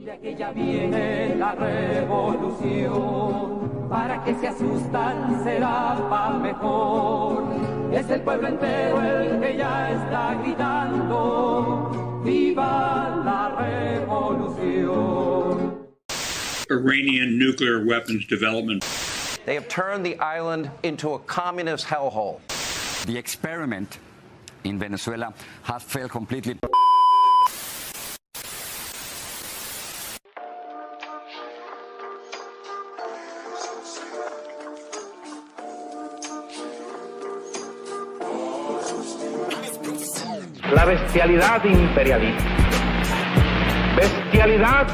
De aquella viene la revolución, para que se asustan será para mejor. Es el pueblo entero el que ya está gritando, ¡viva la revolución! Iranian nuclear weapons development. They have turned the island into a communist hellhole. The experiment in Venezuela has failed completely. La bestialidad imperialista. Bestialidad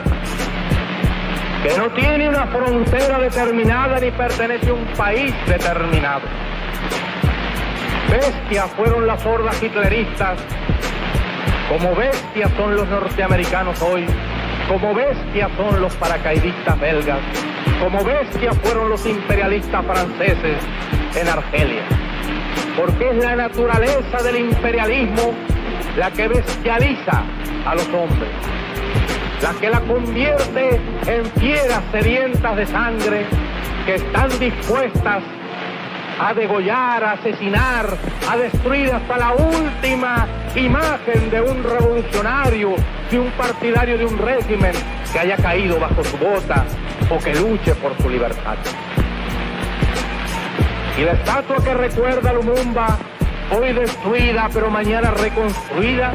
que no tiene una frontera determinada ni pertenece a un país determinado. Bestias fueron las hordas hitleristas, como bestias son los norteamericanos hoy, como bestias son los paracaidistas belgas, como bestias fueron los imperialistas franceses en Argelia. Porque es la naturaleza del imperialismo la que bestializa a los hombres, la que la convierte en fieras sedientas de sangre que están dispuestas a degollar, a asesinar, a destruir hasta la última imagen de un revolucionario, de un partidario de un régimen que haya caído bajo su bota o que luche por su libertad. Y la estatua que recuerda a Lumumba, hoy destruida pero mañana reconstruida,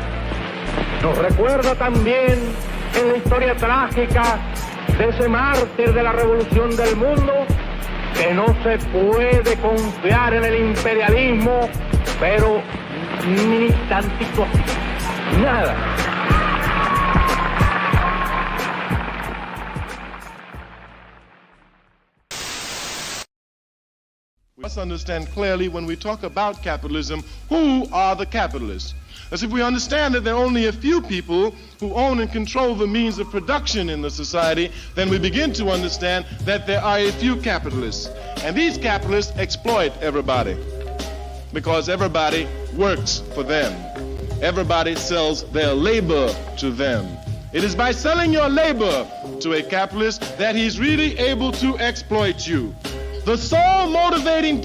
nos recuerda también en la historia trágica de ese mártir de la revolución del mundo, que no se puede confiar en el imperialismo, pero ni tantito, nada. We must understand clearly when we talk about capitalism, who are the capitalists? As if we understand that there are only a few people who own and control the means of production in the society, then we begin to understand that there are a few capitalists. And these capitalists exploit everybody because everybody works for them. Everybody sells their labor to them. It is by selling your labor to a capitalist that he's really able to exploit you. The sole motivating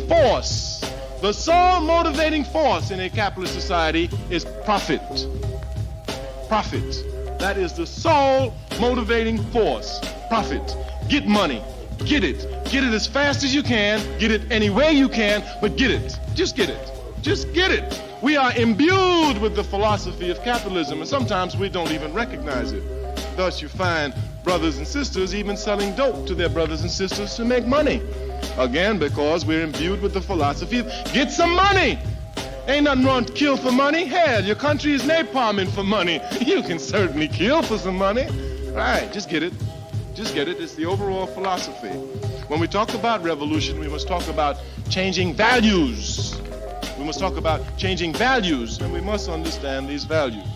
force in a capitalist society is profit. Profit. That is the sole motivating force. Profit. Get money. Get it. Get it as fast as you can. Get it any way you can, but get it. Just get it. Just get it. We are imbued with the philosophy of capitalism, and sometimes we don't even recognize it. Thus you find brothers and sisters even selling dope to their brothers and sisters to make money. Again, because we're imbued with the philosophy of get some money. Ain't nothing wrong to kill for money. Hell, your country is napalming for money. You can certainly kill for some money. Right, just get it. Just get it. It's the overall philosophy. When we talk about revolution, we must talk about changing values. We must talk about changing values, and we must understand these values.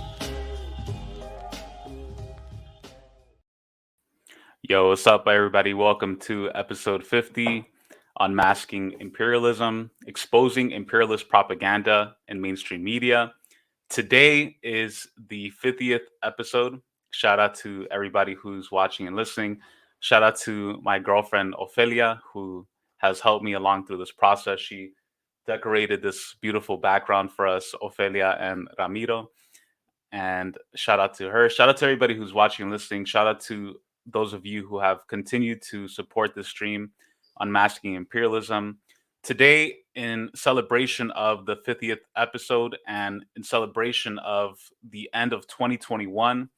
Yo, what's up, everybody? Welcome to episode 50, Unmasking Imperialism, Exposing Imperialist Propaganda in Mainstream Media. Today is the 50th episode. Shout out to everybody who's watching and listening. Shout out to my girlfriend, Ofelia, who has helped me along through this process. She decorated this beautiful background for us, Ofelia and Ramiro. And shout out to her. Shout out to everybody who's watching and listening. Shout out to those of you who have continued to support this stream, Unmasking Imperialism. Today, in celebration of the 50th episode and in celebration of the end of 2021,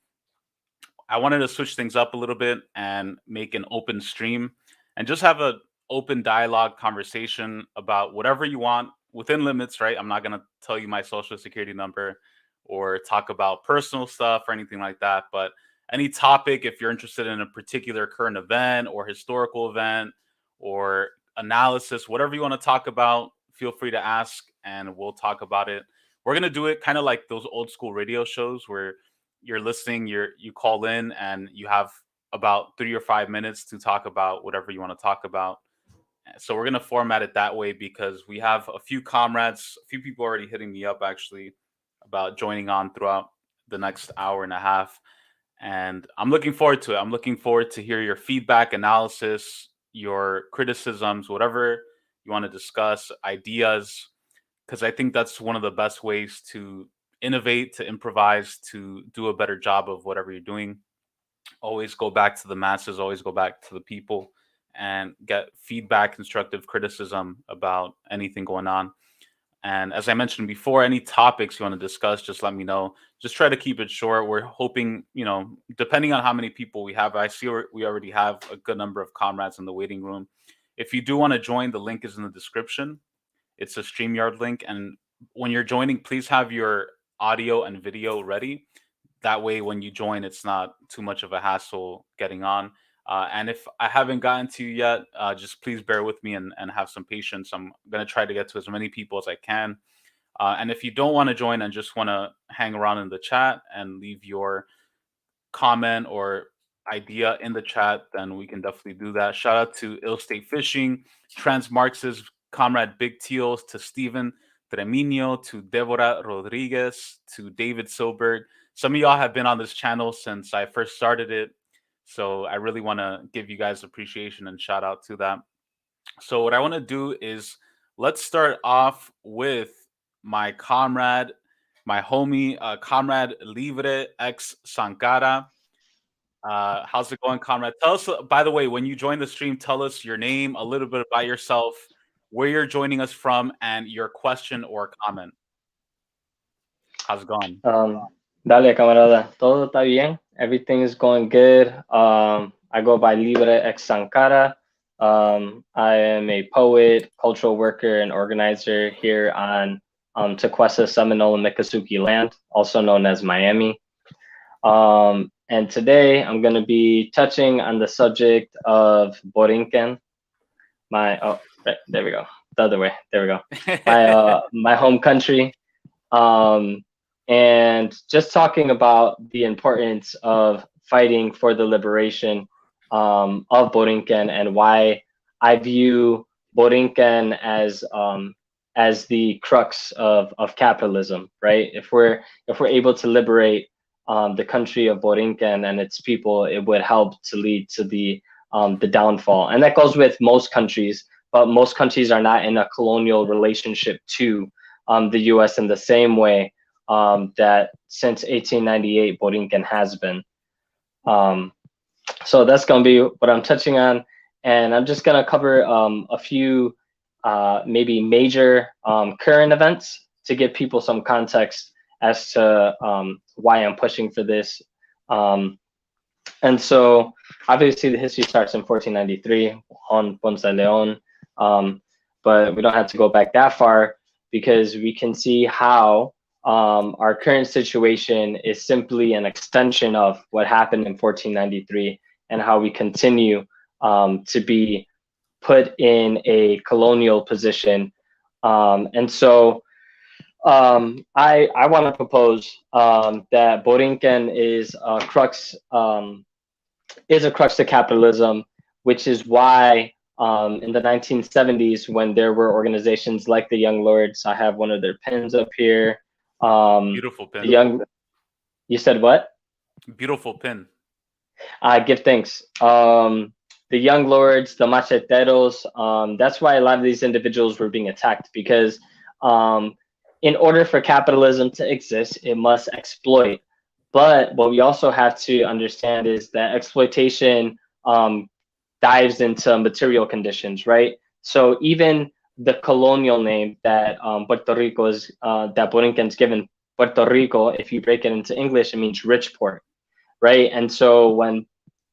I wanted to switch things up a little bit and make an open stream and just have an open dialogue conversation about whatever you want within limits, right? I'm not going to tell you my social security number or talk about personal stuff or anything like that, but any topic, if you're interested in a particular current event or historical event or analysis, whatever you want to talk about, feel free to ask and we'll talk about it. We're going to do it kind of like those old school radio shows where you're listening, you call in and you have about 3 or 5 minutes to talk about whatever you want to talk about. So we're going to format it that way because we have a few comrades, a few people already hitting me up actually about joining on throughout the next hour and a half. And I'm looking forward to it. I'm looking forward to hear your feedback, analysis, your criticisms, whatever you want to discuss, ideas, because I think that's one of the best ways to innovate, to improvise, to do a better job of whatever you're doing. Always go back to the masses, always go back to the people and get feedback, constructive criticism about anything going on. And as I mentioned before, any topics you want to discuss, just let me know. Just try to keep it short. We're hoping, depending on how many people we have, I see we already have a good number of comrades in the waiting room. If you do want to join, the link is in the description. It's a StreamYard link. And when you're joining, please have your audio and video ready. That way, when you join, it's not too much of a hassle getting on. And if I haven't gotten to you yet, just please bear with me and have some patience. I'm going to try to get to as many people as I can. And if you don't want to join and just want to hang around in the chat and leave your comment or idea in the chat, then we can definitely do that. Shout out to Ill State Fishing, Trans Marxist, Comrade Big Teals, to Stephen Tremino, to Deborah Rodriguez, to David Silberg. Some of y'all have been on this channel since I first started it. So I really want to give you guys appreciation and shout out to that. So what I want to do is let's start off with my comrade, my homie, Comrade Libre X Sankara. How's it going, comrade? Tell us, by the way, when you join the stream, tell us your name, a little bit about yourself, where you're joining us from, and your question or comment. How's it going? Dale, camarada. Todo está bien. Everything is going good. I go by Libre X Sankara. I am a poet, cultural worker, and organizer here on Tequesa, Seminole, and Miccosukee land, also known as Miami. And today I'm going to be touching on the subject of Borikén. Right, there we go. The other way. There we go. My home country. And just talking about the importance of fighting for the liberation of Borikén and why I view Borikén as the crux of capitalism, right? If we're able to liberate the country of Borikén and its people, it would help to lead to the downfall. And that goes with most countries, but most countries are not in a colonial relationship to the US in the same way that since 1898 Borikén has been. So that's going to be what I'm touching on, and I'm just going to cover a few maybe major current events to give people some context as to why I'm pushing for this. And so obviously the history starts in 1493 on Ponce de Leon, but we don't have to go back that far because we can see how our current situation is simply an extension of what happened in 1493 and how we continue to be put in a colonial position. And so I want to propose that Borikén is a crux to capitalism, which is why in the 1970s, when there were organizations like the Young Lords, I have one of their pins up here. Beautiful pin. You said what? Beautiful pin. Give thanks. The Young Lords, the macheteros, that's why a lot of these individuals were being attacked, because in order for capitalism to exist, it must exploit. But what we also have to understand is that exploitation dives into material conditions, right? So even the colonial name that Puerto Rico is, that Borikén given Puerto Rico, if you break it into English, it means rich port, right? And so when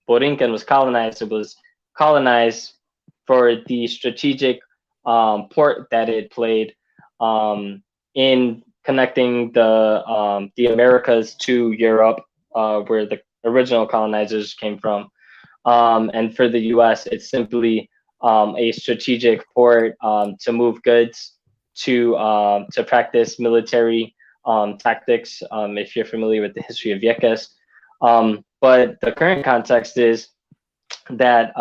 Borikén was colonized, it was colonized for the strategic port that it played in connecting the Americas to Europe, where the original colonizers came from. And for the US, it's simply a strategic port to move goods, to practice military tactics, if you're familiar with the history of Vieques. But the current context is that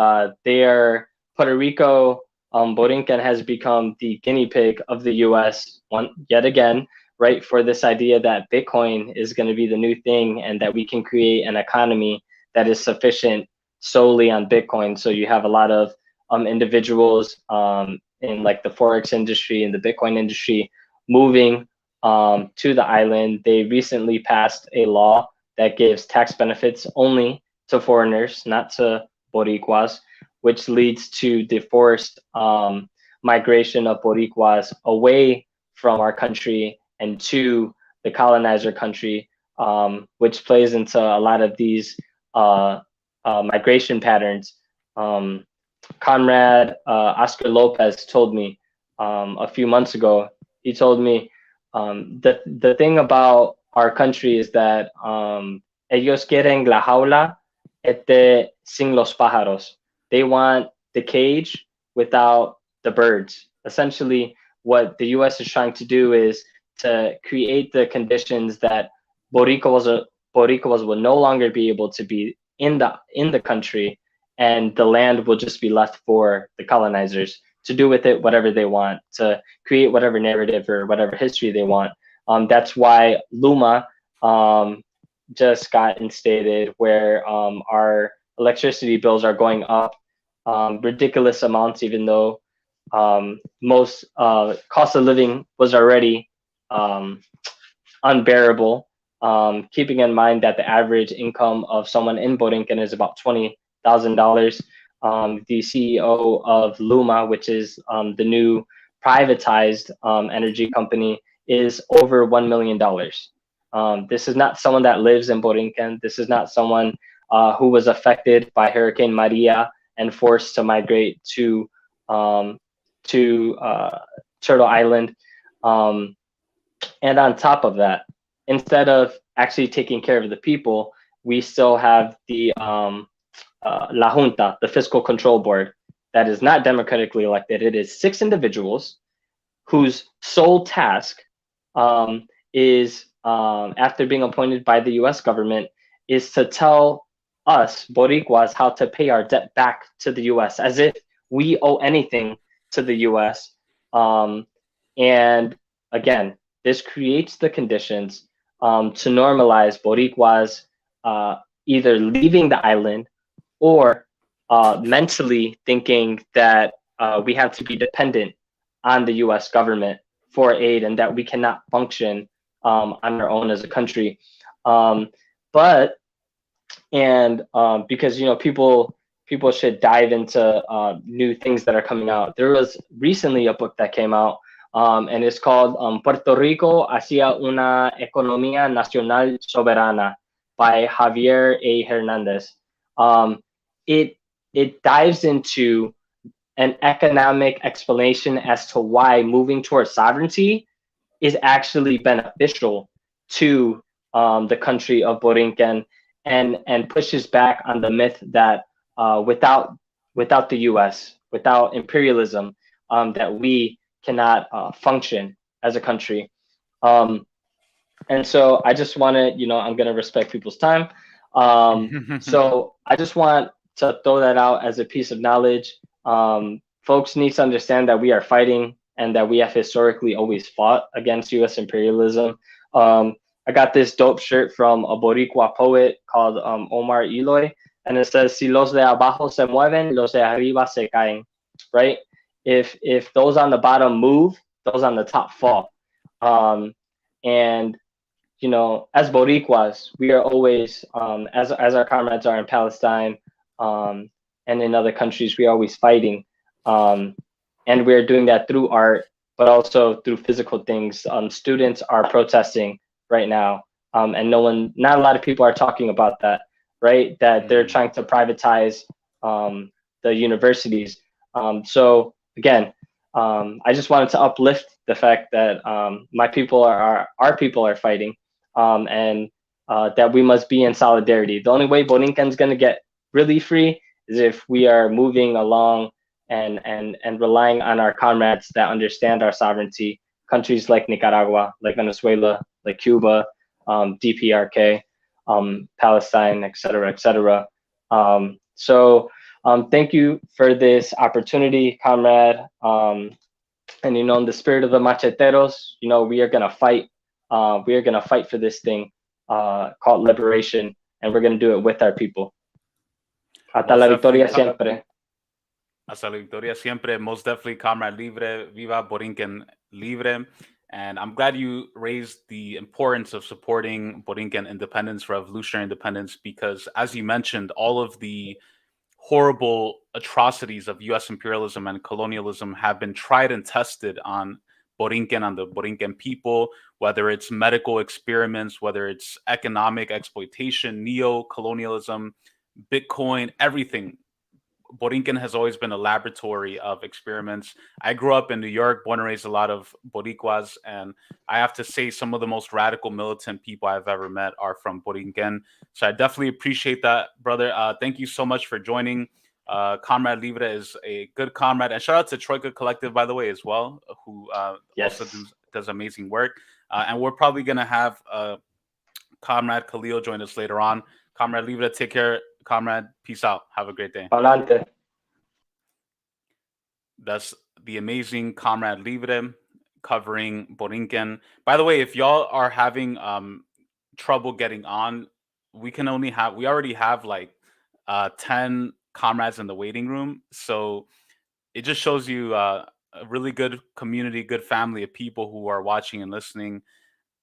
Puerto Rico, Borikén has become the guinea pig of the US yet again, right, for this idea that Bitcoin is going to be the new thing and that we can create an economy that is sufficient solely on Bitcoin. So you have a lot of individuals in like the Forex industry and the Bitcoin industry moving to the island. They recently passed a law that gives tax benefits only to foreigners, not to Boricuas, which leads to the forced migration of Boricuas away from our country and to the colonizer country, which plays into a lot of these migration patterns. Comrade Oscar Lopez told me a few months ago, he told me the thing about our country is that ellos quieren la jaula sin los pájaros. They want the cage without the birds. Essentially, what the U.S. is trying to do is to create the conditions that Boricuas will no longer be able to be in the country, and the land will just be left for the colonizers to do with it whatever they want, to create whatever narrative or whatever history they want. That's why Luma just got instated, where our electricity bills are going up ridiculous amounts, even though most cost of living was already unbearable. Keeping in mind that the average income of someone in Borikén is about $20,000. The CEO of Luma, which is the new privatized energy company, is over $1 million. This is not someone that lives in Borikén. This is not someone who was affected by Hurricane Maria and forced to migrate to Turtle Island. And on top of that, instead of actually taking care of the people, we still have the La Junta, the Fiscal Control Board, that is not democratically elected. It is 6 individuals whose sole task is, after being appointed by the US government, is to tell us, Boricuas, how to pay our debt back to the US, as if we owe anything to the US. And again, this creates the conditions to normalize Boricuas either leaving the island or mentally thinking that we have to be dependent on the US government for aid and that we cannot function on our own as a country. Because, you know, people should dive into new things that are coming out. There was recently a book that came out, and it's called Puerto Rico hacia una economía nacional soberana by Javier A. Hernandez. It dives into an economic explanation as to why moving towards sovereignty is actually beneficial to the country of Borikén, and pushes back on the myth that without the US, without imperialism, that we cannot function as a country. And so I just want to, you know, I'm going to respect people's time. So I just want to throw that out as a piece of knowledge. Folks need to understand that we are fighting and that we have historically always fought against US imperialism. I got this dope shirt from a Boricua poet called Omar Eloy, and it says, "Si los de abajo se mueven, los de arriba se caen." Right? If those on the bottom move, those on the top fall. And you know, as Boricuas, we are always, as our comrades are in Palestine and in other countries, we are always fighting. And we're doing that through art, but also through physical things. Students are protesting right now, and not a lot of people are talking about that, right? That they're trying to privatize the universities. So again, I just wanted to uplift the fact that our people are fighting, and that we must be in solidarity. The only way Borikén's going to get really free is if we are moving along and relying on our comrades that understand our sovereignty. Countries like Nicaragua, like Venezuela, like Cuba, DPRK, Palestine, et cetera, et cetera. So thank you for this opportunity, comrade. And, you know, in the spirit of the macheteros, you know, we are going to fight we are going to fight for this thing called liberation, and we're going to do it with our people. Hasta la victoria siempre. Hasta la victoria siempre. Most definitely, Comrade Libre. Viva Borikén Libre. And I'm glad you raised the importance of supporting Borikén independence, revolutionary independence, because as you mentioned, all of the horrible atrocities of U.S. imperialism and colonialism have been tried and tested on Borikén, on the Borikén people, whether it's medical experiments, whether it's economic exploitation, neo-colonialism, Bitcoin, everything. Borikén has always been a laboratory of experiments. I grew up in New York, born and raised a lot of Boricuas, and I have to say some of the most radical militant people I've ever met are from Borikén. So I definitely appreciate that, brother. Thank you so much for joining. Comrade Libre is a good comrade. And shout out to Troika Collective, by the way, as well, who also does amazing work. And we're probably going to have Comrade Khalil join us later on. Comrade Libre, take care. Comrade, peace out. Have a great day. Adelante. That's the amazing Comrade Libre covering Borikén. By the way, if y'all are having trouble getting on, we already have like 10 comrades in the waiting room. So it just shows you a really good community, good family of people who are watching and listening,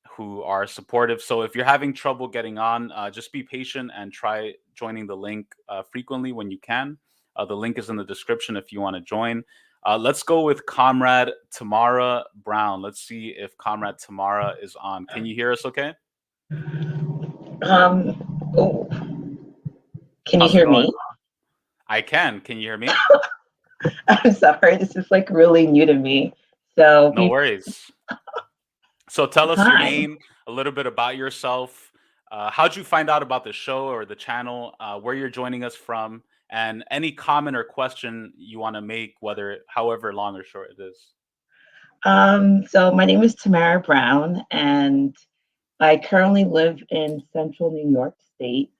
who are supportive. So if you're having trouble getting on, just be patient and try joining the link frequently when you can. The link is in the description if you want to join. Let's go with Comrade Tamara Brown. Let's see if Comrade Tamara is on. Can you hear us okay? Can you hear me? I can. Can you hear me? I'm sorry. This is like really new to me. So no worries. So tell us your name, a little bit about yourself. How'd you find out about the show or the channel, where you're joining us from, and any comment or question you want to make, however long or short it is. So my name is Tamara Brown, and I currently live in central New York State.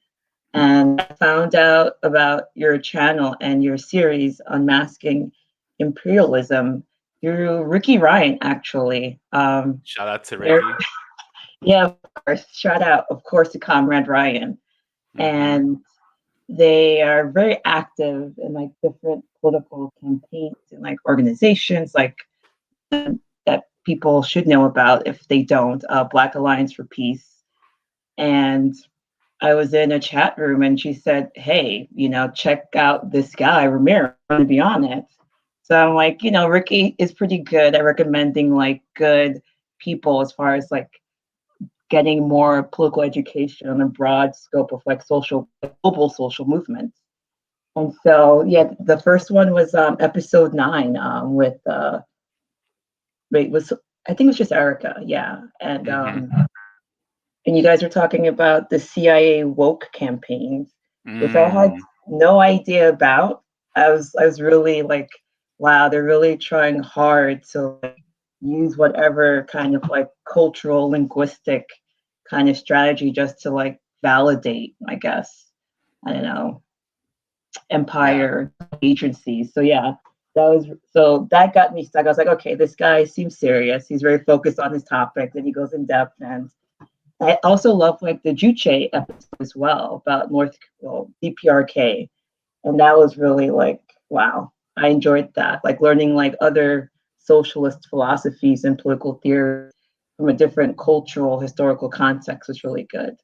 And I found out about your channel and your series Unmasking Imperialism through Ricky Ryan, actually. Shout out to Ricky. Yeah, of course. Shout out, of course, to Comrade Ryan. Mm-hmm. And they are very active in like different political campaigns and like organizations like that people should know about if they don't. Black Alliance for Peace. And I was in a chat room and she said, hey, check out this guy, Ramiro, I'm going to be on it. So I'm like, Ricky is pretty good at recommending like good people as far as like getting more political education on a broad scope of like global social movements. And so, yeah, the first one was episode 9 with, I think it was just Erica. Yeah. And, and you guys were talking about the CIA woke campaigns, which I had no idea about. I was really like, wow, they're really trying hard to like, use whatever kind of like cultural, linguistic kind of strategy just to like validate, I guess, I don't know, empire agencies. So yeah, that got me stuck. I was like, okay, this guy seems serious. He's very focused on his topic, and he goes in depth. And I also love like the Juche episode as well about DPRK. And that was really like, wow, I enjoyed that. Like learning like other socialist philosophies and political theory from a different cultural, historical context was really good.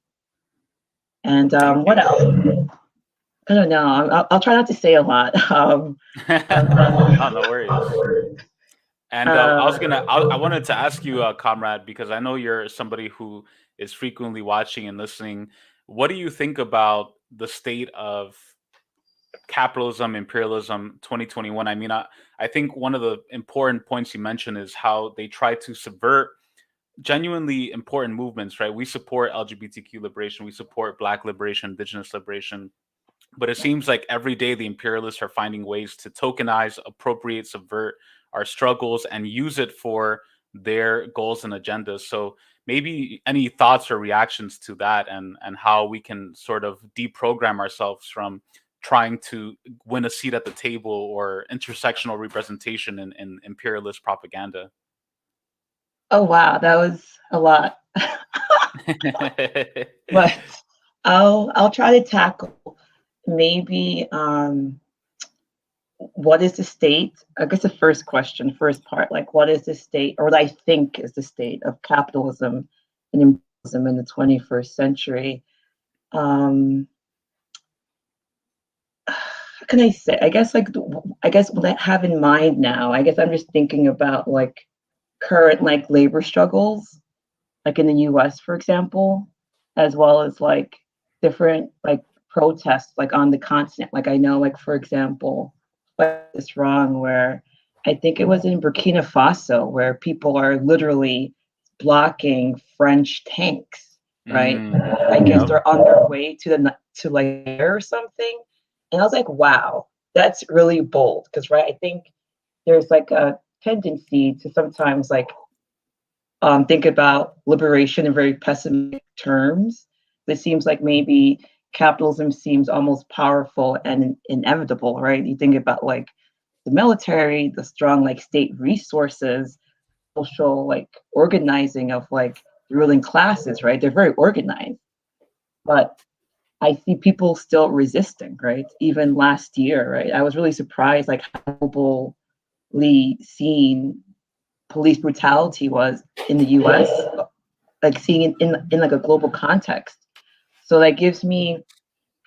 And what else? I don't know. I'll try not to say a lot. No worries. And I wanted to ask you, Comrade, because I know you're somebody who is frequently watching and listening. What do you think about the state of capitalism, imperialism, 2021? I mean, I think one of the important points you mentioned is how they try to subvert genuinely important movements, right? We support LGBTQ liberation, we support Black liberation, Indigenous liberation, but it seems like every day the imperialists are finding ways to tokenize, appropriate, subvert our struggles and use it for their goals and agendas. So maybe any thoughts or reactions to that, and how we can sort of deprogram ourselves from trying to win a seat at the table or intersectional representation in imperialist propaganda. Oh, wow. That was a lot. But I'll try to tackle maybe what is the state? I guess the first part, like what is the state, or what I think is the state of capitalism and imperialism in the 21st century? How can I say? I guess what I have in mind now, I guess I'm just thinking about like current like labor struggles, like in the US, for example, as well as like different like protests like on the continent. Like I know, like for example, it's wrong, where I think it was in Burkina Faso, where people are literally blocking French tanks, right? I guess they're on their way to like there or something. And I was like, wow, that's really bold. Because right, I think there's like a tendency to sometimes like think about liberation in very pessimistic terms. It seems like maybe capitalism seems almost powerful and inevitable, right? You think about like the military, the strong like state resources, social like organizing of like the ruling classes, right? They're very organized. But I see people still resisting, right? Even last year, right? I was really surprised like how globally seen police brutality was in the US, like seeing it in like a global context. So that gives me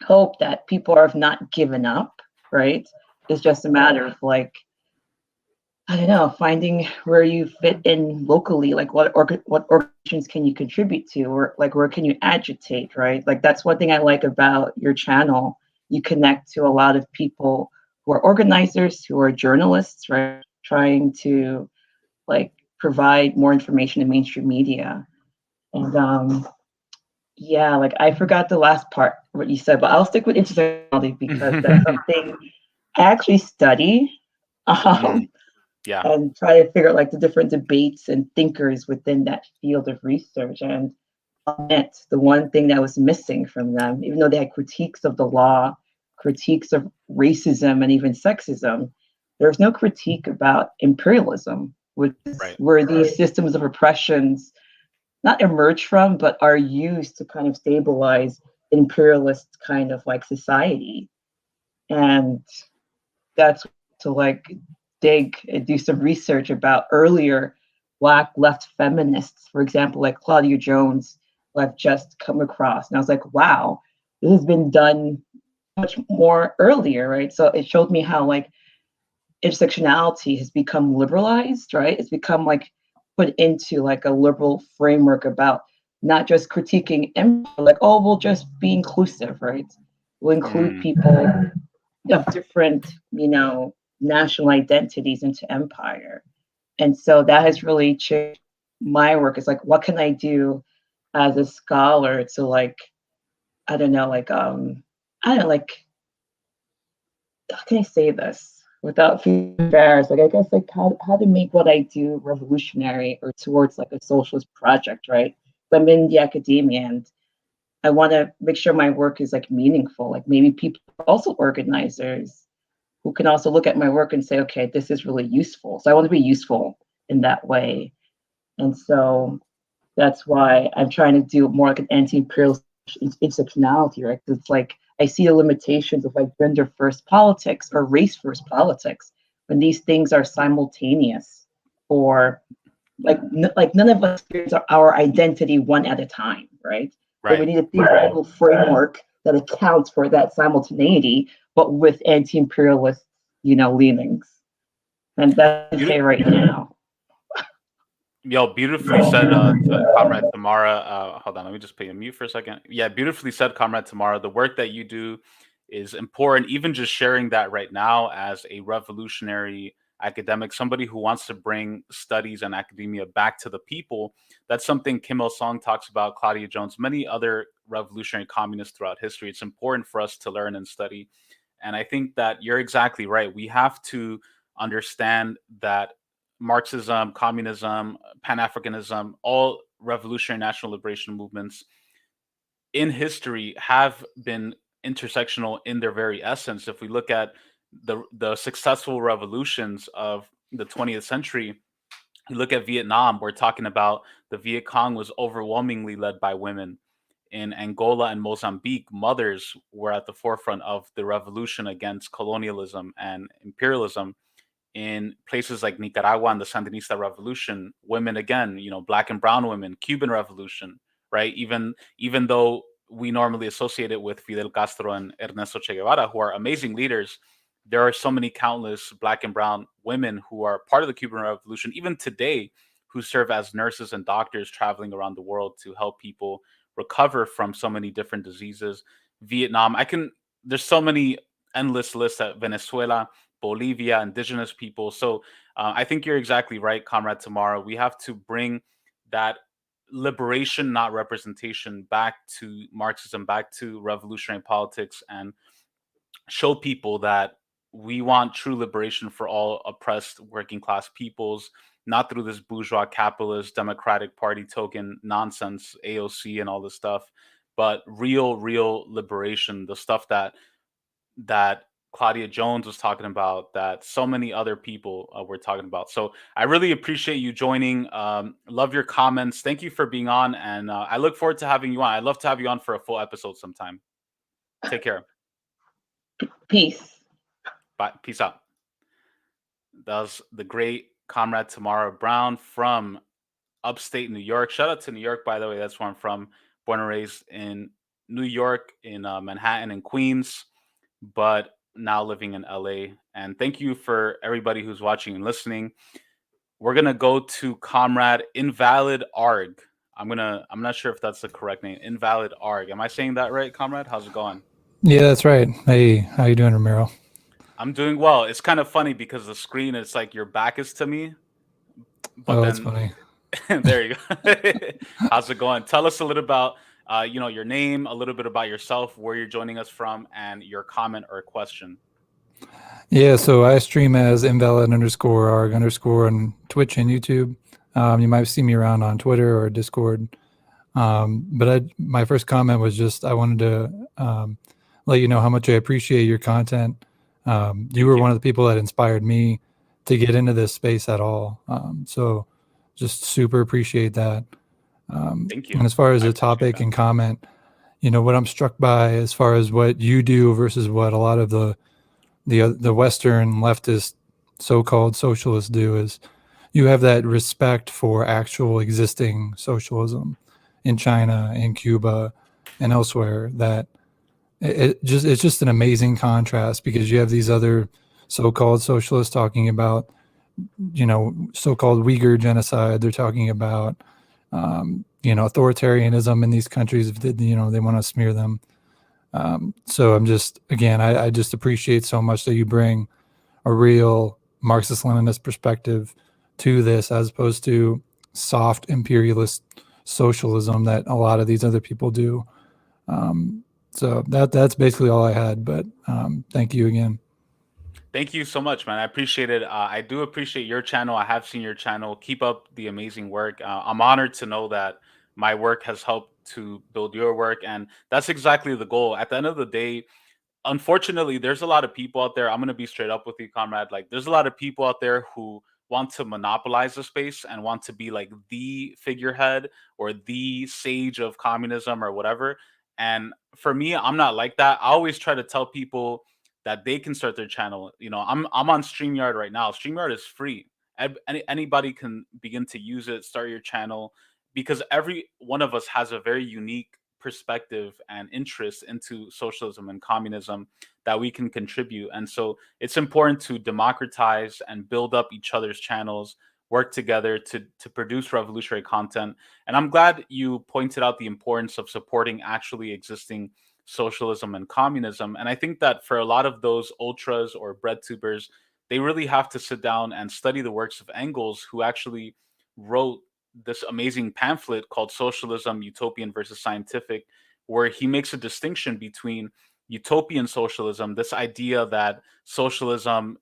hope that people have not given up, right? It's just a matter of like, I don't know, finding where you fit in locally, like what organizations can you contribute to, or like where can you agitate, right? Like that's one thing I like about your channel. You connect to a lot of people who are organizers, who are journalists, right? Trying to like provide more information in mainstream media. And yeah, like I forgot the last part, what you said, but I'll stick with intersectionality because that's something I actually study. Yeah. And try to figure out like the different debates and thinkers within that field of research. And the one thing that was missing from them, even though they had critiques of the law, critiques of racism, and even sexism, there was no critique about imperialism, which is where these systems of oppressions not emerge from, but are used to kind of stabilize imperialist kind of like society. And that's to like dig and do some research about earlier Black left feminists, for example, like Claudia Jones, who I've just come across. And I was like, wow, this has been done much more earlier, right? So it showed me how like intersectionality has become liberalized, right? It's become like put into like a liberal framework about not just critiquing empire, like, oh, we'll just be inclusive, right? We'll include people of different, national identities into empire. And so that has really changed my work. It's like, what can I do as a scholar to like, how can I say this without feeling embarrassed? Like, I guess like how to make what I do revolutionary or towards like a socialist project, right? But I'm in the academia and I want to make sure my work is like meaningful. Like maybe people are also organizers who can also look at my work and say, okay, this is really useful. So I want to be useful in that way. And so that's why I'm trying to do more like an anti-imperialist intersectionality, right? It's like I see the limitations of like gender first politics or race first politics when these things are simultaneous, or like none of us experience our identity one at a time, right? So we need a theoretical framework that accounts for that simultaneity, but with anti-imperialist, leanings. And that's what I say right now. Yo, beautifully said, Comrade Tamara. Hold on, let me just put you on mute for a second. Yeah, beautifully said, Comrade Tamara. The work that you do is important. Even just sharing that right now as a revolutionary academic, somebody who wants to bring studies and academia back to the people. That's something Kim Il-sung talks about, Claudia Jones, many other revolutionary communists throughout history. It's important for us to learn and study. And I think that you're exactly right. We have to understand that Marxism, communism, Pan-Africanism, all revolutionary national liberation movements in history have been intersectional in their very essence. If we look at the successful revolutions of the 20th century, You look at Vietnam, we're talking about the Viet Cong was overwhelmingly led by women. In Angola and Mozambique, mothers were at the forefront of the revolution against colonialism and imperialism. In places like Nicaragua and the Sandinista revolution, women again, black and brown women, Cuban revolution, right? Even though we normally associate it with Fidel Castro and Ernesto Che Guevara, who are amazing leaders, there are so many countless black and brown women who are part of the Cuban revolution, even today, who serve as nurses and doctors traveling around the world to help people recover from so many different diseases. Vietnam, there's so many endless lists at Venezuela, Bolivia, indigenous people. So I think you're exactly right, Comrade Tamara. We have to bring that liberation, not representation, back to Marxism, back to revolutionary politics, and show people that we want true liberation for all oppressed working class peoples, not through this bourgeois capitalist Democratic Party token nonsense, AOC and all this stuff, but real liberation, the stuff that Claudia Jones was talking about, that so many other people were talking about. So I really appreciate you joining. Love your comments. Thank you for being on, and I look forward to having you on. I'd love to have you on for a full episode sometime. Take care. Peace. Bye. Peace out. That was the great Comrade Tamara Brown from upstate New York. Shout out to New York, by the way. That's where I'm from. Born and raised in New York, in Manhattan and Queens, but now living in LA. And thank you for everybody who's watching and listening. We're gonna go to Comrade Invalid Arg. I'm not sure if that's the correct name. Invalid Arg. Am I saying that right, Comrade? How's it going? Yeah, that's right. Hey, how you doing, Ramiro? I'm doing well. It's kind of funny because the screen, it's like your back is to me. But that's funny. There you go. How's it going? Tell us a little about your name, a little bit about yourself, where you're joining us from, and your comment or question. Yeah, so I stream as invalid_arg_ on Twitch and YouTube. You might see me around on Twitter or Discord. But my first comment was just I wanted to let you know how much I appreciate your content. You were one of the people that inspired me to get into this space at all. So just super appreciate that. Thank you. And as far as the topic and comment, what I'm struck by as far as what you do versus what a lot of the Western leftist so-called socialists do is you have that respect for actual existing socialism in China, in Cuba, and elsewhere. That it's just an amazing contrast, because you have these other so-called socialists talking about, so-called Uyghur genocide. They're talking about, authoritarianism in these countries. They want to smear them. So I'm just, again, I just appreciate so much that you bring a real Marxist-Leninist perspective to this, as opposed to soft imperialist socialism that a lot of these other people do. So that's basically all I had, but thank you again. Thank you so much, man. I appreciate it. I do appreciate your channel. I have seen your channel. Keep up the amazing work. I'm honored to know that my work has helped to build your work, and that's exactly the goal. At the end of the day, unfortunately, there's a lot of people out there. I'm going to be straight up with you, Comrade. Like, there's a lot of people out there who want to monopolize the space and want to be like the figurehead or the sage of communism or whatever. And for me, I'm not like that. I always try to tell people that they can start their channel. I'm on StreamYard right now. StreamYard is free. Anybody can begin to use it, start your channel, because every one of us has a very unique perspective and interest into socialism and communism that we can contribute. And so it's important to democratize and build up each other's channels, work together to produce revolutionary content. And I'm glad you pointed out the importance of supporting actually existing socialism and communism. And I think that for a lot of those ultras or bread tubers, they really have to sit down and study the works of Engels, who actually wrote this amazing pamphlet called Socialism, Utopian versus Scientific, where he makes a distinction between utopian socialism, this idea that socialism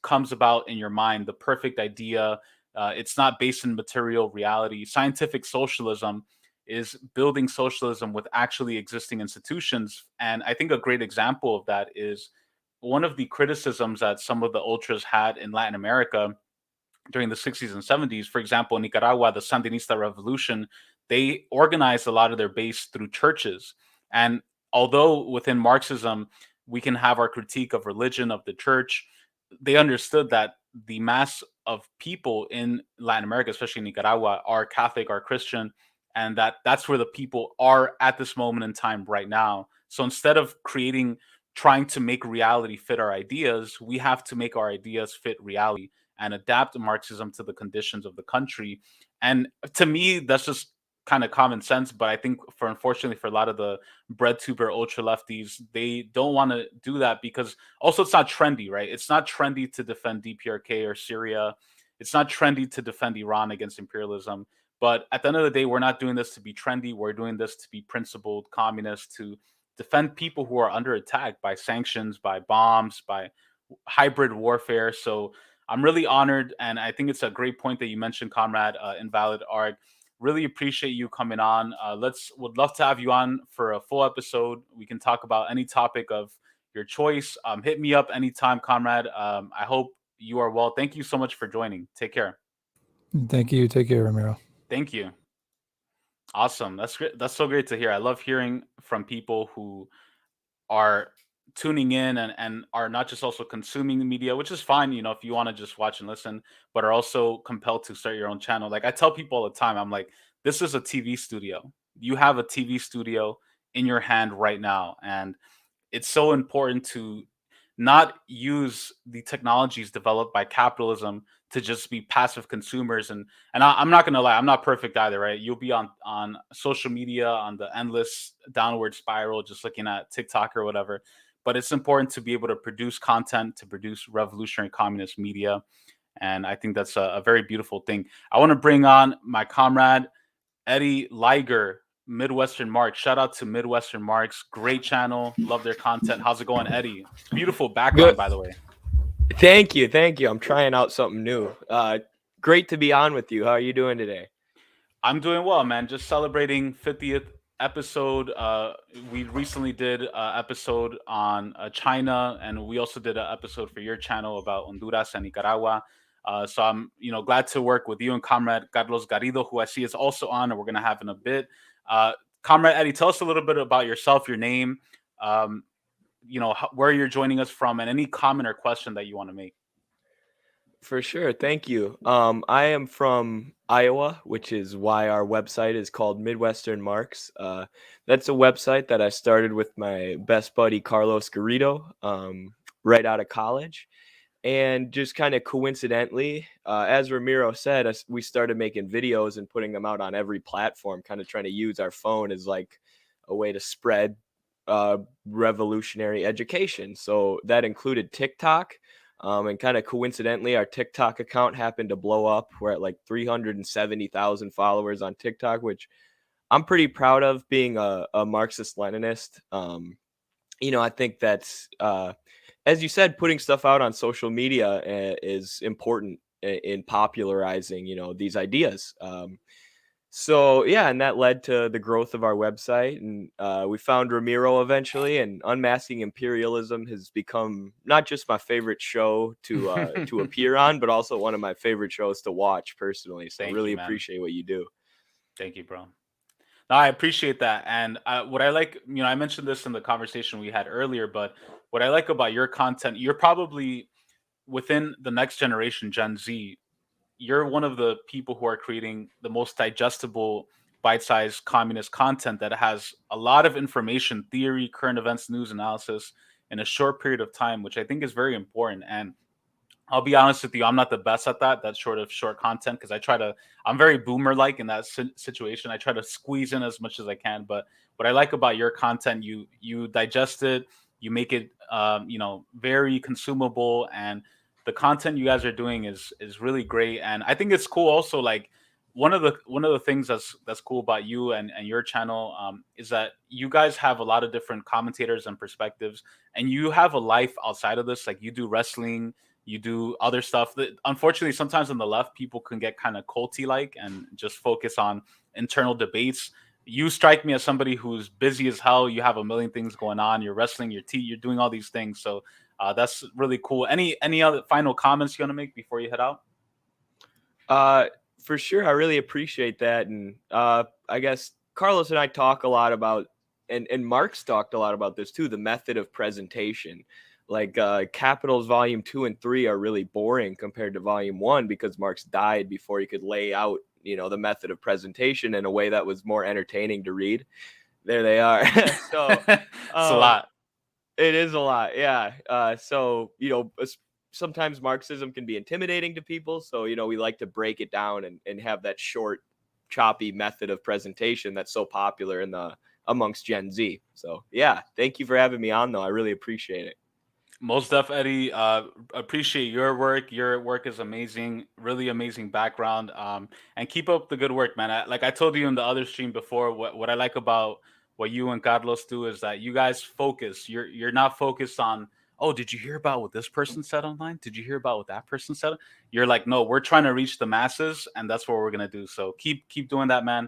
comes about in your mind, the perfect idea. It's not based in material reality. Scientific socialism is building socialism with actually existing institutions. And I think a great example of that is one of the criticisms that some of the ultras had in Latin America during the 60s and 70s. For example, in Nicaragua, the Sandinista revolution, they organized a lot of their base through churches. And although within Marxism, we can have our critique of religion, of the church, they understood that the mass of people in Latin America, especially Nicaragua, are Catholic, are Christian, and that's where the people are at this moment in time right now. So instead of trying to make reality fit our ideas, we have to make our ideas fit reality and adapt Marxism to the conditions of the country. And to me, that's just kind of common sense. But I think unfortunately for a lot of the breadtuber ultra lefties, they don't want to do that because also it's not trendy, right? It's not trendy to defend DPRK or Syria. It's not trendy to defend Iran against imperialism. But at the end of the day, we're not doing this to be trendy. We're doing this to be principled communists, to defend people who are under attack by sanctions, by bombs, by hybrid warfare. So I'm really honored. And I think it's a great point that you mentioned, Comrade Invalid Art. Really appreciate you coming on. Would love to have you on for a full episode. We can talk about any topic of your choice. Hit me up anytime, Comrade. I hope you are well. Thank you so much for joining. Take care. Thank you. Take care, Ramiro. Thank you. Awesome. That's great. That's so great to hear. I love hearing from people who are tuning in and are not just also consuming the media, which is fine, if you want to just watch and listen, but are also compelled to start your own channel. Like I tell people all the time, I'm like, this is a TV studio. You have a TV studio in your hand right now. And it's so important to not use the technologies developed by capitalism to just be passive consumers. And I'm not going to lie, I'm not perfect either, right? You'll be on social media, on the endless downward spiral, just looking at TikTok or whatever. But it's important to be able to produce content, to produce revolutionary communist media. And I think that's a very beautiful thing. I want to bring on my comrade, Eddie Liger, Midwestern Marx. Shout out to Midwestern Marx. Great channel. Love their content. How's it going, Eddie? Beautiful background, by the way. Thank you. I'm trying out something new. Great to be on with you. How are you doing today? I'm doing well, man. Just celebrating 50th episode. We recently did an episode on China, and we also did an episode for your channel about Honduras and Nicaragua. So I'm, glad to work with you and Comrade Carlos Garrido, who I see is also on, and we're going to have in a bit. Comrade Eddie, tell us a little bit about yourself, your name, where you're joining us from, and any comment or question that you want to make. For sure. Thank you. I am from Iowa, which is why our website is called Midwestern Marx. That's a website that I started with my best buddy, Carlos Garrido, right out of college. And just kind of coincidentally, as Ramiro said, we started making videos and putting them out on every platform, kind of trying to use our phone as like a way to spread revolutionary education. So that included TikTok. And kind of coincidentally, our TikTok account happened to blow up. We're at like 370,000 followers on TikTok, which I'm pretty proud of, being a Marxist-Leninist. I think that's, as you said, putting stuff out on social media is important in popularizing, these ideas. So yeah, and that led to the growth of our website, and we found Ramiro eventually, and Unmasking Imperialism has become not just my favorite show to appear on, but also one of my favorite shows to watch personally. So I really appreciate what you do. Thank you, bro. No, I appreciate that. And what I like, I mentioned this in the conversation we had earlier, but what I like about your content, you're probably within the next generation, Gen Z, you're one of the people who are creating the most digestible, bite-sized communist content that has a lot of information, theory, current events, news analysis in a short period of time, which I think is very important. And I'll be honest with you, I'm not the best at that short content, because I'm very boomer-like in that situation. I try to squeeze in as much as I can. But what I like about your content, you digest it, you make it, very consumable, and the content you guys are doing is really great. And I think it's cool also, like one of the things that's cool about you and your channel is that you guys have a lot of different commentators and perspectives, and you have a life outside of this. Like you do wrestling, you do other stuff that unfortunately sometimes on the left people can get kind of culty like and just focus on internal debates. You strike me as somebody who's busy as hell. You have a million things going on. You're wrestling, you're doing all these things. So that's really cool. Any other final comments you want to make before you head out? For sure. I really appreciate that. And I guess Carlos and I talk a lot about, and Marx talked a lot about this too, the method of presentation. Like Capitals Volume 2 and 3 are really boring compared to Volume 1 because Marx died before he could lay out, the method of presentation in a way that was more entertaining to read. There they are. So It's a lot. It is a lot. Yeah. So, sometimes Marxism can be intimidating to people. So, we like to break it down and have that short, choppy method of presentation that's so popular amongst Gen Z. So, yeah, thank you for having me on, though. I really appreciate it. Most def, Eddie. Appreciate your work. Your work is amazing. Really amazing background. And keep up the good work, man. Like I told you in the other stream before, what I like about what you and Carlos do is that you guys focus. You're not focused on, oh, did you hear about what this person said online? Did you hear about what that person said? You're like, no, we're trying to reach the masses, and that's what we're gonna do. So keep doing that, man.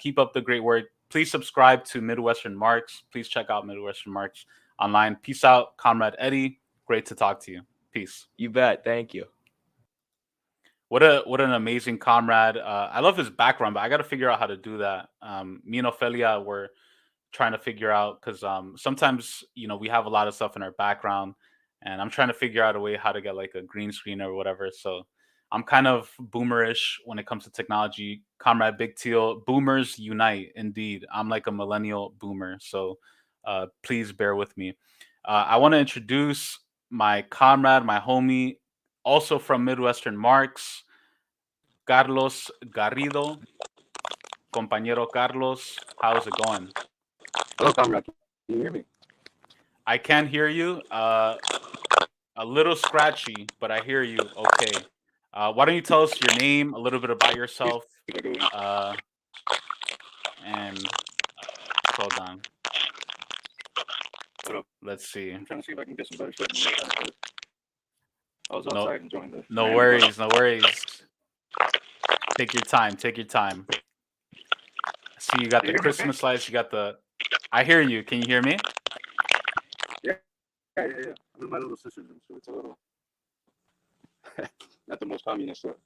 Keep up the great work. Please subscribe to Midwestern Marx. Please check out Midwestern Marx online. Peace out, Comrade Eddie. Great to talk to you. Peace. You bet. Thank you. What an amazing comrade. I love his background, but I got to figure out how to do that. Me and Ophelia were trying to figure out because sometimes we have a lot of stuff in our background, and I'm trying to figure out a way how to get like a green screen or whatever. So I'm kind of boomerish when it comes to technology. Comrade Big Teal, boomers unite. Indeed, I'm like a millennial boomer. So please bear with me. I want to introduce my comrade, my homie, also from Midwestern Marx, Carlos Garrido. Compañero Carlos, how's it going? Hello, comrade. Can you hear me? I can hear you. A little scratchy, but I hear you okay. Why don't you tell us your name, a little bit about yourself, and hold on. Let's see. I'm trying to see if I can get some better stuff. I was outside enjoying this. No worries, no worries. Take your time. Take your time. See, you got the Christmas lights. You got the. I hear you. Can you hear me? Yeah. I'm in my little sister's room, so it's a little not the most communist stuff.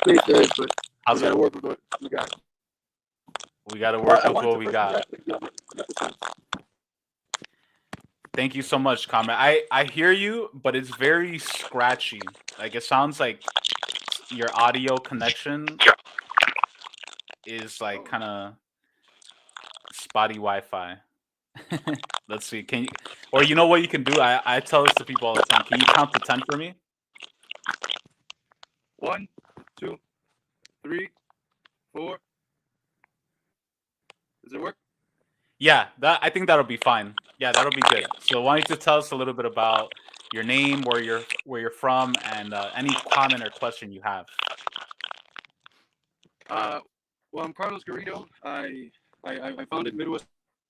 Pretty good, but we gotta work with what we got. We gotta work with what we got. Thank you so much, comrade. I hear you, but it's very scratchy. Like it sounds like your audio connection is like kind of spotty Wi-Fi. Let's see. Can you, or you know what you can do? I tell this to people all the time. Can you count to 10 for me? 1, 2, 3, 4. Does it work? Yeah, I think that'll be fine. Yeah, that'll be good. So why don't you tell us a little bit about your name, where you're from, and any comment or question you have. Well, I'm Carlos Garrido. I founded Midwestern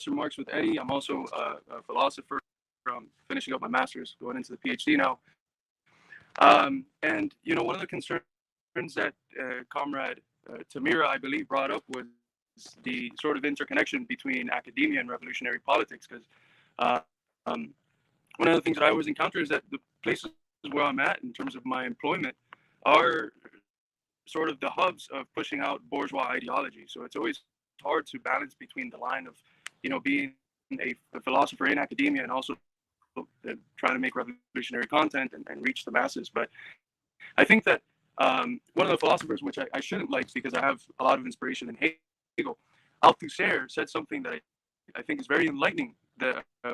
Marx with Eddie. I'm also a philosopher. I'm finishing up my master's, going into the PhD now. And one of the concerns that Comrade Tamira, I believe, brought up was the sort of interconnection between academia and revolutionary politics. Because one of the things that I always encounter is that the places where I'm at in terms of my employment are sort of the hubs of pushing out bourgeois ideology. So it's always hard to balance between the line of, being a philosopher in academia and also trying to make revolutionary content and reach the masses. But I think that one of the philosophers, which I shouldn't like because I have a lot of inspiration in Hegel, Althusser said something that I think is very enlightening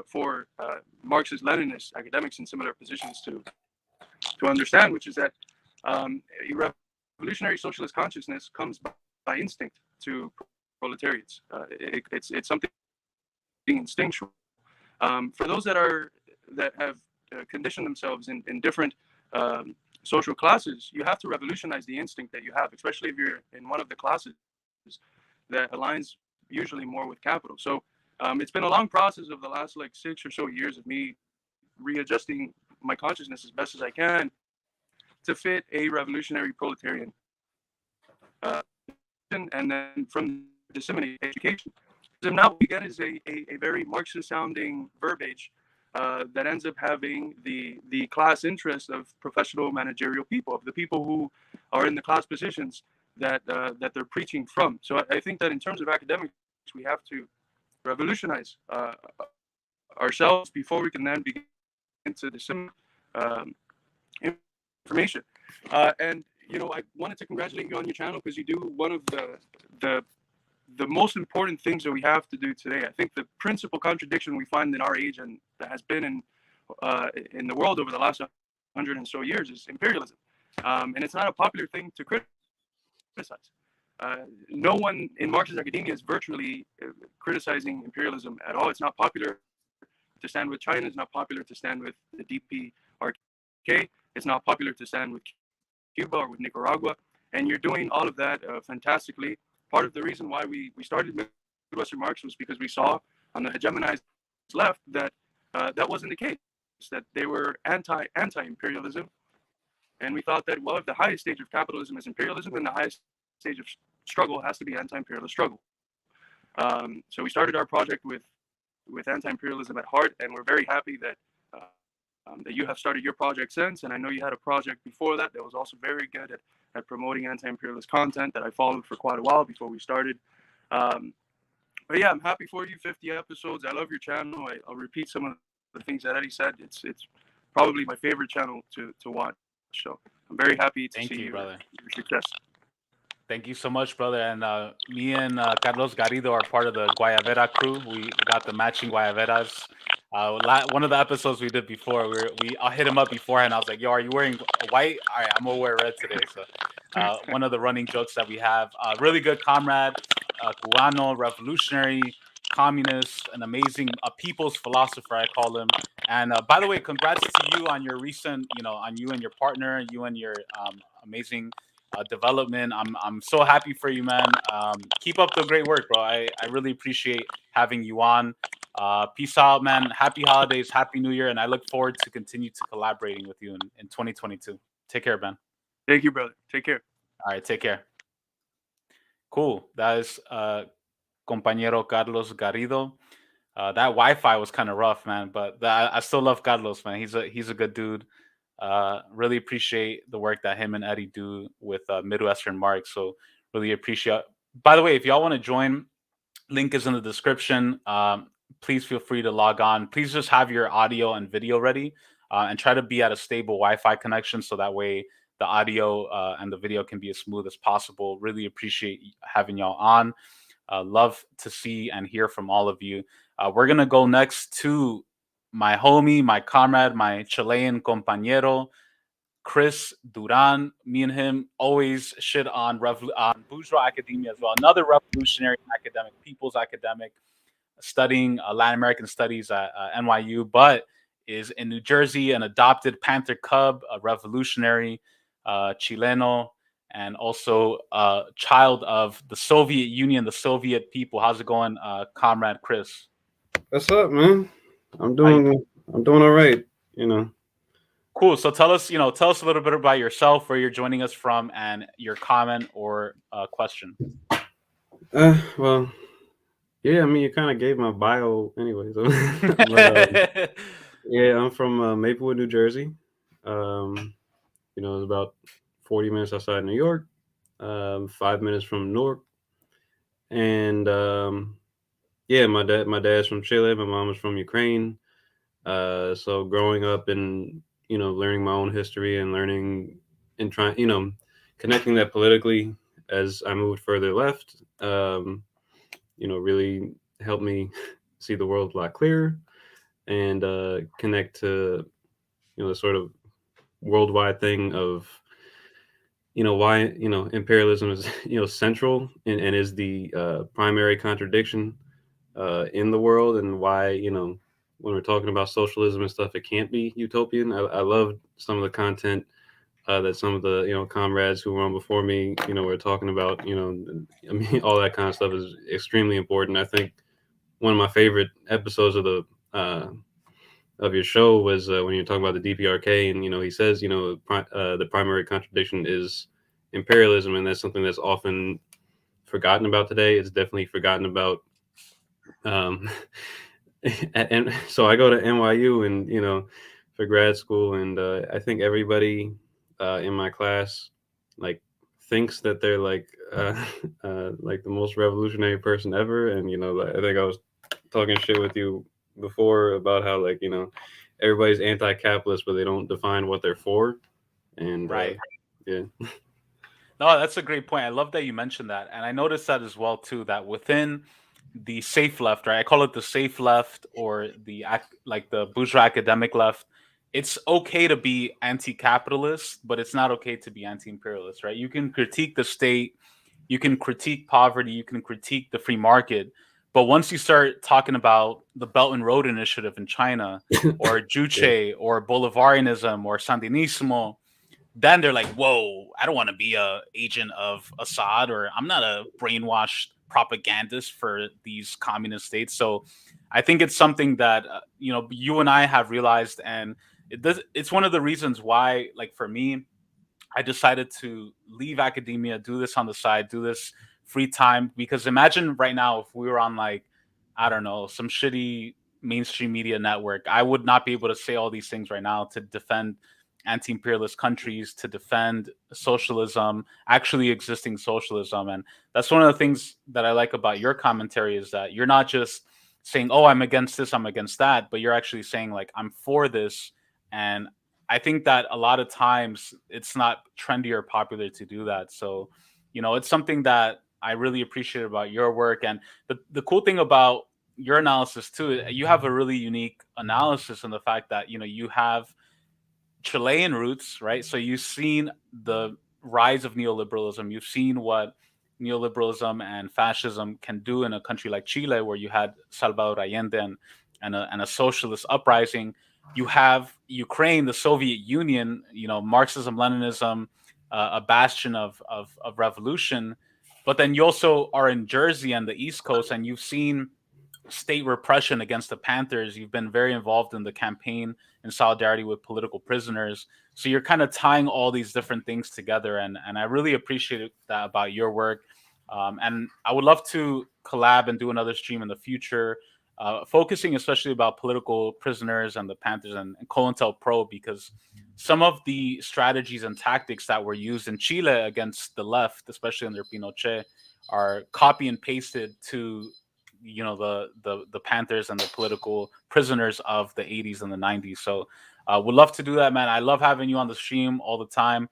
for Marxist, Leninist academics in similar positions to understand, which is that revolutionary socialist consciousness comes by instinct to proletariats. It's something instinctual. For those that have conditioned themselves in different social classes, you have to revolutionize the instinct that you have, especially if you're in one of the classes that aligns usually more with capital. So it's been a long process of the last 6 or so years of me readjusting my consciousness as best as I can to fit a revolutionary proletarian and then from disseminate education. So now what we get is a very Marxist sounding verbiage that ends up having the class interest of professional managerial people, of the people who are in the class positions that they're preaching from. So I think that in terms of academics, we have to revolutionize ourselves before we can then begin to disseminate information. And I wanted to congratulate you on your channel, because you do one of the most important things that we have to do today. I think the principal contradiction we find in our age, and that has been in the world over the last 100 and so years, is imperialism. And it's not a popular thing to criticize. No one in Marxist academia is virtually criticizing imperialism at all. It's not popular to stand with China. It's not popular to stand with the DPRK. It's not popular to stand with Cuba or with Nicaragua. And you're doing all of that fantastically. Part of the reason why we started Midwestern Marx was because we saw on the hegemonized left that that wasn't the case, that they were anti-imperialism. And we thought that, well, if the highest stage of capitalism is imperialism, then the highest stage of struggle has to be anti-imperialist struggle. So we started our project with anti-imperialism at heart, and we're very happy that that you have started your project since. And I know you had a project before that was also very good at promoting anti-imperialist content that I followed for quite a while before we started. But yeah, I'm happy for you. 50 episodes. I love your channel. I'll repeat some of the things that Eddie said. It's probably my favorite channel to watch. So I'm very happy to see you, brother. Your success. Thank you so much, brother. And me and Carlos Garrido are part of the Guayabera crew. We got the matching Guayaberas. One of the episodes we did before, I hit him up beforehand. I was like, "Yo, are you wearing white?" All right, I'm gonna wear red today. So one of the running jokes that we have. Really good comrade, Cubano, revolutionary, communist, an amazing people's philosopher, I call him. And by the way, congrats to you on your recent, on you and your partner, you and your amazing development. I'm so happy for you, man. Keep up the great work, bro. I really appreciate having you on. Peace out, man. Happy holidays, happy new year, and I look forward to continue to collaborating with you in 2022. Take care, man. Thank you, brother. Take care. All right, take care. Cool. That is compañero Carlos Garrido. That Wi-Fi was kind of rough, man, but I still love Carlos, man. He's a good dude. Really appreciate the work that him and Eddie do with Midwestern Marx. So really appreciate. By the way, if y'all want to join, link is in the description. Please feel free to log on. Please just have your audio and video ready, and try to be at a stable Wi-Fi connection, so that way the audio and the video can be as smooth as possible. Really appreciate having y'all on. Love to see and hear from all of you. We're gonna go next to my homie, my comrade, my Chilean compañero, Chris Duran. Me and him always shit on bourgeois academia as well. Another revolutionary academic, people's academic, studying Latin American studies at NYU, but is in New Jersey, an adopted Panther Cub, a revolutionary Chileno, and also a child of the Soviet Union, the Soviet people. How's it going, comrade Chris? What's up, man? I'm doing all right, Cool. So tell us a little bit about yourself, where you're joining us from, and your comment or question. Well, yeah, I mean, you kind of gave my bio anyway. So. But, yeah, I'm from Maplewood, New Jersey. It's about 40 minutes outside New York, 5 minutes from Newark, and yeah, my dad's from Chile, my mom is from Ukraine. So growing up and learning my own history and learning and trying connecting that politically as I moved further left, really helped me see the world a lot clearer and connect to the sort of worldwide thing of why imperialism is central and is the primary contradiction in the world, and why when we're talking about socialism and stuff, it can't be utopian. I love some of the content that some of the comrades who were on before me were talking about. I mean, all that kind of stuff is extremely important. I think one of my favorite episodes of the of your show was when you're talking about the DPRK, and he says the primary contradiction is imperialism, and that's something that's often forgotten about today. It's definitely forgotten about and so I go to NYU, and for grad school, and I think everybody in my class like thinks that they're like the most revolutionary person ever. And I think I was talking shit with you before about how everybody's anti-capitalist, but they don't define what they're for. And Right. yeah. No, that's a great point. I love that you mentioned that. And I noticed that as well too, that within the safe left, right? I call it the safe left, or the bourgeois academic left. It's okay to be anti-capitalist, but it's not okay to be anti-imperialist, right? You can critique the state, you can critique poverty, you can critique the free market, but once you start talking about the Belt and Road Initiative in China, or Juche, or Bolivarianism, or Sandinismo, then they're like, whoa, I don't want to be a agent of Assad, or I'm not a brainwashed propagandist for these communist states. So I think it's something that, you and I have realized, and it's one of the reasons why, like for me, I decided to leave academia, do this on the side, do this free time. Because imagine right now if we were on I don't know, some shitty mainstream media network, I would not be able to say all these things right now to defend anti-imperialist countries, to defend socialism, actually existing socialism. And that's one of the things that I like about your commentary, is that you're not just saying, oh, I'm against this, I'm against that, but you're actually saying like, I'm for this. And I think that a lot of times it's not trendy or popular to do that. So, it's something that I really appreciate about your work. And the cool thing about your analysis too, you have a really unique analysis in the fact that, you have Chilean roots, right? So you've seen the rise of neoliberalism. You've seen what neoliberalism and fascism can do in a country like Chile, where you had Salvador Allende and a socialist uprising. You have Ukraine, the Soviet Union, Marxism, Leninism, a bastion of revolution. But then you also are in Jersey and the East Coast, and you've seen state repression against the Panthers. You've been very involved in the campaign in solidarity with political prisoners. So you're kind of tying all these different things together. And I really appreciate that about your work. And I would love to collab and do another stream in the future, focusing especially about political prisoners and the Panthers and COINTELPRO, because some of the strategies and tactics that were used in Chile against the left, especially under Pinochet, are copy and pasted to the Panthers and the political prisoners of the 80s and the 90s. So would love to do that, man. I love having you on the stream all the time.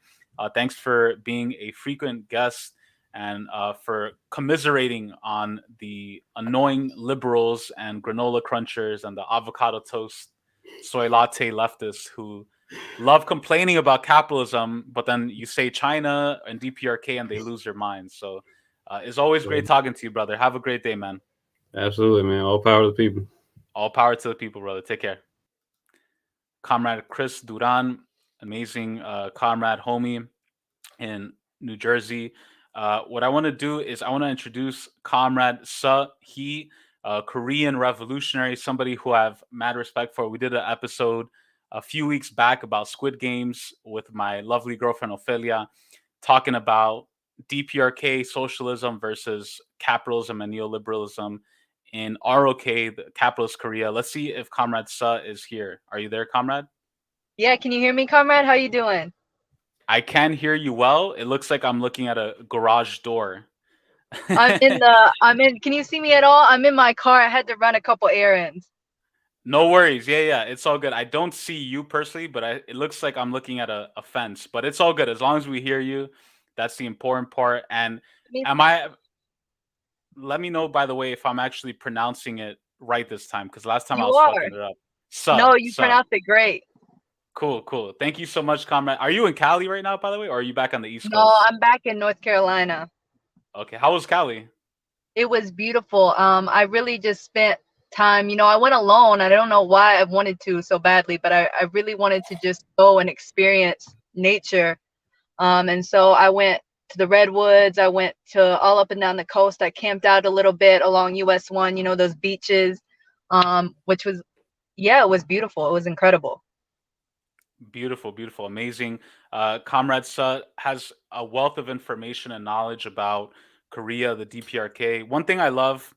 Thanks for being a frequent guest, and for commiserating on the annoying liberals and granola crunchers and the avocado toast soy latte leftists who love complaining about capitalism, but then you say China and DPRK and they lose their minds. So it's always great talking to you, brother. Have a great day, man. Absolutely, man. All power to the people. All power to the people, brother. Take care. Comrade Chris Duran, amazing comrade, homie in New Jersey. What I want to do is I want to introduce Comrade Suh. He, Korean revolutionary, somebody who I have mad respect for. We did an episode a few weeks back about Squid Games with my lovely girlfriend Ophelia, talking about DPRK socialism versus capitalism and neoliberalism in ROK, the capitalist Korea. Let's see if Comrade Suh is here. Are you there, Comrade? Yeah, can you hear me, Comrade? How you doing? I can hear you well. It looks like I'm looking at a garage door. Can you see me at all? I'm in my car. I had to run a couple errands. No worries. Yeah. It's all good. I don't see you personally, but it looks like I'm looking at a fence. But it's all good. As long as we hear you, that's the important part. And let me know, by the way, if I'm actually pronouncing it right this time, because last time I was fucking it up. No, you pronounced it great. Cool. Thank you so much, Comrade. Are you in Cali right now, by the way, or are you back on the East Coast? No, I'm back in North Carolina. Okay. How was Cali? It was beautiful. I really just spent time, I went alone. I don't know why I wanted to so badly, but I really wanted to just go and experience nature. And so I went to the redwoods. I went to all up and down the coast. I camped out a little bit along US 1, those beaches, which was, it was beautiful. It was incredible. Beautiful, amazing. Comrade Suh has a wealth of information and knowledge about Korea, the DPRK. One thing I love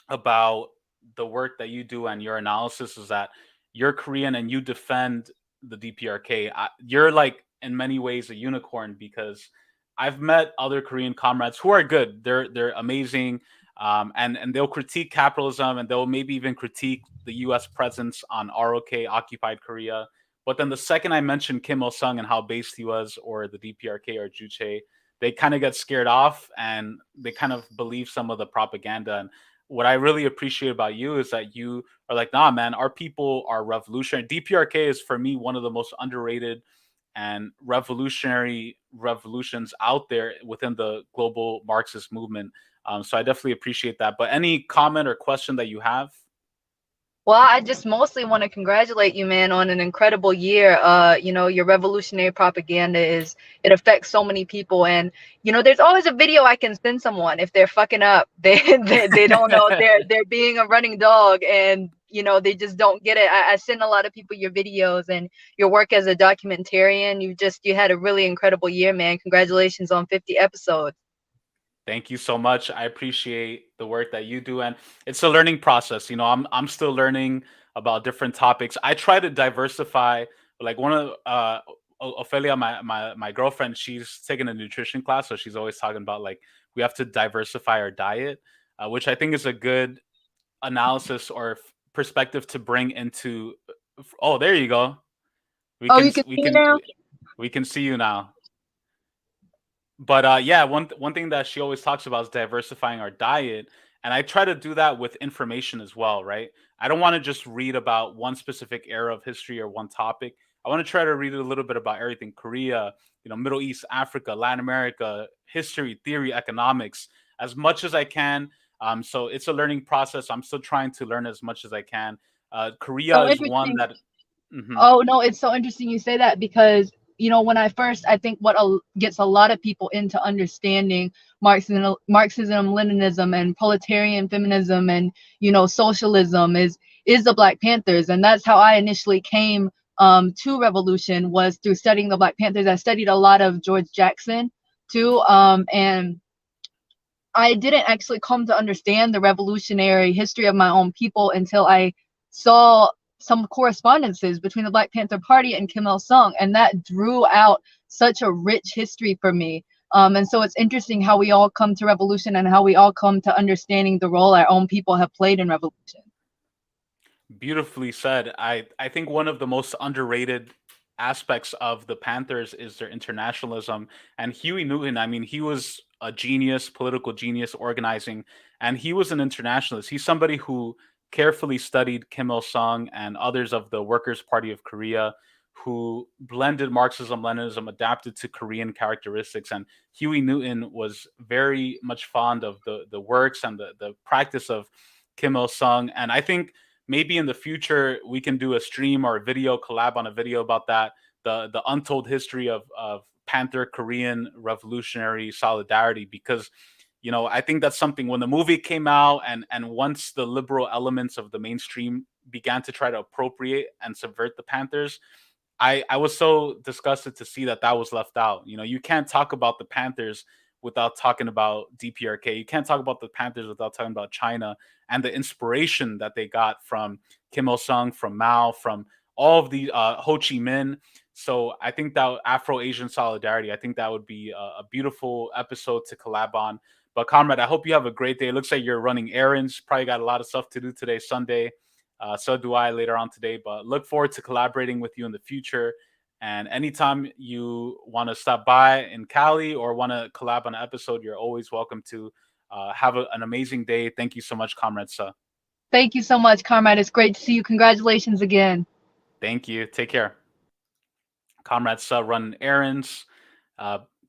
about the work that you do and your analysis is that you're Korean and you defend the DPRK. You're like in many ways a unicorn because I've met other Korean comrades who are good. They're amazing, and they'll critique capitalism and they'll maybe even critique the U.S. presence on ROK, occupied Korea. But then the second I mentioned Kim Il Sung and how based he was, or the DPRK or Juche, they kind of get scared off and they kind of believe some of the propaganda. And what I really appreciate about you is that you are like, nah, man, our people are revolutionary. DPRK is for me one of the most underrated and revolutionary revolutions out there within the global Marxist movement. So I definitely appreciate that. But any comment or question that you have? Well, I just mostly want to congratulate you, man, on an incredible year. You know, your revolutionary propaganda it affects so many people. And, you know, there's always a video I can send someone if they're fucking up. They don't know they're being a running dog and, you know, they just don't get it. I send a lot of people your videos and your work as a documentarian. You had a really incredible year, man. Congratulations on 50 episodes. Thank you so much. I appreciate the work that you do, and it's a learning process. You know, I'm still learning about different topics. I try to diversify. Like one of Ophelia, my girlfriend, she's taking a nutrition class, so she's always talking about like we have to diversify our diet, which I think is a good analysis or perspective to bring into. Oh, there you go. You can see me now? We can see you now. But yeah, one thing that she always talks about is diversifying our diet, and I try to do that with information as well, right? I don't want to just read about one specific era of history or one topic. I want to try to read a little bit about everything: Korea, you know, Middle East, Africa, Latin America, history, theory, economics, as much as I can. So it's a learning process. I'm still trying to learn as much as I can. Korea is one that. Mhm. Oh no, it's so interesting you say that because you know when I think what gets a lot of people into understanding Marxism, Leninism, and proletarian feminism, and you know socialism is the Black Panthers, and that's how I initially came to revolution, was through studying the Black Panthers. I studied a lot of George Jackson too, and I didn't actually come to understand the revolutionary history of my own people until I saw some correspondences between the Black Panther Party and Kim Il Sung, and that drew out such a rich history for me. And so it's interesting how we all come to revolution and how we all come to understanding the role our own people have played in revolution. Beautifully said. I think one of the most underrated aspects of the Panthers is their internationalism. And Huey Newton, I mean, he was a genius, political genius, organizing, and he was an internationalist. He's somebody who carefully studied Kim Il Sung and others of the Workers' Party of Korea, who blended Marxism, Leninism, adapted to Korean characteristics. And Huey Newton was very much fond of the works and the practice of Kim Il Sung. And I think maybe in the future we can do a stream or a video collab on a video about that, the untold history of Panther Korean revolutionary solidarity, because you know, I think that's something when the movie came out and once the liberal elements of the mainstream began to try to appropriate and subvert the Panthers, I was so disgusted to see that was left out. You know, you can't talk about the Panthers without talking about DPRK. You can't talk about the Panthers without talking about China and the inspiration that they got from Kim Il Sung, from Mao, from all of the Ho Chi Minh. So I think that Afro-Asian solidarity, I think that would be a beautiful episode to collab on. But comrade, I hope you have a great day. It looks like you're running errands. Probably got a lot of stuff to do today, Sunday. So do I later on today. But look forward to collaborating with you in the future. And anytime you want to stop by in Cali or want to collab on an episode, you're always welcome to. Have an amazing day. Thank you so much, Comrade Sa. Thank you so much, Comrade. It's great to see you. Congratulations again. Thank you. Take care. Comrade Sa running errands,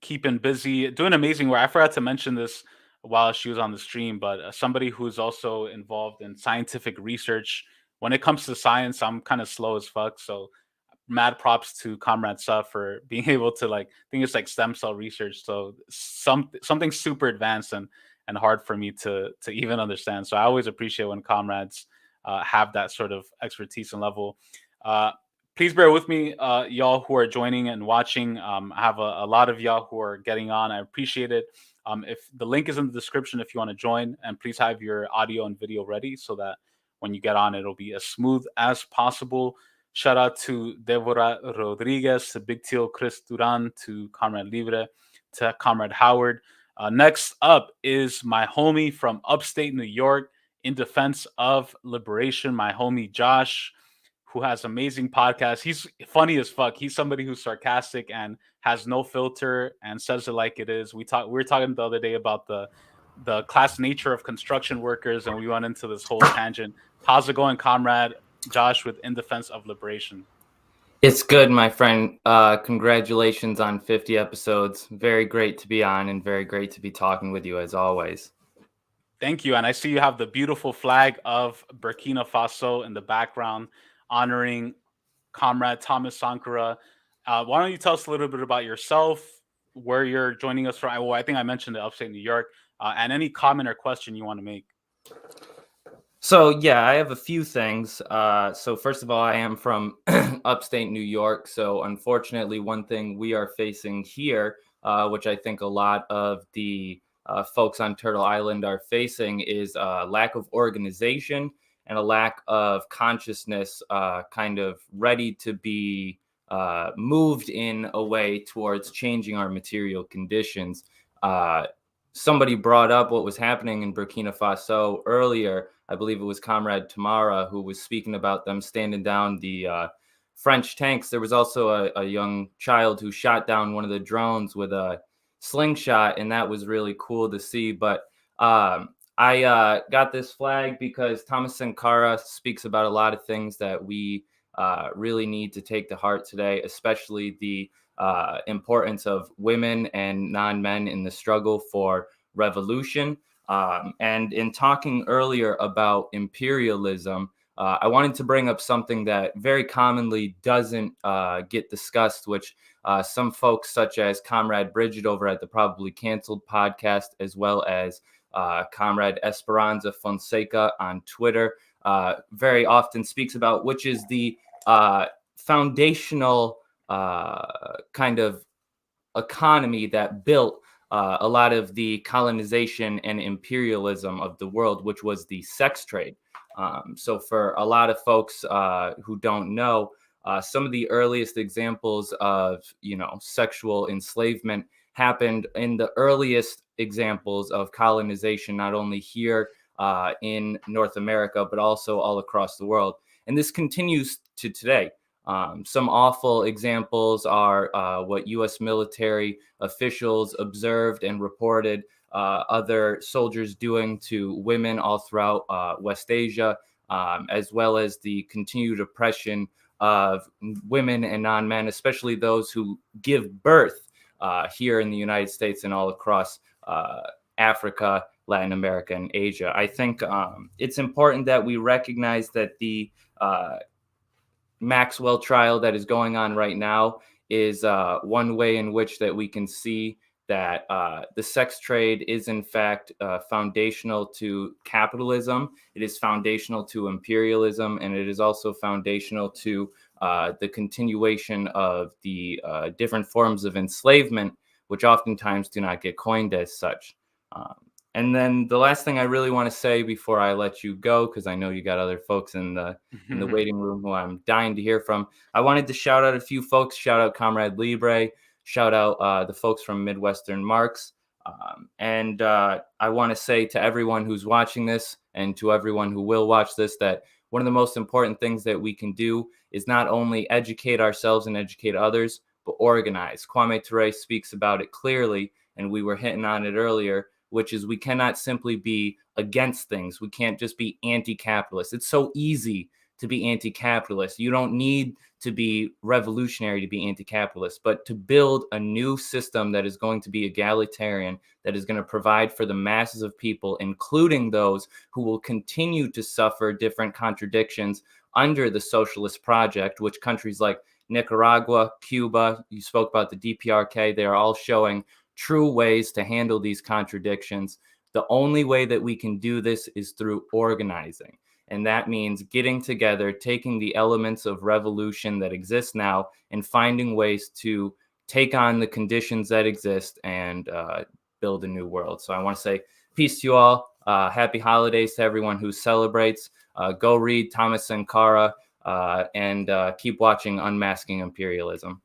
keeping busy, doing amazing work. I forgot to mention this while she was on the stream, but somebody who's also involved in scientific research. When it comes to science, I'm kind of slow as fuck. So mad props to Comrade Sa for being able to I think it's like stem cell research. So something super advanced and hard for me to even understand. So I always appreciate when comrades have that sort of expertise and level. Please bear with me, y'all who are joining and watching. I have a lot of y'all who are getting on. I appreciate it. If the link is in the description if you want to join, and please have your audio and video ready so that when you get on, it'll be as smooth as possible. Shout out to Deborah Rodriguez, to Big Teal Chris Duran, to Comrade Libre, to Comrade Howard. Next up is my homie from upstate New York, in defense of liberation, my homie Josh, who has amazing podcasts. He's funny as fuck. He's somebody who's sarcastic and has no filter and says it like it is. We were talking the other day about the class nature of construction workers, and we went into this whole tangent. How's it going, Comrade Josh, with In Defense of Liberation? It's good, my friend. Congratulations on 50 episodes. Very great to be on and very great to be talking with you as always. Thank you. And I see you have the beautiful flag of Burkina Faso in the background, honoring Comrade Thomas Sankara. Why don't you tell us a little bit about yourself, where you're joining us from? Well, I think I mentioned the upstate New York, and any comment or question you want to make. So, yeah, I have a few things. So first of all, I am from upstate New York. So unfortunately, one thing we are facing here, which I think a lot of the folks on Turtle Island are facing, is a lack of organization and a lack of consciousness kind of ready to be moved in a way towards changing our material conditions. Somebody brought up what was happening in Burkina Faso earlier. I believe it was Comrade Tamara who was speaking about them standing down the French tanks. There was also a young child who shot down one of the drones with a slingshot, and that was really cool to see. But I got this flag because Thomas Sankara speaks about a lot of things that we really need to take to heart today, especially the importance of women and non-men in the struggle for revolution. And in talking earlier about imperialism, I wanted to bring up something that very commonly doesn't get discussed, which some folks such as Comrade Bridget over at the Probably Canceled podcast, as well as Comrade Esperanza Fonseca on Twitter, very often speaks about, which is the foundational kind of economy that built a lot of the colonization and imperialism of the world, which was the sex trade. So for a lot of folks who don't know, some of the earliest examples of, sexual enslavement happened in the earliest examples of colonization, not only here in North America, but also all across the world. And this continues to today. Some awful examples are what U.S. military officials observed and reported other soldiers doing to women all throughout West Asia, as well as the continued oppression of women and non-men, especially those who give birth here in the United States and all across Africa, Latin America, and Asia. I think it's important that we recognize that the Maxwell trial that is going on right now is one way in which that we can see that the sex trade is in fact foundational to capitalism. It is foundational to imperialism, and it is also foundational to the continuation of the different forms of enslavement, which oftentimes do not get coined as such. And then the last thing I really want to say before I let you go, because I know you got other folks in the waiting room who I'm dying to hear from. I wanted to shout out a few folks. Shout out Comrade Libre. Shout out the folks from Midwestern Marx. And I want to say to everyone who's watching this and to everyone who will watch this that one of the most important things that we can do is not only educate ourselves and educate others, but organize. Kwame Ture speaks about it clearly, and we were hitting on it earlier, which is we cannot simply be against things. We can't just be anti-capitalist. It's so easy to be anti-capitalist. You don't need to be revolutionary to be anti-capitalist, but to build a new system that is going to be egalitarian, that is going to provide for the masses of people, including those who will continue to suffer different contradictions under the socialist project, which countries like Nicaragua, Cuba, you spoke about the DPRK, they are all showing true ways to handle these contradictions. The only way that we can do this is through organizing. And that means getting together, taking the elements of revolution that exist now and finding ways to take on the conditions that exist and build a new world. So I want to say peace to you all. Happy holidays to everyone who celebrates. Go read Thomas Sankara and keep watching Unmasking Imperialism.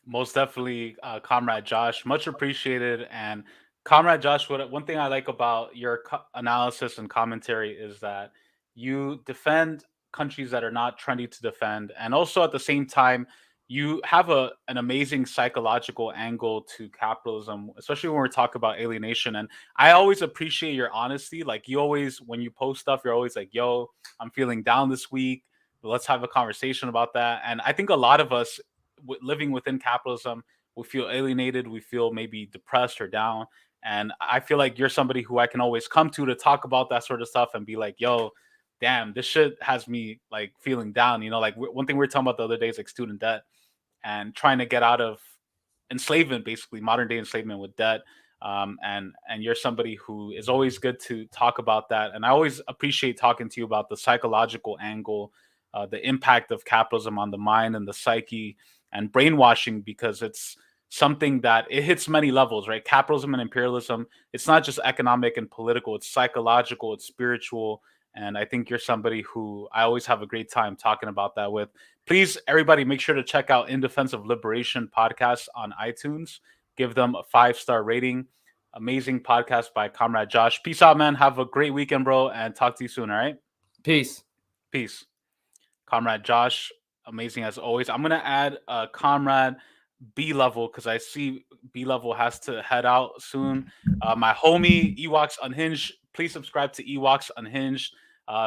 Most definitely, Comrade Josh. Much appreciated. And Comrade Josh, one thing I like about your analysis and commentary is that you defend countries that are not trendy to defend, and also at the same time, you have an amazing psychological angle to capitalism, especially when we're talking about alienation. And I always appreciate your honesty. Like, you always, when you post stuff, you're always like, "Yo, I'm feeling down this week. Let's have a conversation about that." And I think a lot of us living within capitalism, we feel alienated, we feel maybe depressed or down. And I feel like you're somebody who I can always come to talk about that sort of stuff and be like, "Yo, damn, this shit has me like feeling down." You know, like one thing we were talking about the other day is like student debt and trying to get out of enslavement, basically modern day enslavement with debt. And you're somebody who is always good to talk about that. And I always appreciate talking to you about the psychological angle, the impact of capitalism on the mind and the psyche and brainwashing, because it's something that it hits many levels, right? Capitalism and imperialism, it's not just economic and political, it's psychological, it's spiritual. And I think you're somebody who I always have a great time talking about that with. Please, everybody, make sure to check out In Defense of Liberation podcast on iTunes. Give them a 5-star rating. Amazing podcast by Comrade Josh. Peace out, man. Have a great weekend, bro, and talk to you soon, all right? Peace. Peace. Comrade Josh, amazing as always. I'm going to add Comrade B-Level because I see B-Level has to head out soon. My homie, Ewoks Unhinged. Please subscribe to Ewoks Unhinged.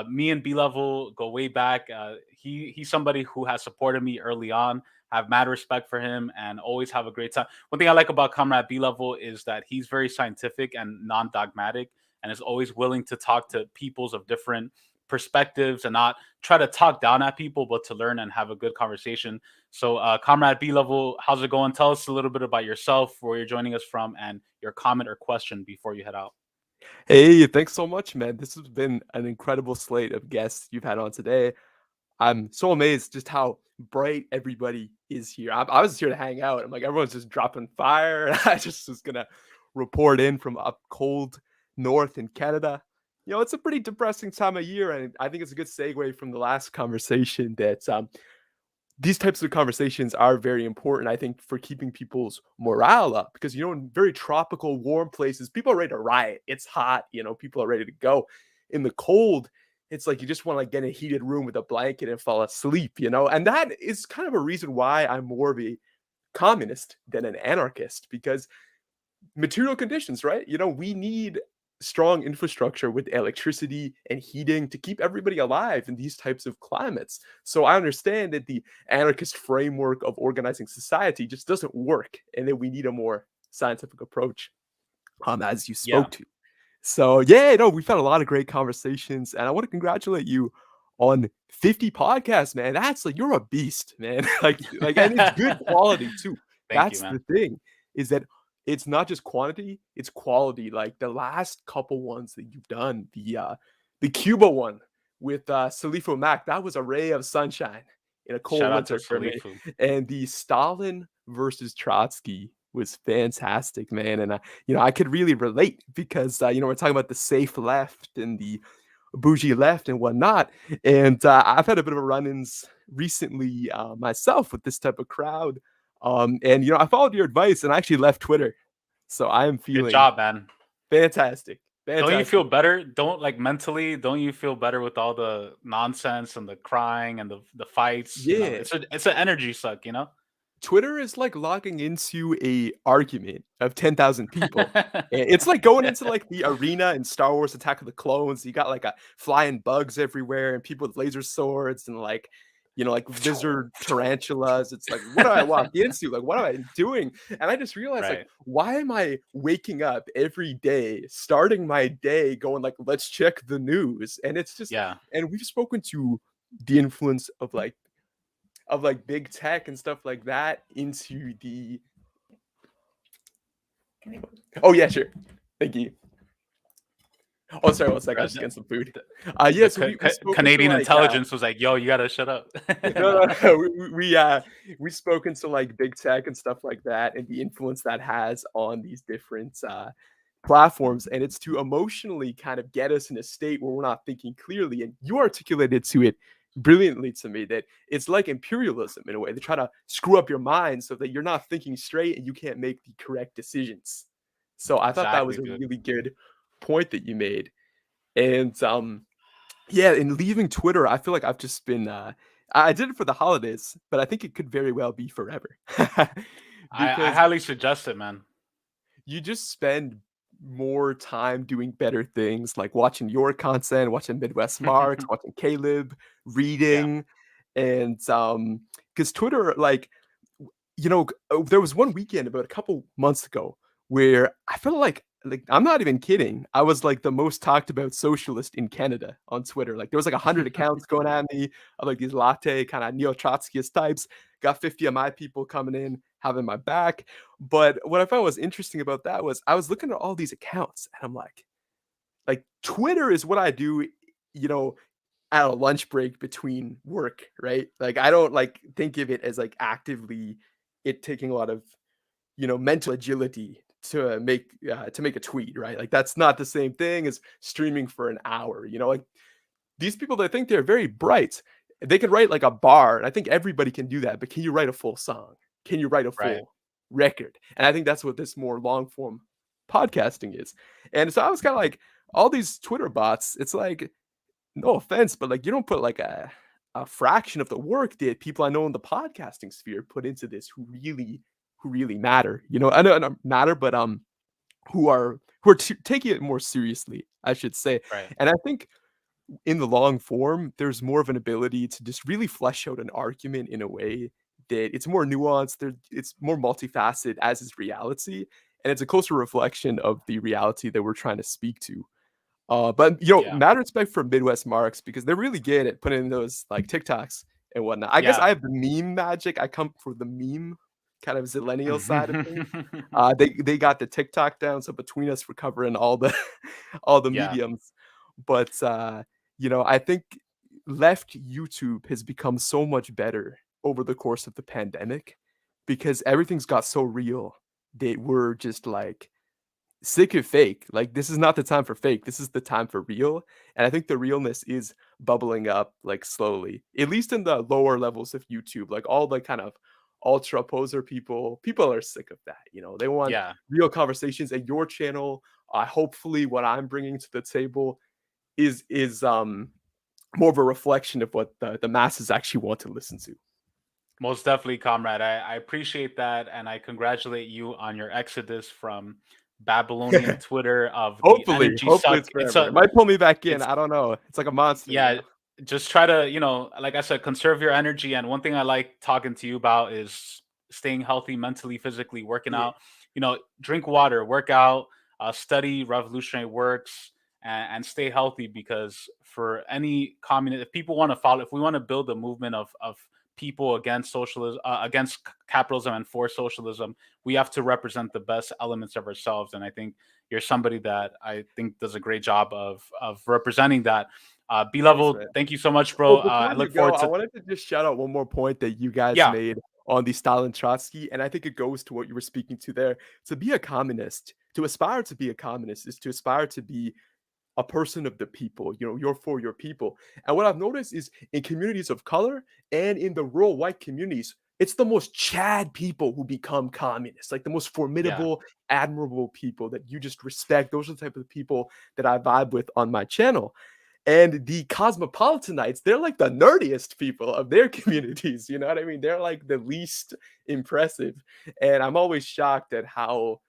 Me and B-Level go way back. He's somebody who has supported me early on. I have mad respect for him and always have a great time. One thing I like about Comrade B-Level is that he's very scientific and non-dogmatic and is always willing to talk to peoples of different perspectives and not try to talk down at people, but to learn and have a good conversation. So Comrade B-Level, how's it going? Tell us a little bit about yourself, where you're joining us from, and your comment or question before you head out. Hey, thanks so much, man. This has been an incredible slate of guests you've had on today. I'm so amazed just how bright everybody is here. I was here to hang out. I'm like, everyone's just dropping fire. And I just was going to report in from up cold north in Canada. You know, it's a pretty depressing time of year. And I think it's a good segue from the last conversation that these types of conversations are very important, I think, for keeping people's morale up. Because, you know, in very tropical, warm places, people are ready to riot. It's hot, you know, people are ready to go. In the cold, it's like you just want to like get in a heated room with a blanket and fall asleep, you know? And that is kind of a reason why I'm more of a communist than an anarchist, because material conditions, right? You know, we need strong infrastructure with electricity and heating to keep everybody alive in these types of climates. So I understand that the anarchist framework of organizing society just doesn't work, and that we need a more scientific approach, as you spoke to. So yeah, no, we've had a lot of great conversations, and I want to congratulate you on 50 podcasts, man. That's like, you're a beast, man. like, and it's good quality too. That's the thing, is that it's not just quantity, it's quality. Like the last couple ones that you've done, the Cuba one with Salifo Mac, that was a ray of sunshine in a cold winter for me. And the Stalin versus Trotsky was fantastic, man. And you know, I could really relate because you know, we're talking about the safe left and the bougie left and whatnot. And I've had a bit of a run-ins recently myself with this type of crowd. And you know, I followed your advice and I actually left Twitter. So I am feeling good job, man. Fantastic. Don't you feel better? Don't you feel better with all the nonsense and the crying and the fights? Yeah. You know, it's an energy suck, you know? Twitter is like logging into a argument of 10,000 people. It's like going into like the arena in Star Wars Attack of the Clones. You got like flying bugs everywhere and people with laser swords and like, you know, like lizard tarantulas. It's like, what do I walk into? Like, what am I doing? And I just realized, like, why am I waking up every day, starting my day going like, let's check the news? And it's just, and we've spoken to the influence of like big tech and stuff like that into the. Oh yeah, sure. Thank you. Oh, sorry, one second. I was just getting some food. Yeah, so Canadian intelligence was like, "Yo, you gotta shut up." no. We've spoken to like big tech and stuff like that, and the influence that has on these different platforms, and it's to emotionally kind of get us in a state where we're not thinking clearly. And you articulated to it brilliantly to me that it's like imperialism in a way. They try to screw up your mind so that you're not thinking straight and you can't make the correct decisions. So I thought that was a really good point that you made. And yeah, in leaving Twitter, I feel like I've just been I did it for the holidays, but I think it could very well be forever. I highly suggest it, man. You just spend more time doing better things, like watching your content, watching Midwestern Marx, watching Caleb, reading, and because Twitter, like, you know, there was one weekend about a couple months ago where I felt like I'm not even kidding. I was like the most talked about socialist in Canada on Twitter. Like there was like 100 accounts going at me of like these latte kind of neo-Trotskyist types. Got 50 of my people coming in, having my back. But what I found was interesting about that was I was looking at all these accounts and I'm like Twitter is what I do, you know, at a lunch break between work, right? Like I don't like think of it as like actively it taking a lot of, you know, mental agility to make a tweet, right? Like that's not the same thing as streaming for an hour, you know. Like these people that think they're very bright, they can write like a bar, and I think everybody can do that, but can you write a full song? Can you write a full record? And I think that's what this more long form podcasting is. And so I was kind of like, all these Twitter bots, it's like, no offense, but like you don't put like a fraction of the work that people I know in the podcasting sphere put into this who really matter, you know. I know not matter, but who are taking it more seriously, I should say. And I think in the long form, there's more of an ability to just really flesh out an argument in a way that it's more nuanced. It's more multifaceted, as is reality, and it's a closer reflection of the reality that we're trying to speak to. But you know, mad respect for Midwest Marx, because they're really good at putting in those like TikToks and whatnot. I guess I have the meme magic. I come for the meme kind of zillennial side of things. They got the TikTok down, so between us we're covering all the mediums. But you know, I think left YouTube has become so much better over the course of the pandemic because everything's got so real that we're just like sick of fake. Like this is not the time for fake. This is the time for real. And I think the realness is bubbling up like slowly, at least in the lower levels of YouTube. Like all the kind of ultra poser people are sick of that. You know, they want real conversations. And your channel, hopefully what I'm bringing to the table is more of a reflection of what the masses actually want to listen to. Most definitely, comrade. I appreciate that, and I congratulate you on your exodus from Babylonian Twitter of hopefully it might pull me back in. I don't know. It's like a monster. Yeah, you know? Just try to, you know, like I said, conserve your energy. And one thing I like talking to you about is staying healthy mentally, physically, working out. You know, drink water, work out, study revolutionary works, and stay healthy, because for any communist, if people want to follow, if we want to build a movement of people against socialism, against capitalism and for socialism, we have to represent the best elements of ourselves. And I think you're somebody that I think does a great job of representing that. B-Level, thank you so much, bro. I look forward to... I wanted to just shout out one more point that you guys made on the Stalin Trotsky, and I think it goes to what you were speaking to there. To be a communist, to aspire to be a communist is to aspire to be a person of the people. You know, you're for your people. And what I've noticed is in communities of color and in the rural white communities, it's the most Chad people who become communists, like the most formidable, admirable people that you just respect. Those are the type of people that I vibe with on my channel. And the cosmopolitanites, they're like the nerdiest people of their communities. You know what I mean? They're like the least impressive. And I'm always shocked at how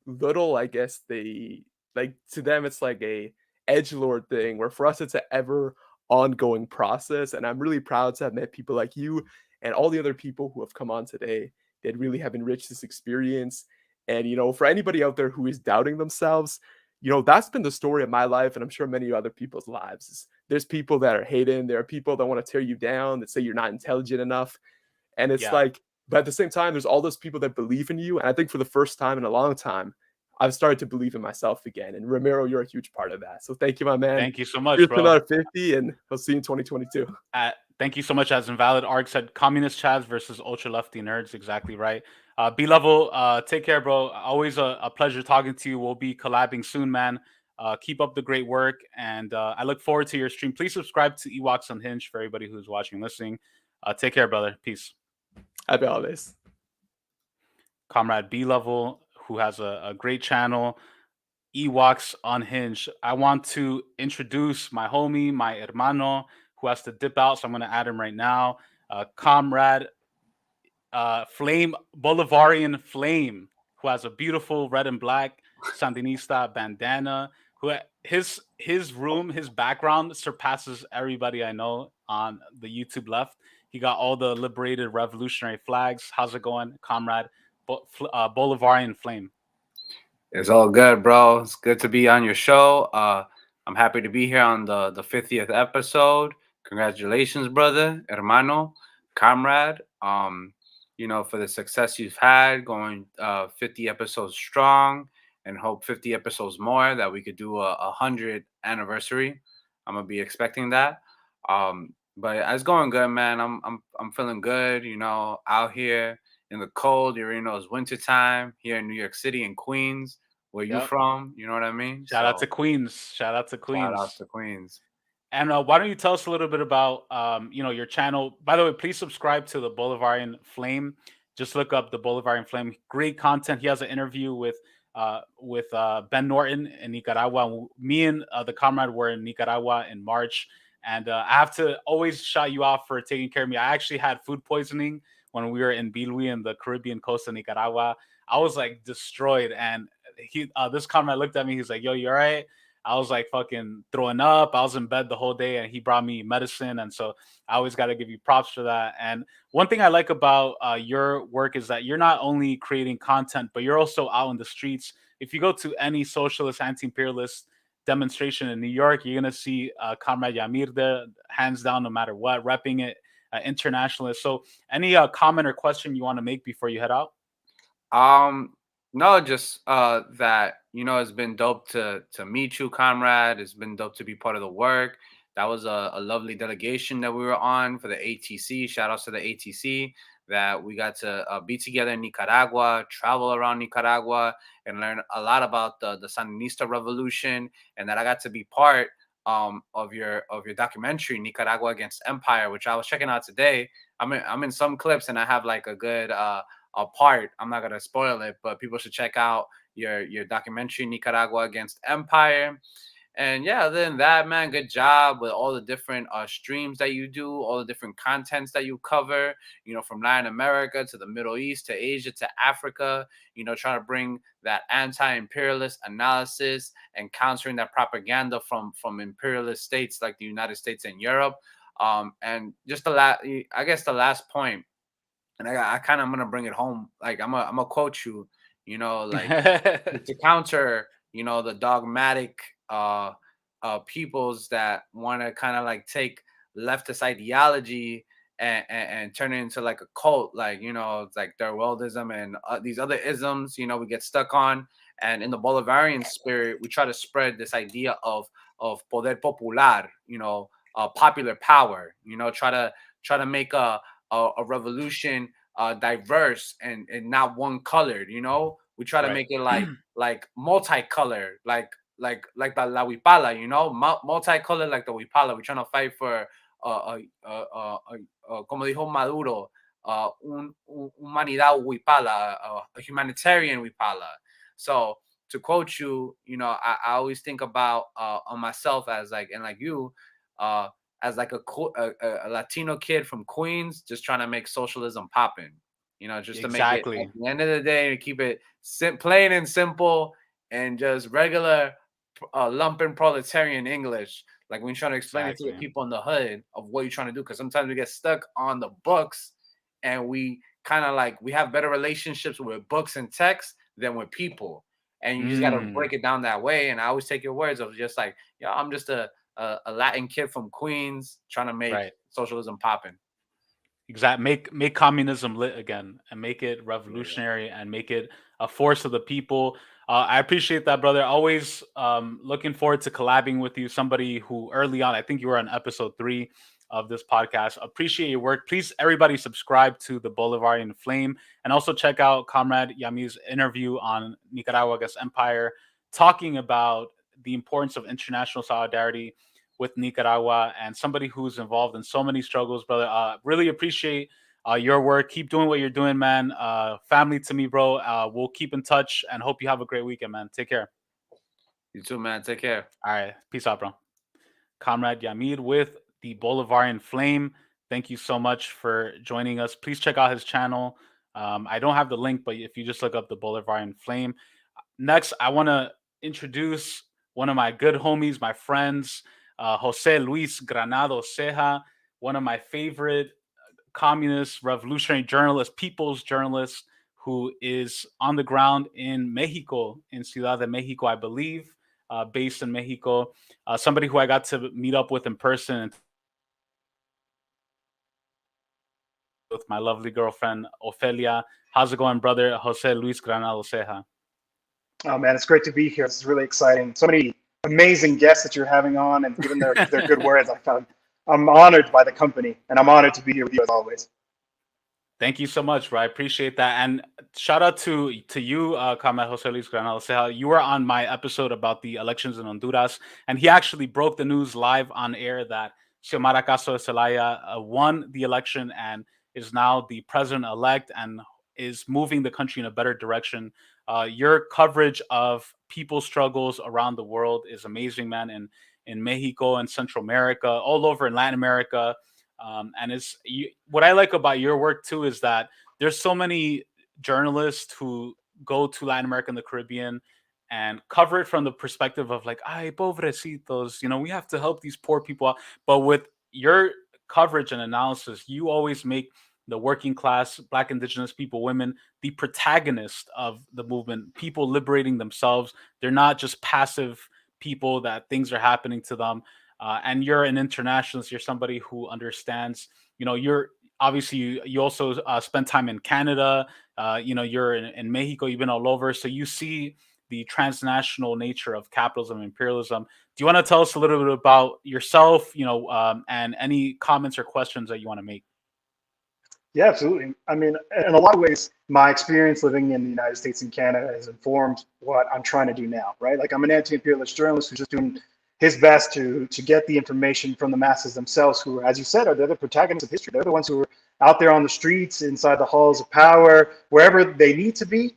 little, I guess, they like, to them, it's like a edgelord thing, where for us, it's an ever ongoing process. And I'm really proud to have met people like you and all the other people who have come on today that really have enriched this experience. And, you know, for anybody out there who is doubting themselves, you know, that's been the story of my life, and I'm sure many other people's lives. There's people that are hating. There are people that want to tear you down, that say you're not intelligent enough. And it's like, but at the same time, there's all those people that believe in you. And I think for the first time in a long time, I've started to believe in myself again. And Ramiro, you're a huge part of that. So thank you, my man. Thank you so much, Here's bro. another 50, and I'll see you in 2022. Thank you so much. As Invalid Arc said, communist chads versus ultra lefty nerds. Exactly right. B level, take care, bro. Always a pleasure talking to you. We'll be collabing soon, man. Keep up the great work, and I look forward to your stream. Please subscribe to Ewoks Unhinged for everybody who's watching and listening. Take care, brother. Peace. Happy holidays. Comrade B level, who has a great channel, Ewoks Unhinged. I want to introduce my homie, my hermano, who has to dip out, so I'm going to add him right now. Comrade Flame, Bolivarian Flame, who has a beautiful red and black Sandinista bandana. Who his room, his background surpasses everybody I know on the YouTube left. He got all the liberated revolutionary flags. How's it going, Comrade Bolivarian Flame? It's all good, bro. It's good to be on your show. I'm happy to be here on the 50th episode. Congratulations, brother, hermano, comrade. For the success you've had, going 50 episodes strong, and hope 50 episodes more, that we could do a 100th anniversary. I'm gonna be expecting that. But it's going good, man. I'm feeling good. Out here in the cold. You already know it's winter time here in New York City and Queens. Where you from? You know what I mean? Shout out to Queens. Shout out to Queens. Shout out to Queens. And why don't you tell us a little bit about your channel? By the way, please subscribe to the Bolivarian Flame. Just look up the Bolivarian Flame. Great content. He has an interview with Ben Norton in Nicaragua. Me and the comrade were in Nicaragua in March, and I have to always shout you out for taking care of me. I actually had food poisoning when we were in Bilwi in the Caribbean coast of Nicaragua. I was like destroyed, and this comrade looked at me. He's like, "Yo, you all right?" I was like fucking throwing up. I was in bed the whole day, and he brought me medicine. And so I always got to give you props for that. And one thing I like about your work is that you're not only creating content, but you're also out in the streets. If you go to any socialist, anti-imperialist demonstration in New York, you're going to see Comrade Yamir there, hands down, no matter what, repping it, internationalist. So any comment or question you want to make before you head out? No, just that, it's been dope to meet you, comrade. It's been dope to be part of the work. That was a lovely delegation that we were on for the ATC. Shout outs to the ATC, that we got to be together in Nicaragua, travel around Nicaragua, and learn a lot about the Sandinista revolution, and that I got to be part of your documentary, Nicaragua Against Empire, which I was checking out today. I'm in some clips, and I have like a good a part. I'm not gonna spoil it, but people should check out your documentary, Nicaragua Against Empire. And yeah, other than that, man, good job with all the different streams that you do, all the different contents that you cover, from Latin America to the Middle East to Asia to Africa, trying to bring that anti-imperialist analysis and countering that propaganda from imperialist states like the United States and Europe. And just the last point, and I'm gonna bring it home. Like I'm gonna quote you, like to counter, the dogmatic peoples that want to kind of like take leftist ideology and turn it into like a cult, like it's like Darwellism and these other isms, we get stuck on. And in the Bolivarian spirit, we try to spread this idea of poder popular, popular power, try to make a revolution diverse and not one colored. We try to make it like multicolored, like the La Huipala, multicolored like the Huipala. We're trying to fight for como dijo Maduro, humanidad Huipala, a humanitarian Huipala. So to quote you, I always think about on myself as like, and like you, as like a Latino kid from Queens, just trying to make socialism poppin', just to make it at the end of the day, keep it plain and simple and just regular lumpen proletarian English. Like when you're trying to explain it to the people in the hood of what you're trying to do, because sometimes we get stuck on the books and we kind of like, we have better relationships with books and text than with people. And you just got to break it down that way. And I always take your words of just like, I'm just a Latin kid from Queens trying to make socialism poppin'. Exactly. Make communism lit again and make it revolutionary and make it a force of the people. I appreciate that, brother. Always looking forward to collabing with you. Somebody who early on, I think you were on episode 3, of this podcast. Appreciate your work. Please, everybody, subscribe to the Bolivarian Flame, and also check out Comrade Yami's interview on Nicaragua against Empire, talking about the importance of international solidarity with Nicaragua, and somebody who's involved in so many struggles, brother. Really appreciate your work. Keep doing what you're doing, man. Family to me, bro. We'll keep in touch and hope you have a great weekend, man. Take care. You too, man. Take care. All right. Peace out, bro. Comrade Yamid with the Bolivarian Flame. Thank you so much for joining us. Please check out his channel. I don't have the link, but if you just look up the Bolivarian Flame. Next, I want to introduce one of my good homies, my friends, Jose Luis Granado Ceja, one of my favorite communist, revolutionary journalists, people's journalists, who is on the ground in Mexico, in Ciudad de Mexico, I believe, based in Mexico. Somebody who I got to meet up with in person with my lovely girlfriend, Ofelia. How's it going, brother? Jose Luis Granado Ceja. Oh, man, it's great to be here. This is really exciting. So many amazing guests that you're having on and giving their good words. I'm honored by the company, and I'm honored to be here with you as always. Thank you so much, bro. I appreciate that. And shout out to you, Comrade Jose Luis Granado Ceja. You were on my episode about the elections in Honduras, and he actually broke the news live on air that Xiomara Castro de Celaya won the election and is now the president-elect and is moving the country in a better direction. Your coverage of people's struggles around the world is amazing, man. In Mexico and Central America, all over in Latin America. And what I like about your work too is that there's so many journalists who go to Latin America and the Caribbean and cover it from the perspective of like, ay, pobrecitos, we have to help these poor people out. But with your coverage and analysis, you always make the working class, Black, Indigenous people, women, the protagonist of the movement, people liberating themselves. They're not just passive people that things are happening to them. And you're an internationalist. You're somebody who understands, you're obviously, you also spend time in Canada. You're in Mexico, you've been all over. So you see the transnational nature of capitalism and imperialism. Do you want to tell us a little bit about yourself, and any comments or questions that you want to make? Yeah, absolutely. I mean, in a lot of ways, my experience living in the United States and Canada has informed what I'm trying to do now, right? Like, I'm an anti-imperialist journalist who's just doing his best to get the information from the masses themselves, who, as you said, they're the protagonists of history. They're the ones who are out there on the streets, inside the halls of power, wherever they need to be,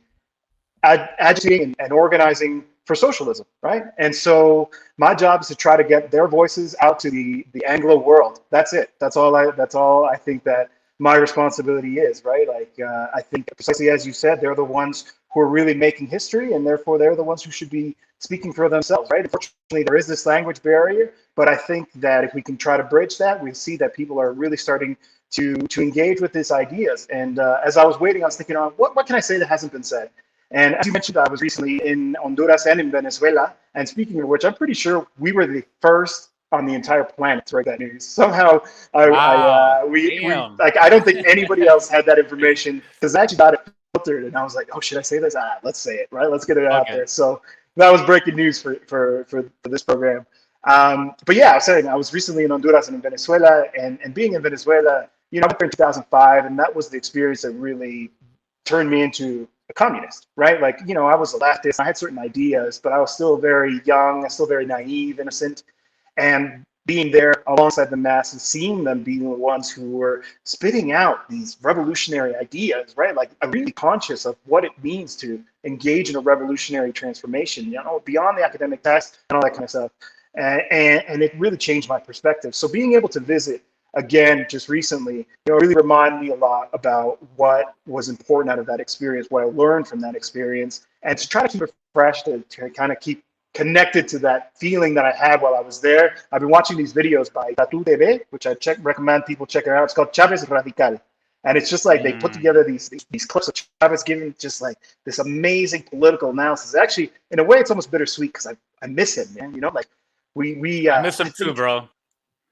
agitating and organizing for socialism, right? And so my job is to try to get their voices out to the Anglo world. That's it. That's all I think that my responsibility is, right? Like, I think precisely as you said, they're the ones who are really making history, and therefore they're the ones who should be speaking for themselves, right? Unfortunately, there is this language barrier, but I think that if we can try to bridge that, we see that people are really starting to engage with these ideas. And as I was waiting, I was thinking, what can I say that hasn't been said? And as you mentioned, I was recently in Honduras and in Venezuela, and speaking of which, I'm pretty sure we were the first on the entire planet to break that news. Somehow, I don't think anybody else had that information, because I actually got it filtered, and I was like, oh, should I say this? Let's say it, right? Let's get it out there. So that was breaking news for this program. But yeah, I was saying I was recently in Honduras and in Venezuela, and being in Venezuela, I went there in 2005, and that was the experience that really turned me into a communist, right? Like, I was a leftist, I had certain ideas, but I was still very young, still very naive, innocent. And being there alongside the masses, seeing them being the ones who were spitting out these revolutionary ideas, right? Like, I'm really conscious of what it means to engage in a revolutionary transformation, beyond the academic text and all that kind of stuff. And it really changed my perspective. So being able to visit again just recently, really reminded me a lot about what was important out of that experience, what I learned from that experience, and to try to keep it fresh, to kind of keep connected to that feeling that I had while I was there. I've been watching these videos by Tatu TV, which I recommend people check it out. It's called Chávez Radical. And it's just like they put together these clips of Chávez giving just like this amazing political analysis. Actually, in a way, it's almost bittersweet because I miss him, man. Like we I miss him too, bro.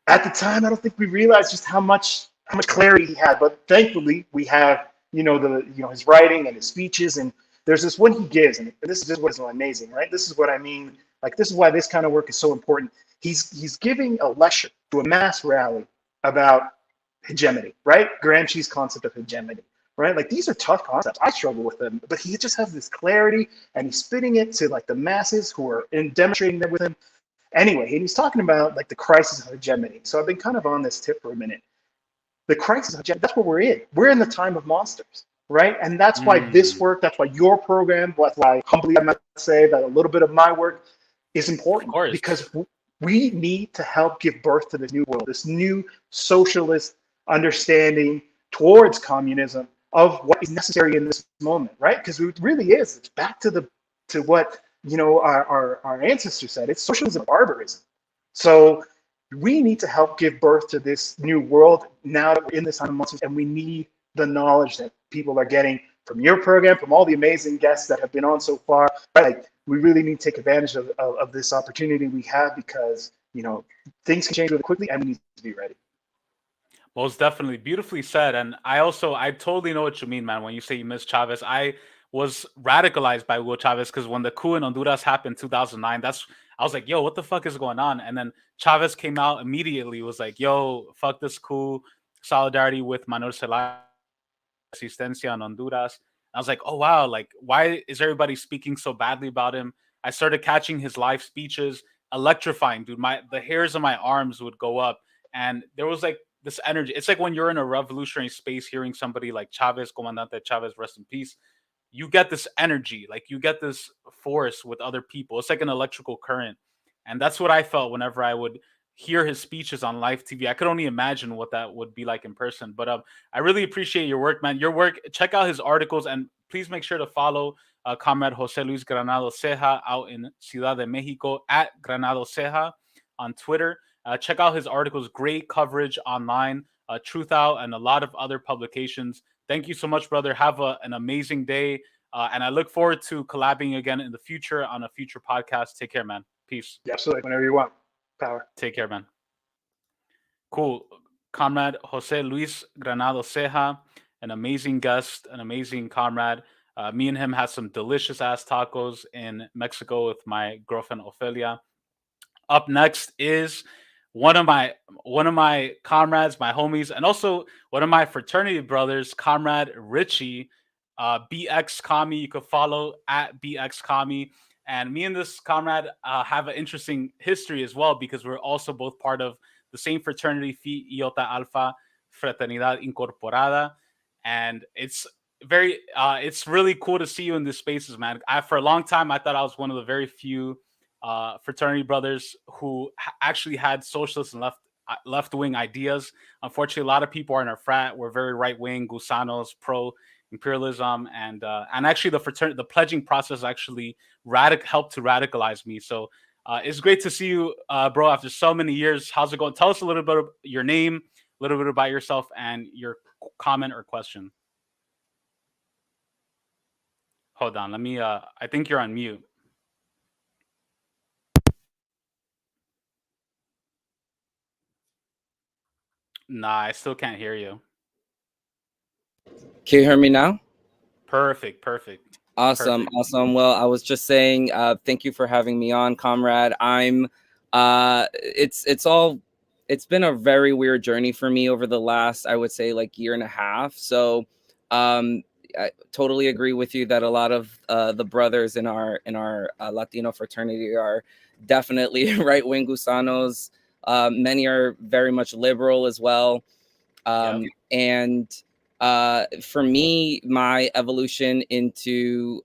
At the time, I don't think we realized just how much clarity he had. But thankfully, we have his writing and his speeches, and there's this one he gives, and this is just what is amazing, right? This is what I mean. Like, this is why this kind of work is so important. He's giving a lecture to a mass rally about hegemony, right? Gramsci's concept of hegemony, right? Like these are tough concepts. I struggle with them, but he just has this clarity and he's spitting it to like the masses who are demonstrating them with him. Anyway, and he's talking about like the crisis of hegemony. So I've been kind of on this tip for a minute. The crisis of hegemony, that's what we're in. We're in the time of monsters, right? And that's why this work, that's why your program, that's why humbly I might say that a little bit of my work is important, because we need to help give birth to this new world, this new socialist understanding towards communism of what is necessary in this moment, right? Because it really is. It's back to what our ancestors said. It's socialism, barbarism. So we need to help give birth to this new world now that we're in this time of monsters, and we need the knowledge that people are getting from your program, from all the amazing guests that have been on so far. Right? Like, we really need to take advantage of this opportunity we have, because things can change really quickly and we need to be ready. Most definitely. Beautifully said. And I totally know what you mean, man. When you say you miss Chavez, I was radicalized by Hugo Chavez, because when the coup in Honduras happened in 2009, I was like, yo, what the fuck is going on? And then Chavez came out immediately, was like, yo, fuck this coup, solidarity with Manuel Zelaya, Resistencia in Honduras. I was like, oh, wow, like, why is everybody speaking so badly about him? I started catching his live speeches, electrifying, dude. The hairs on my arms would go up. And there was like this energy. It's like when you're in a revolutionary space, hearing somebody like Chavez, Comandante Chavez, rest in peace, you get this energy, like you get this force with other people. It's like an electrical current. And that's what I felt whenever I would hear his speeches on live TV. I could only imagine what that would be like in person. But I really appreciate your work, man. Your work, check out his articles, and please make sure to follow Comrade Jose Luis Granado Ceja out in Ciudad de Mexico at Granado Ceja on Twitter. Check out his articles, great coverage online, Truth Out, and a lot of other publications. Thank you so much, brother. Have an amazing day. And I look forward to collabing again in the future on a future podcast. Take care, man. Peace. Yeah, absolutely. Whenever you want. Power. Take care, man. Cool. Comrade Jose Luis Granado Ceja, an amazing guest, an amazing comrade. Me and him had some delicious ass tacos in Mexico with my girlfriend Ofelia. Up next is one of my comrades, my homies, and also one of my fraternity brothers, Comrade Richie, BX Kami. You could follow at BX Kami. And me and this comrade have an interesting history as well, because we're also both part of the same fraternity, Phi Iota Alpha Fraternidad Incorporada. And it's really cool to see you in these spaces, man. For a long time, I thought I was one of the very few fraternity brothers who actually had socialist and left-wing ideas. Unfortunately, a lot of people are in our frat. We're very right-wing, gusanos, pro-imperialism, and actually the pledging process actually helped to radicalize me. So it's great to see you, bro, after so many years. How's it going? Tell us a little bit of your name, a little bit about yourself, and your comment or question. Hold on, let me, I think you're on mute. Nah, I still can't hear you. Can you hear me now? Perfect. Awesome. Well, I was just saying, thank you for having me on, comrade. It's been a very weird journey for me over the last, I would say, like year and a half. So, I totally agree with you that a lot of the brothers in our Latino fraternity are definitely right-wing gusanos. Many are very much liberal as well. And for me, my evolution into,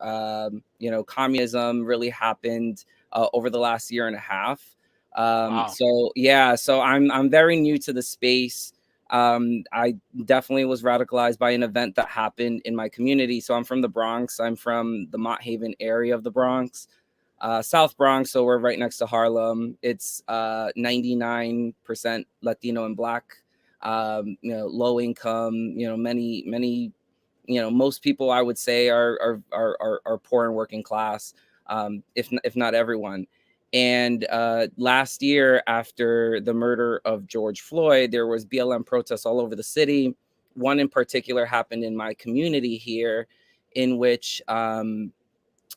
communism really happened over the last year and a half. Wow. So I'm very new to the space. I definitely was radicalized by an event that happened in my community. So I'm from the Bronx. I'm from the Mott Haven area of the Bronx. South Bronx, so we're right next to Harlem. It's 99% Latino and Black, low income, many, most people I would say are poor and working class, if not everyone. And last year, after the murder of George Floyd, there was BLM protests all over the city. One in particular happened in my community here, in which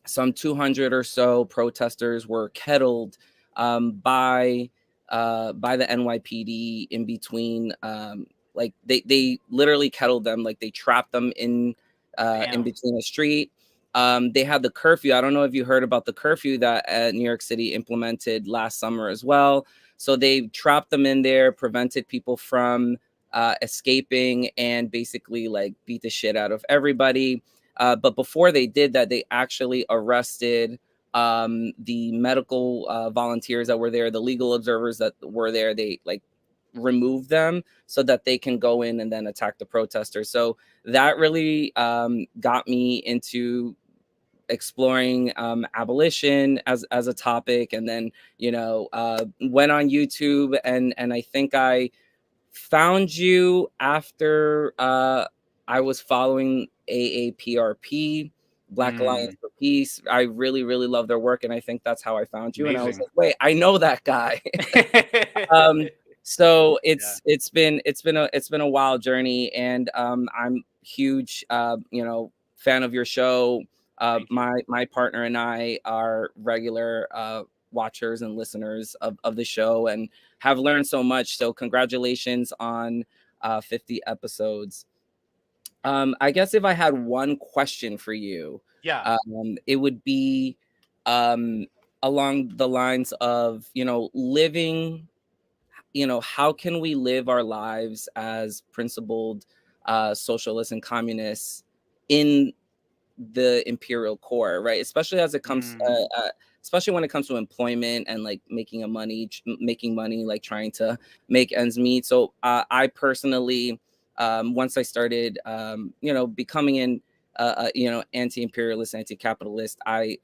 some 200 or so protesters were kettled by by the NYPD in between. Like they literally kettled them, like they trapped them in between a street. They had the curfew. I don't know if you heard about the curfew that New York City implemented last summer as well. So they trapped them in there, prevented people from escaping, and basically like beat the shit out of everybody. But before they did that, they actually arrested the medical volunteers that were there, the legal observers that were there. They like remove them so that they can go in and then attack the protesters. So that really got me into exploring abolition as a topic, and then went on YouTube, and I think I found you after I was following AAPRP, Black Alliance for Peace. I really love their work, and I think that's how I found you. Amazing. And I was like, wait, I know that guy. So it's been a wild journey, and I'm huge fan of your show. My partner and I are regular watchers and listeners of the show, and have learned so much. So congratulations on 50 episodes. I guess if I had one question for you, it would be along the lines of living. How can we live our lives as principled socialists and communists in the imperial core, right? Especially as it comes, especially when it comes to employment and like making money, like trying to make ends meet. So I personally, once I started, becoming an, anti-imperialist, anti-capitalist, I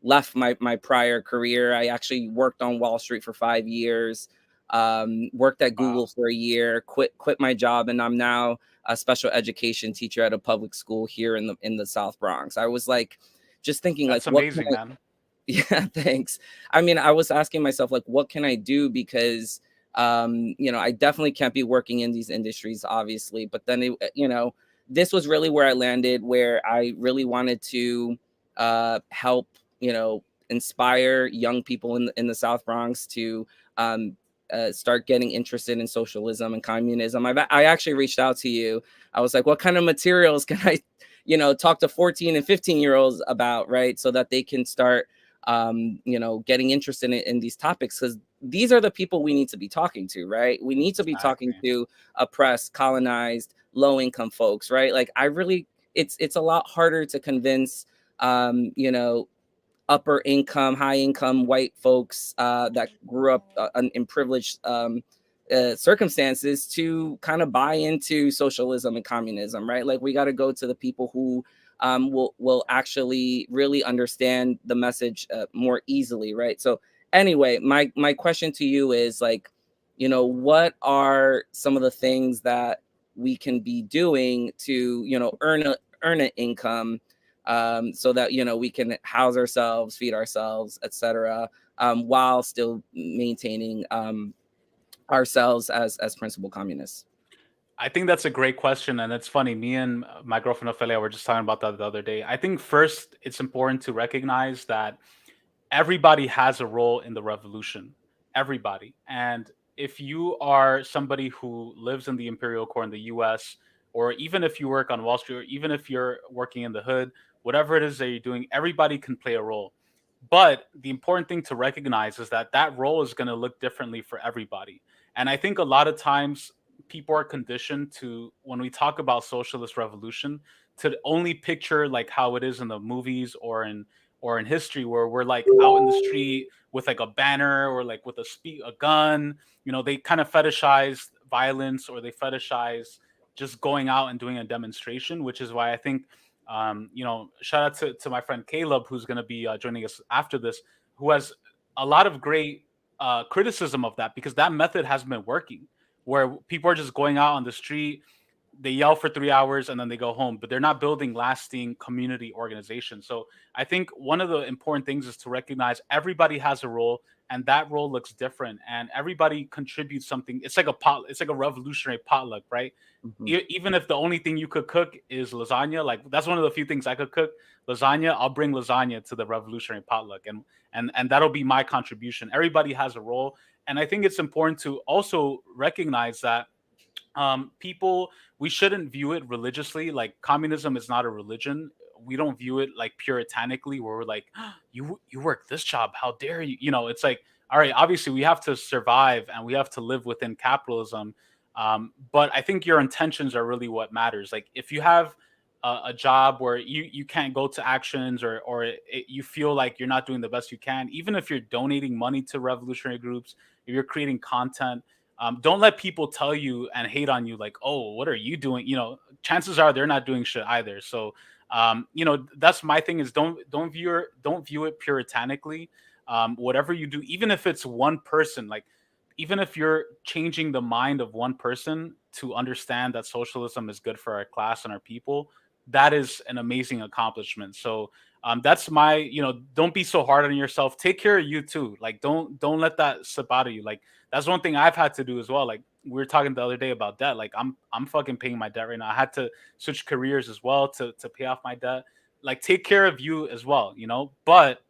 left my prior career. I actually worked on Wall Street for 5 years. Worked at Google for a year, quit my job, and I'm now a special education teacher at a public school here in the South Bronx. I was like, just thinking, that's like, amazing, man. Yeah, thanks. I mean, I was asking myself, like, what can I do? Because I definitely can't be working in these industries, obviously. But then this was really where I landed, where I really wanted to help, inspire young people in the South Bronx to start getting interested in socialism and communism. I actually reached out to you. I was like, what kind of materials can I, talk to 14 and 15-year-olds about, right? So that they can start, getting interested in these topics, because these are the people we need to be talking to, right? We need to be talking to oppressed, colonized, low-income folks, right? Like it's a lot harder to convince, upper income, high income white folks that grew up in privileged circumstances to kind of buy into socialism and communism, right? Like we got to go to the people who will actually really understand the message more easily, right? So anyway, my question to you is like, what are some of the things that we can be doing to earn an income, so that we can house ourselves, feed ourselves, etc., while still maintaining ourselves as principled communists? I think that's a great question, and it's funny. Me and my girlfriend Ophelia were just talking about that the other day. I think first it's important to recognize that everybody has a role in the revolution. Everybody. And if you are somebody who lives in the imperial core in the U.S., or even if you work on Wall Street, or even if you're working in the hood, whatever it is that you're doing, everybody can play a role. But the important thing to recognize is that that role is going to look differently for everybody. And I think a lot of times people are conditioned to, when we talk about socialist revolution, to only picture like how it is in the movies or in history, where we're like out in the street with like a banner or like with a gun. They kind of fetishize violence, or they fetishize just going out and doing a demonstration, which is why I think, shout out to my friend Caleb, who's going to be joining us after this, who has a lot of great criticism of that, because that method has been working, where people are just going out on the street, they yell for 3 hours and then they go home, but they're not building lasting community organization. So I think one of the important things is to recognize everybody has a role, and that role looks different, and everybody contributes something. It's like a revolutionary potluck, right? Mm-hmm. Even if the only thing you could cook is lasagna, like that's one of the few things I could cook, lasagna. I'll bring lasagna to the revolutionary potluck, and that'll be my contribution. Everybody has a role, And I think it's important to also recognize that people, we shouldn't view it religiously. Like communism is not a religion. We don't view it like puritanically, where we're like, you work this job, how dare you? You know, it's like, all right, obviously we have to survive and we have to live within capitalism. But I think your intentions are really what matters. Like if you have a job where you can't go to actions, or you feel like you're not doing the best you can, even if you're donating money to revolutionary groups, if you're creating content, don't let people tell you and hate on you like, oh, what are you doing? You know, chances are they're not doing shit either. So you know, that's my thing, is don't view it puritanically. Whatever you do, even if it's one person, like even if you're changing the mind of one person to understand that socialism is good for our class and our people, that is an amazing accomplishment. So that's my, you know, don't be so hard on yourself. Take care of you too. Like don't let that slip out of you. Like that's one thing I've had to do as well. Like we were talking the other day about debt. Like I'm fucking paying my debt right now. I had to switch careers as well to pay off my debt. Like take care of you as well, you know, but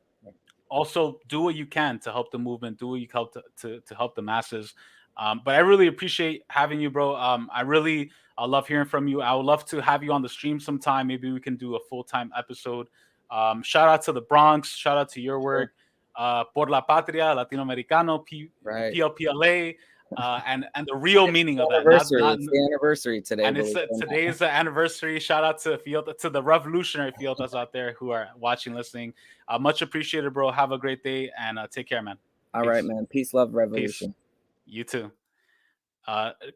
also do what you can to help the movement, do what you can to help the masses. But I really appreciate having you, bro. I love hearing from you. I would love to have you on the stream sometime. Maybe we can do a full-time episode. Shout out to the Bronx. Shout out to your work. Por la Patria, Latinoamericano, PLPLA, and the real meaning of that. It's the anniversary today. And today is the anniversary. Shout out to the revolutionary Fieltas out there who are watching, listening. Much appreciated, bro. Have a great day and take care, man. All right, man. Peace, love, revolution. Peace. You too.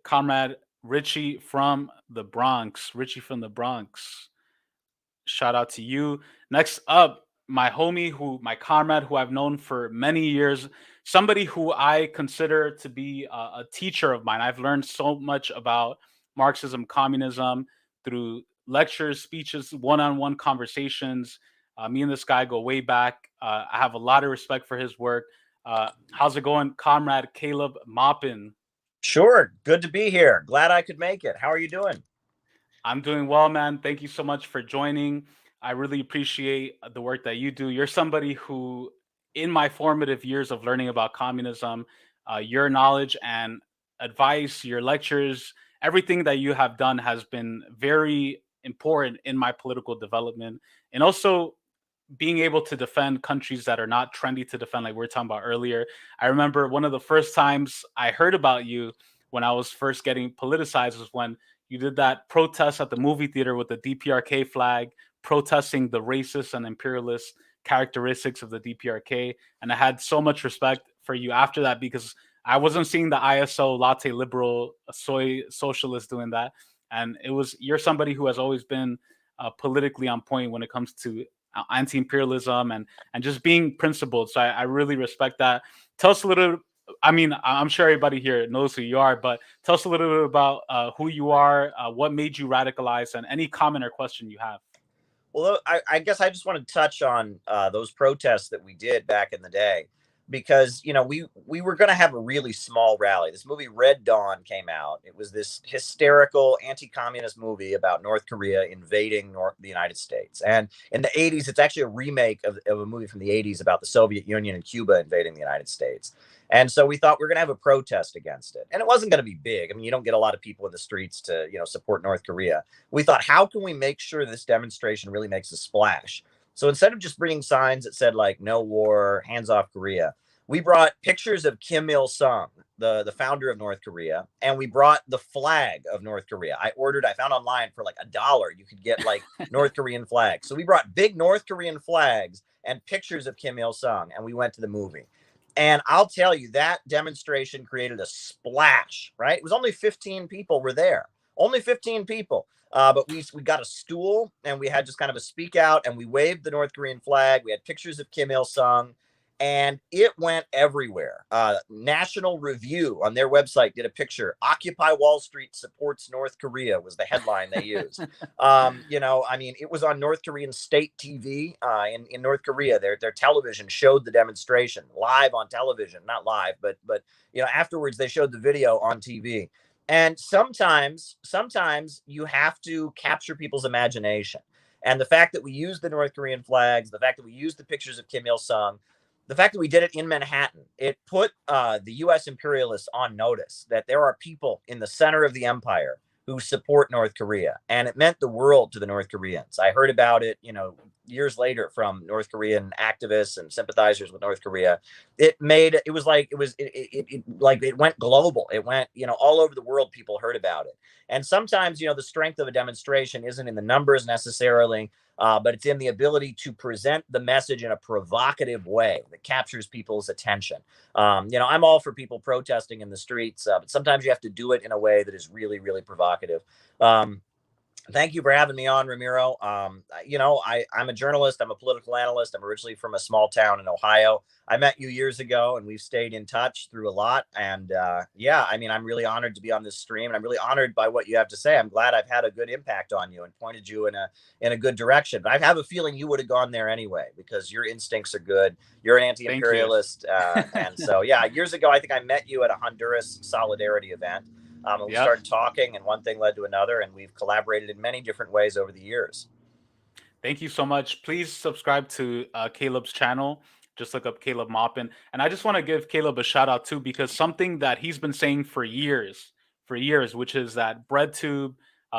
Comrade Richie from the Bronx. Shout out to you. Next up, my homie, my comrade who I've known for many years, somebody who I consider to be a teacher of mine. I've learned so much about Marxism, communism through lectures, speeches, one-on-one conversations. Me and this guy go way back. I have a lot of respect for his work. How's it going, Comrade Caleb Maupin? Sure. Good to be here. Glad I could make it. How are you doing? I'm doing well, man. Thank you so much for joining. I really appreciate the work that you do. You're somebody who, in my formative years of learning about communism, your knowledge and advice, your lectures, everything that you have done has been very important in my political development. And also being able to defend countries that are not trendy to defend, like we were talking about earlier. I remember one of the first times I heard about you when I was first getting politicized was when you did that protest at the movie theater with the DPRK flag, protesting the racist and imperialist characteristics of the DPRK. And I had so much respect for you after that, because I wasn't seeing the ISO latte liberal soy socialist doing that. And you're somebody who has always been politically on point when it comes to anti-imperialism and just being principled. So I really respect that. Tell us a little, I mean, I'm sure everybody here knows who you are, but tell us a little bit about who you are, what made you radicalize, and any comment or question you have. Well, I guess I just want to touch on those protests that we did back in the day, because, you know, we were going to have a really small rally. This movie Red Dawn came out. It was this hysterical anti-communist movie about North Korea invading the United States. And in the 80s, it's actually a remake of a movie from the 80s about the Soviet Union and Cuba invading the United States. And so we thought we were going to have a protest against it. And it wasn't going to be big. I mean, you don't get a lot of people in the streets to, you know, support North Korea. We thought, how can we make sure this demonstration really makes a splash? So instead of just bringing signs that said like no war, hands off Korea, we brought pictures of Kim Il-sung, the founder of North Korea, and we brought the flag of North Korea. I found online for like $1, you could get like North Korean flags. So we brought big North Korean flags and pictures of Kim Il-sung, and we went to the movie. And I'll tell you, that demonstration created a splash, right? It was only 15 people were there, only 15 people. But we got a stool and we had just kind of a speak out and we waved the North Korean flag. We had pictures of Kim Il-sung and it went everywhere. National Review on their website did a picture. Occupy Wall Street supports North Korea was the headline they used. You know, I mean, it was on North Korean state TV in North Korea. Their television showed the demonstration live on television, not live, but you know, afterwards they showed the video on TV. And sometimes you have to capture people's imagination. And the fact that we used the North Korean flags, the fact that we used the pictures of Kim Il-sung, the fact that we did it in Manhattan, it put the U.S. imperialists on notice that there are people in the center of the empire who support North Korea, and it meant the world to the North Koreans. I heard about it, years later from North Korean activists and sympathizers with North Korea. It went global. It went, all over the world. People heard about it. And sometimes, the strength of a demonstration isn't in the numbers necessarily, but it's in the ability to present the message in a provocative way that captures people's attention. I'm all for people protesting in the streets, but sometimes you have to do it in a way that is really, really provocative. Thank you for having me on, Ramiro. I'm a journalist. I'm a political analyst. I'm originally from a small town in Ohio. I met you years ago, and we've stayed in touch through a lot. And I'm really honored to be on this stream, and I'm really honored by what you have to say. I'm glad I've had a good impact on you and pointed you in a good direction. But I have a feeling you would have gone there anyway because your instincts are good. You're an anti-imperialist, and so years ago, I think I met you at a Honduras solidarity event. We started talking, and one thing led to another, and we've collaborated in many different ways over the years. Thank you so much. Please subscribe to Caleb's channel. Just look up Caleb Maupin. And I just want to give Caleb a shout out too, because something that he's been saying for years, which is that BreadTube,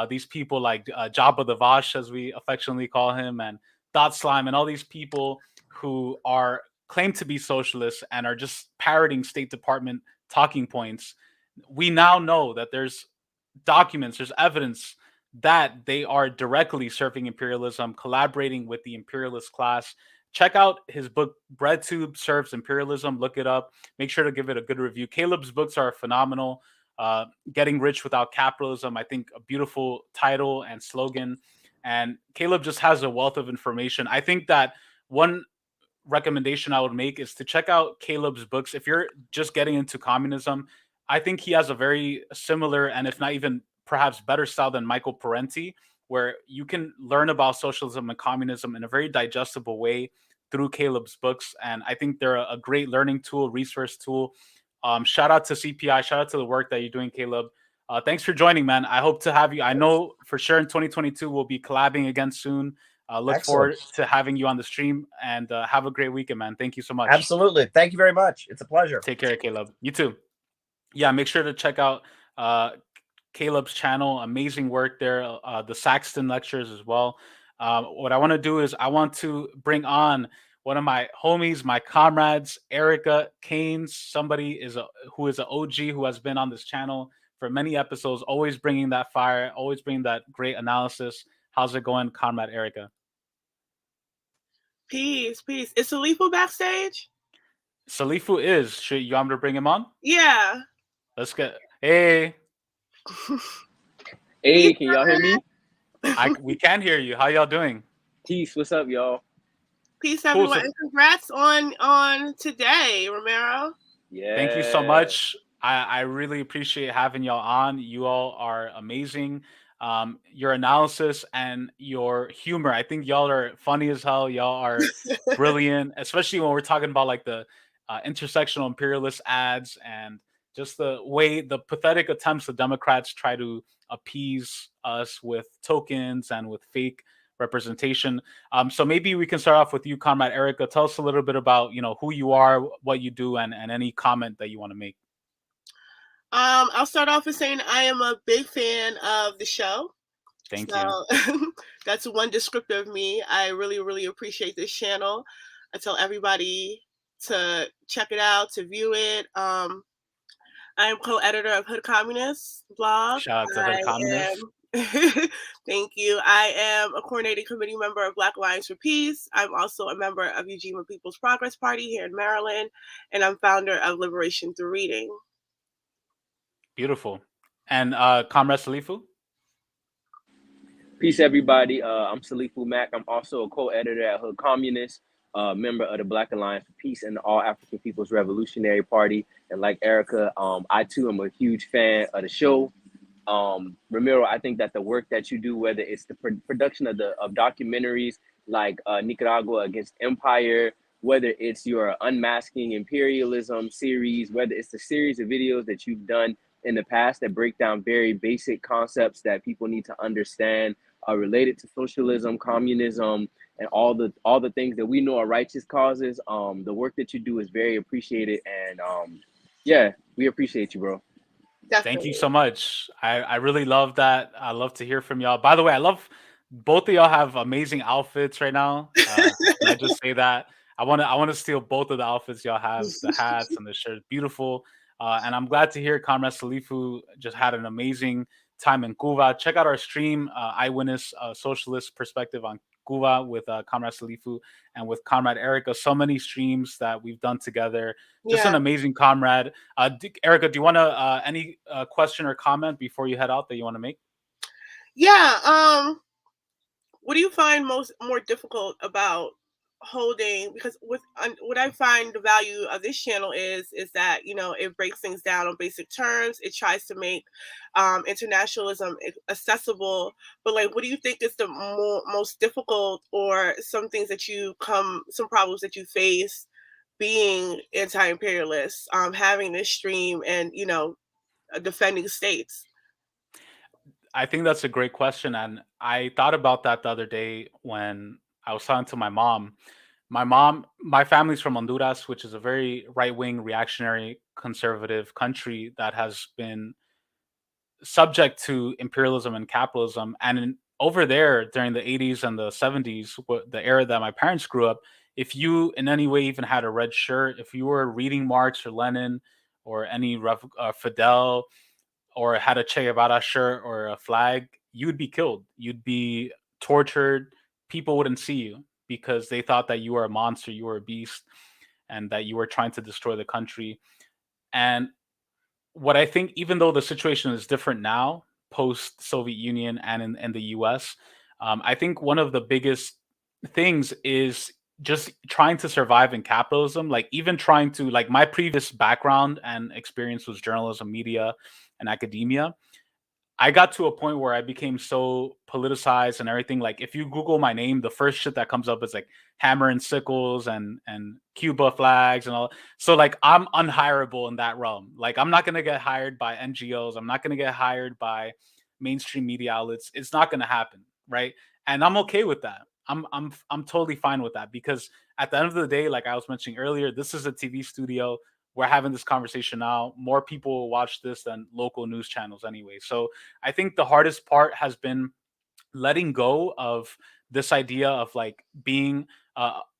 these people like Jabba the Vash, as we affectionately call him, and Dot Slime, and all these people who are claim to be socialists and are just parroting State Department talking points. We now know that there's documents, there's evidence that they are directly serving imperialism, collaborating with the imperialist class. Check out his book, BreadTube Serves Imperialism. Look it up. Make sure to give it a good review. Caleb's books are phenomenal. Getting Rich Without Capitalism, I think a beautiful title and slogan. And Caleb just has a wealth of information. I think that one recommendation I would make is to check out Caleb's books. If you're just getting into communism, I think he has a very similar, and if not even perhaps better style than Michael Parenti, where you can learn about socialism and communism in a very digestible way through Caleb's books. And I think they're a great learning tool, resource tool. Shout out to CPI. Shout out to the work that you're doing, Caleb. Thanks for joining, man. I hope to have you. I know for sure in 2022, we'll be collabing again soon. Look forward to having you on the stream, and have a great weekend, man. Thank you so much. Absolutely. Thank you very much. It's a pleasure. Take care, Caleb. You too. Yeah, make sure to check out Caleb's channel. Amazing work there. The Saxton lectures as well. What I want to do is I want to bring on one of my homies, my comrades, Erica Keynes. Somebody who is an OG who has been on this channel for many episodes, always bringing that fire, always bringing that great analysis. How's it going, Comrade Erica? Peace. Is Salifu backstage? Salifu is. Should you want me to bring him on? Yeah. Let's get. Hey. Hey, can y'all hear me? We can hear you. How y'all doing? Peace. What's up, y'all? Peace, everyone. And congrats on today, Ramiro. Yeah. Thank you so much. I really appreciate having y'all on. You all are amazing. Your analysis and your humor. I think y'all are funny as hell. Y'all are brilliant, especially when we're talking about like the intersectional imperialist ads and just the way the pathetic attempts the Democrats try to appease us with tokens and with fake representation. So maybe we can start off with you, Comrade Erica. Tell us a little bit about who you are, what you do, and any comment that you want to make. I'll start off with saying I am a big fan of the show. Thank you. That's one descriptor of me. I really, really appreciate this channel. I tell everybody to check it out, to view it. I am co-editor of Hood Communist blog. Shout out to Hood Communist. Thank you. I am a coordinating committee member of Black Alliance for Peace. I'm also a member of Ujima People's Progress Party here in Maryland, and I'm founder of Liberation Through Reading. Beautiful. And Comrade Salifu? Peace, everybody. I'm Salifu Mack. I'm also a co-editor at Hood Communist, member of the Black Alliance for Peace and the All African People's Revolutionary Party. And like Erica, I too am a huge fan of the show. Ramiro, I think that the work that you do, whether it's the production of documentaries like Nicaragua Against Empire, whether it's your Unmasking Imperialism series, whether it's the series of videos that you've done in the past that break down very basic concepts that people need to understand related to socialism, communism, and all the things that we know are righteous causes. The work that you do is very appreciated, and yeah, we appreciate you, bro. Thank you so much. I really love that. I love to hear from y'all. By the way, I love both of y'all have amazing outfits right now. Can I just say that? I wanna steal both of the outfits y'all have, the hats and the shirts. Beautiful. And I'm glad to hear Comrade Salifu just had an amazing time in Cuba. Check out our stream, Eyewitness Socialist Perspective on Cuba with Comrade Salifu and with Comrade Erica. So many streams that we've done together. Just an Yeah. amazing comrade. Erica, do you want to any question or comment before you head out that you want to make? Yeah. What do you find more difficult about holding? Because what I find the value of this channel is that it breaks things down on basic terms. It tries to make internationalism accessible. But like, what do you think is the most difficult, or some problems that you face being anti-imperialist, having this stream and defending states? I think that's a great question, and I thought about that the other day when I was talking to my mom. My family's from Honduras, which is a very right-wing, reactionary, conservative country that has been subject to imperialism and capitalism. And over there, during the 80s and the 70s, the era that my parents grew up, if you in any way even had a red shirt, if you were reading Marx or Lenin or any Fidel, or had a Che Guevara shirt or a flag, you would be killed. You'd be tortured. People wouldn't see you because they thought that you were a monster, you were a beast, and that you were trying to destroy the country. And what I think, even though the situation is different now, post Soviet Union and in the US, I think one of the biggest things is just trying to survive in capitalism. Like, even trying to, like, my previous background and experience was journalism, media, and academia. I got to a point where I became so politicized and everything. Like, if you Google my name, the first shit that comes up is like hammer and sickles and Cuba flags and all. So like, I'm unhireable in that realm. Like, I'm not gonna get hired by NGOs. I'm not gonna get hired by mainstream media outlets. It's not gonna happen, right? And I'm okay with that. I'm totally fine with that, because at the end of the day, like I was mentioning earlier, this is a TV studio. We're having this conversation now. More people will watch this than local news channels anyway. So I think the hardest part has been letting go of this idea of like being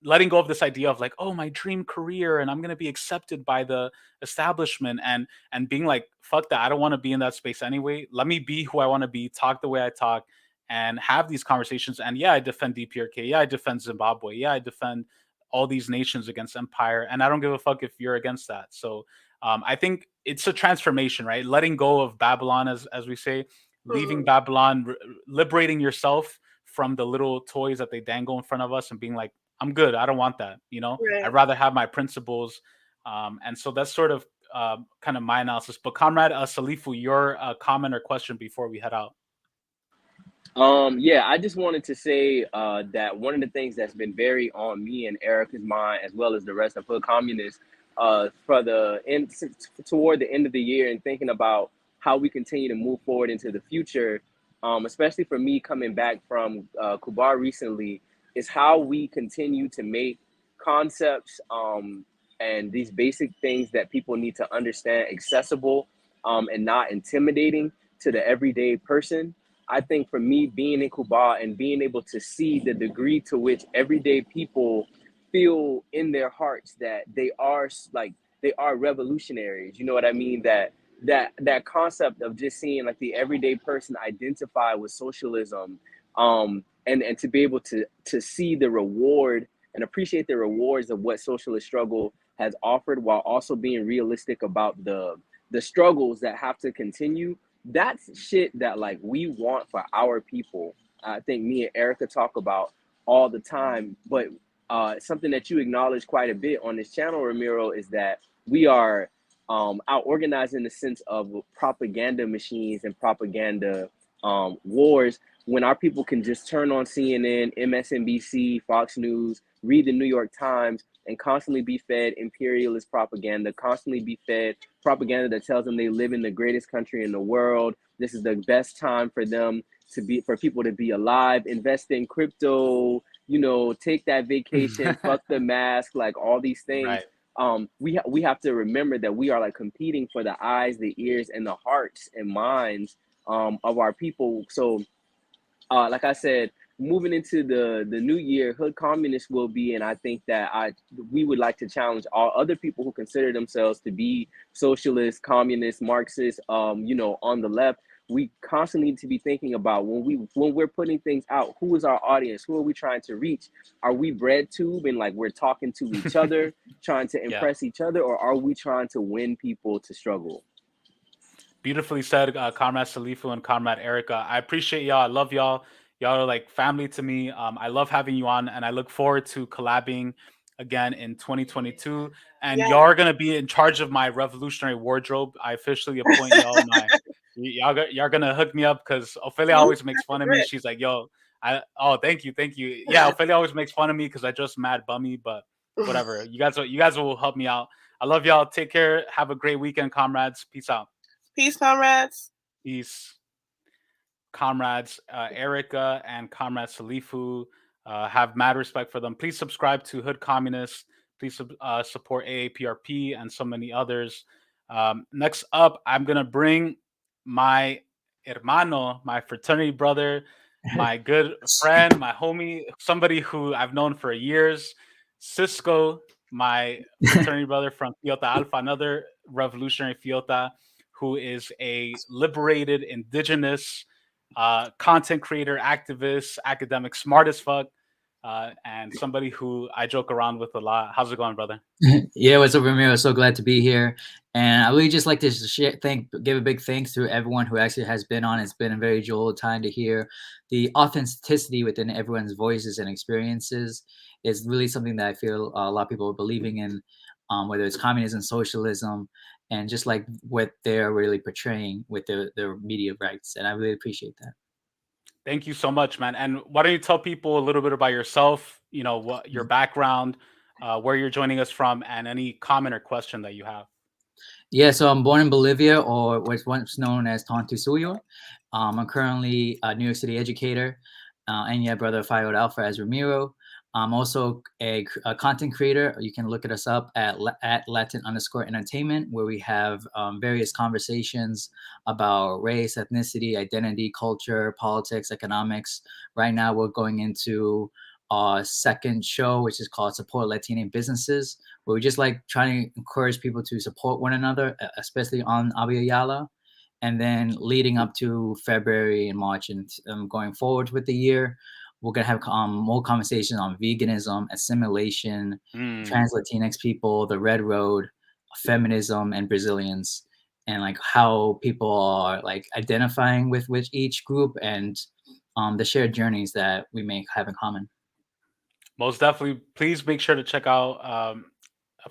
letting go of this idea of like, oh, my dream career and I'm going to be accepted by the establishment, and being like, fuck that, I don't want to be in that space anyway. Let me be who I want to be, talk the way I talk, and have these conversations. And yeah, I defend DPRK, yeah, I defend Zimbabwe, yeah, I defend all these nations against empire, and I don't give a fuck if you're against that. So I think it's a transformation, right? Letting go of Babylon, as we say, leaving Babylon, liberating yourself from the little toys that they dangle in front of us, and being like, I'm good, I don't want that, Right. I'd rather have my principles. And so that's sort of kind of my analysis. But Comrade Salifu, your comment or question before we head out? Yeah, I just wanted to say that one of the things that's been very on me and Erica's mind, as well as the rest of Hood Communists, toward the end of the year, and thinking about how we continue to move forward into the future, especially for me coming back from Cuba recently, is how we continue to make concepts and these basic things that people need to understand accessible and not intimidating to the everyday person. I think for me, being in Cuba and being able to see the degree to which everyday people feel in their hearts that they are revolutionaries. You know what I mean? That concept of just seeing like the everyday person identify with socialism, and to be able to see the reward and appreciate the rewards of what socialist struggle has offered, while also being realistic about the struggles that have to continue. That's shit that like we want for our people. I think me and Erica talk about all the time, but something that you acknowledge quite a bit on this channel, Ramiro, is that we are out organized in the sense of propaganda machines and propaganda wars, when our people can just turn on CNN, MSNBC, Fox News, read the New York Times, and constantly be fed imperialist propaganda, constantly be fed propaganda that tells them they live in the greatest country in the world. This is the best time for them for people to be alive, invest in crypto, take that vacation, fuck the mask, like all these things. Right. We have to remember that we are like competing for the eyes, the ears, and the hearts and minds of our people. So like I said, moving into the new year, Hood Communists will be, and I think that we would like to challenge all other people who consider themselves to be socialists, communists, Marxists, on the left. We constantly need to be thinking about when we're putting things out, who is our audience? Who are we trying to reach? Are we bread tube and like we're talking to each other, trying to impress each other, or are we trying to win people to struggle? Beautifully said, Comrade Salifu and Comrade Erica. I appreciate y'all. I love y'all. Y'all are like family to me. I love having you on, and I look forward to collabing again in 2022. And y'all are gonna be in charge of my revolutionary wardrobe. I officially appoint y'all my. Y'all gonna hook me up because Ophelia always makes fun of me. She's like, "Yo, thank you. Yeah, Ophelia always makes fun of me because I just mad bummy, but whatever. You guys will help me out. I love y'all. Take care. Have a great weekend, comrades. Peace out. Peace, comrades. Peace. Comrades Erica and Comrade Salifu, have mad respect for them. Please subscribe to Hood Communists. Please support AAPRP and so many others. Next up, I'm going to bring my hermano, my fraternity brother, my good friend, my homie, somebody who I've known for years, Cisco, my fraternity brother from Fiota Alpha, another revolutionary Fiota, who is a liberated indigenous content creator, activist, academic, smart as fuck, and somebody who I joke around with a lot. How's it going, brother? Yeah, what's up, Ramiro? So glad to be here. And I really just like to give a big thanks to everyone who actually has been on. It's been a very joyful time to hear the authenticity within everyone's voices and experiences. It's really something that I feel a lot of people are believing in, whether it's communism, socialism, and just like what they're really portraying with their media rights. And I really appreciate that. Thank you so much, man. And why don't you tell people a little bit about yourself, what your background, where you're joining us from, and any comment or question that you have. Yeah, so I'm born in Bolivia, or what's once known as Tontusuyo. I'm currently a New York City educator, and yeah, brother of Fired Alpha as Ramiro. I'm also a content creator. You can look at us up at Latin_entertainment, where we have various conversations about race, ethnicity, identity, culture, politics, economics. Right now, we're going into our second show, which is called Support Latino Businesses, where we just like trying to encourage people to support one another, especially on Abya Yala. And then leading up to February and March and going forward with the year, we're going to have more conversations on veganism, assimilation, trans Latinx people, the Red Road, feminism, and Brazilians, and like how people are like identifying with each group and the shared journeys that we may have in common. Most definitely. Please make sure to check out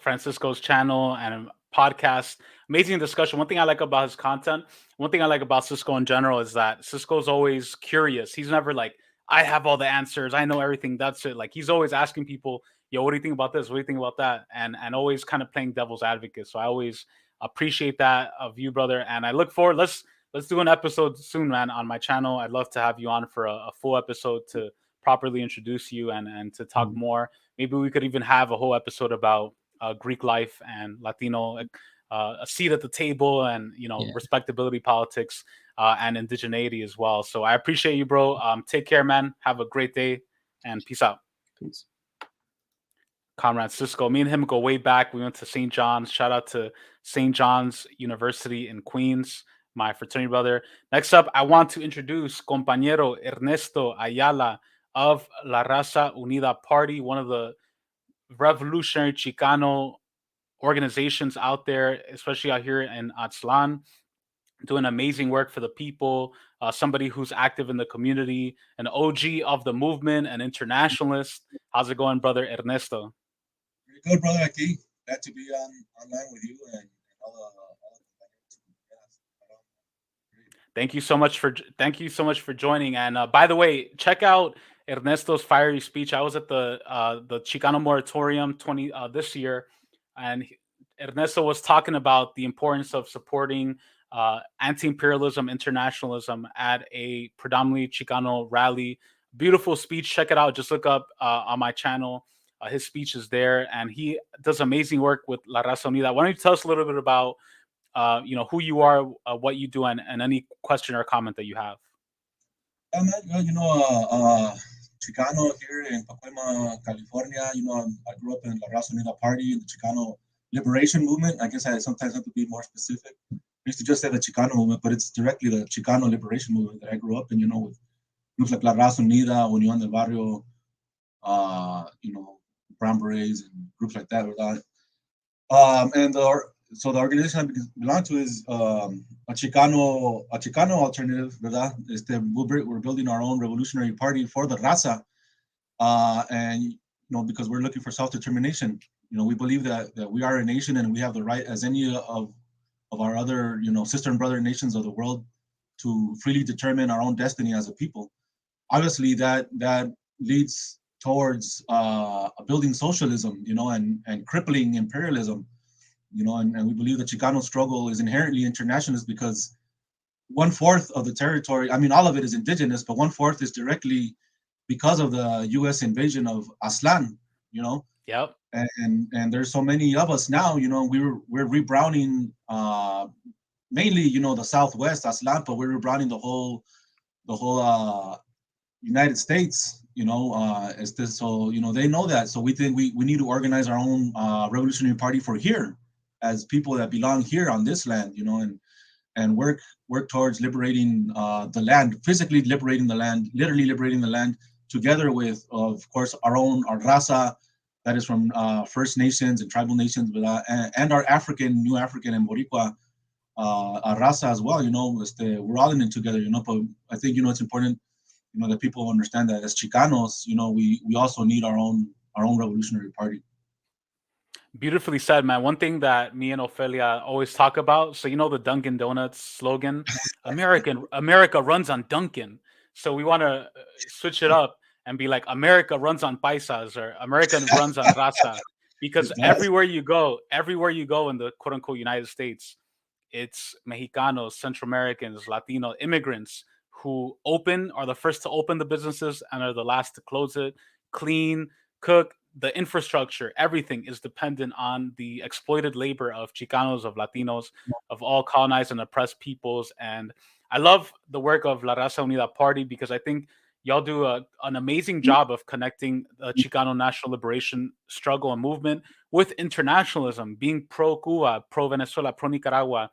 Francisco's channel and podcast. Amazing discussion. One thing I like about his content, one thing I like about Cisco in general is that Cisco's always curious. He's never like, I have all the answers, I know everything, that's it. Like he's always asking people, yo, what do you think about this? What do you think about that? And always kind of playing devil's advocate. So I always appreciate that of you, brother. And I look forward, let's do an episode soon, man, on my channel. I'd love to have you on for a full episode to properly introduce you and to talk more. Maybe we could even have a whole episode about Greek life and Latino, a seat at the table, and respectability politics and indigeneity as well. So I appreciate you, bro. Take care, man. Have a great day and peace out. Peace. Comrade Cisco, me and him go way back. We went to St. John's. Shout out to St. John's University in Queens, my fraternity brother. Next up, I want to introduce compañero Ernesto Ayala of La Raza Unida Party, one of the revolutionary Chicano organizations out there, especially out here in Aztlan, doing amazing work for the people, somebody who's active in the community, an OG of the movement, an internationalist. How's it going, brother Ernesto? Good, brother. Aquí. Glad to be online with you and all the Thank you so much for joining. And by the way, check out Ernesto's fiery speech. I was at the Chicano Moratorium this year, and Ernesto was talking about the importance of supporting Anti-imperialism, internationalism at a predominantly Chicano rally. Beautiful speech. Check it out. Just look up on my channel. His speech is there, and he does amazing work with La Raza Unida. Why don't you tell us a little bit about who you are, what you do, and any question or comment that you have? Chicano here in Pacoima, California. I grew up in La Raza Unida Party, in the Chicano Liberation Movement. I guess I sometimes have to be more specific. I used to just say the Chicano movement, but it's directly the Chicano Liberation Movement that I grew up in, with groups like La Raza Unida, Unión del Barrio, Brown Berets, and groups like that. So the organization I belong to is a Chicano alternative, ¿verdad? We're building our own revolutionary party for the Raza, and because we're looking for self-determination. We believe that we are a nation and we have the right, as any of our other sister and brother nations of the world, to freely determine our own destiny as a people. Obviously, that leads towards building socialism, and crippling imperialism. And we believe the Chicano struggle is inherently internationalist because 1/4 of the territory, all of it is indigenous, but 1/4 is directly because of the U.S. invasion of Aztlán, Yep. And there's so many of us now, we're rebrowning mainly, the Southwest, Aztlán, but we're rebrowning the whole United States, so, they know that. So we think we need to organize our own revolutionary party for here, as people that belong here on this land, and work towards liberating the land, physically liberating the land, literally liberating the land, together with, of course, our Raza, that is from First Nations and tribal nations, and our New African and Boricua Raza as well. We're all in it together. But I think it's important, that people understand that as Chicanos, we also need our own revolutionary party. Beautifully said, man. One thing that me and Ophelia always talk about, so the Dunkin' Donuts slogan, America runs on Dunkin'. So we want to switch it up and be like, America runs on paisas, or America runs on raza, because everywhere you go in the quote unquote United States, it's Mexicanos, Central Americans, Latino immigrants who are the first to open the businesses and are the last to close it, clean, cook. The infrastructure, everything is dependent on the exploited labor of Chicanos, of Latinos, of all colonized and oppressed peoples. And I love the work of La Raza Unida Party because I think y'all do an amazing job of connecting the Chicano national liberation struggle and movement with internationalism, being pro-Cuba, pro-Venezuela, pro-Nicaragua,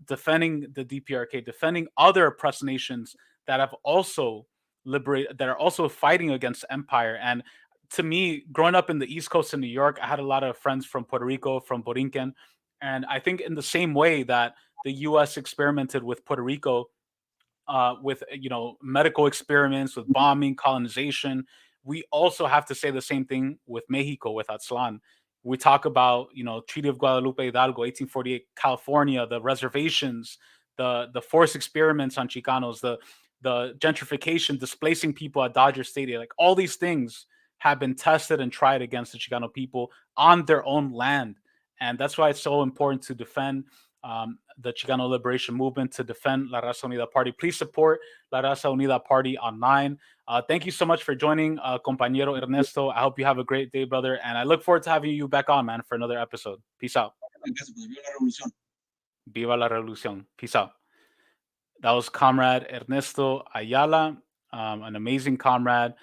defending the DPRK, defending other oppressed nations that have also that are also fighting against empire. And to me, growing up in the East Coast in New York, I had a lot of friends from Puerto Rico, from Borikén. And I think in the same way that the U.S. experimented with Puerto Rico, with medical experiments, with bombing, colonization, we also have to say the same thing with Mexico, with Aztlán. We talk about, Treaty of Guadalupe Hidalgo, 1848, California, the reservations, the forced experiments on Chicanos, the gentrification, displacing people at Dodger Stadium, like all these things have been tested and tried against the Chicano people on their own land. And that's why it's so important to defend the Chicano liberation movement, to defend La Raza Unida Party. Please support La Raza Unida Party online. Thank you so much for joining, compañero Ernesto. I hope you have a great day, brother. And I look forward to having you back on, man, for another episode. Peace out. Viva la revolución. Peace out. That was Comrade Ernesto Ayala, an amazing comrade.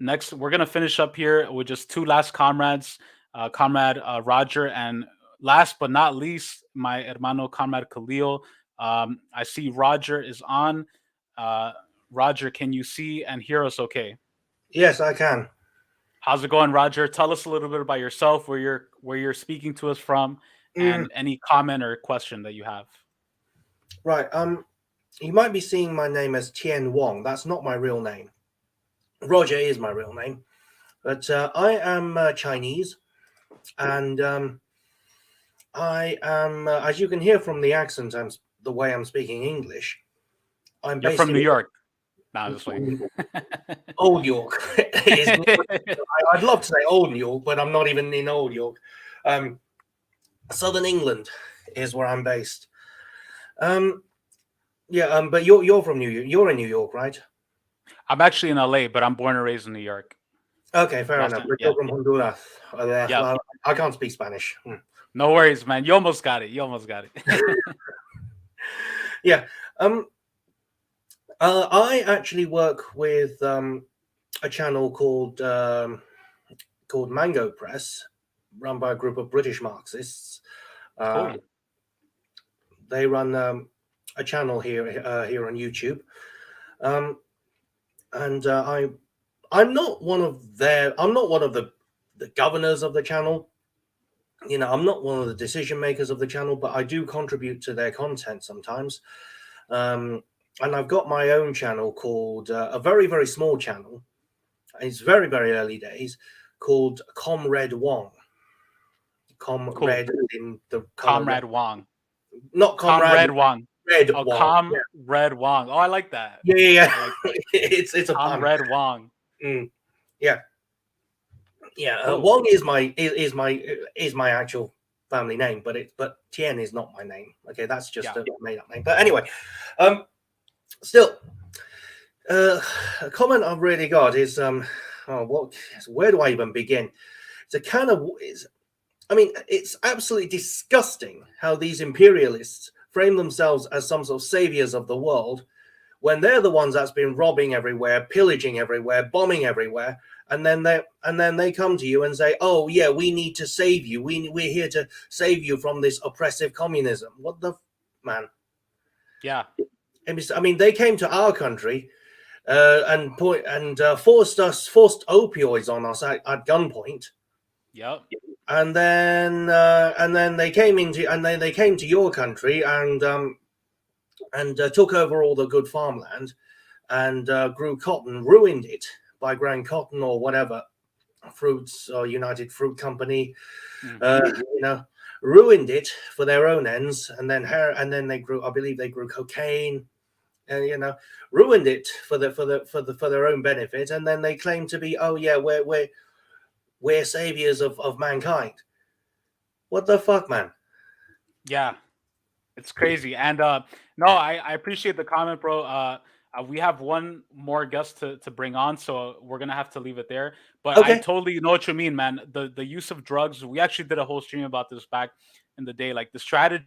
Next, we're going to finish up here with just two last comrades, Comrade Roger, and last but not least, my hermano, Comrade Khalil. I see Roger is on. Roger, can you see and hear us okay? Yes, I can. How's it going, Roger? Tell us a little bit about yourself, where you're speaking to us from, and any comment or question that you have. Right. You might be seeing my name as Tian Wong. That's not my real name. Roger is my real name, but I am Chinese, and I am, as you can hear from the accent, the way I'm speaking English. I'm You're from New York. No, just like Old York. I'd love to say Old New York, but I'm not even in Old York. Southern England is where I'm based. Yeah, but you're from New York. You're in New York, right? I'm actually in LA, but I'm born and raised in New York. Okay, fair That's enough. it, But yeah. you're from Honduras. Yeah. Well, I can't speak Spanish. No worries, man. You almost got it. Yeah. I actually work with a channel called Mango Press, run by a group of British Marxists. Cool. They run a channel here on YouTube, and I'm not one of the governors of the channel. You know, I'm not one of the decision makers of the channel, but I do contribute to their content sometimes. And I've got my own channel called a very, very small channel. It's very, very early days, called Comrade Wong. Comrade in the Comrade Wong. Not Comrade Wong. Red Oh, Wong. Comrade Wong. Oh, I like that. Yeah. I like that. it's a pun. Comrade Wong. Yeah. Wong is my actual family name, but Tian is not my name. Okay, that's just a made up name. But anyway, still, a comment I've really got is where do I even begin? It's absolutely disgusting how these imperialists frame themselves as some sort of saviors of the world when they're the ones that's been robbing everywhere, pillaging everywhere, bombing everywhere. And then they come to you and say, "Oh yeah, we need to save you. We're here to save you from this oppressive communism." What the man? Yeah. I mean, they came to our country and forced opioids on us at gunpoint. Yep. And then they came to your country and took over all the good farmland and grew cotton, ruined it by growing cotton or whatever, fruits or United Fruit Company, ruined it for their own ends, and then they grew. I believe they grew cocaine, and ruined it for their own benefit, and then they claim to be, oh yeah, we're saviors of mankind. What the fuck, man? Yeah, it's crazy. And no, I appreciate the comment, bro. We have one more guest to bring on, so we're gonna have to leave it there. But Okay. I totally know what you mean, man. The use of drugs. We actually did a whole stream about this back in the day, like the strategy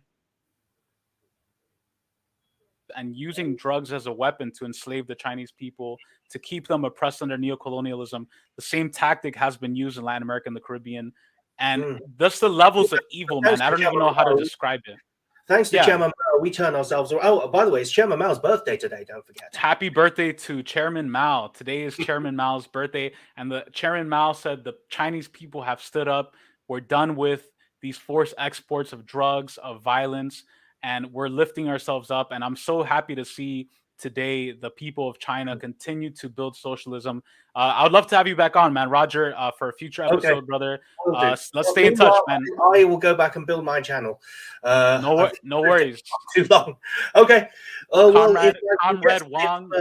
and using drugs as a weapon to enslave the Chinese people, to keep them oppressed under neocolonialism. The same tactic has been used in Latin America and the Caribbean, and that's the levels of evil, man. I don't even know how to describe it. Thanks to Chairman Mao, we turn ourselves around. Oh, by the way, it's Chairman Mao's birthday today. Don't forget. Happy birthday to Chairman Mao. Today is Chairman Mao's birthday. And the Chairman Mao said the Chinese people have stood up. We're done with these forced exports of drugs, of violence, and we're lifting ourselves up. And I'm so happy to see today the people of China continue to build socialism. I would love to have you back on, man. Roger, for a future episode, brother. Let's stay in touch, man. I will go back and build my channel. No worries. Too long. Okay. Comrade Wong.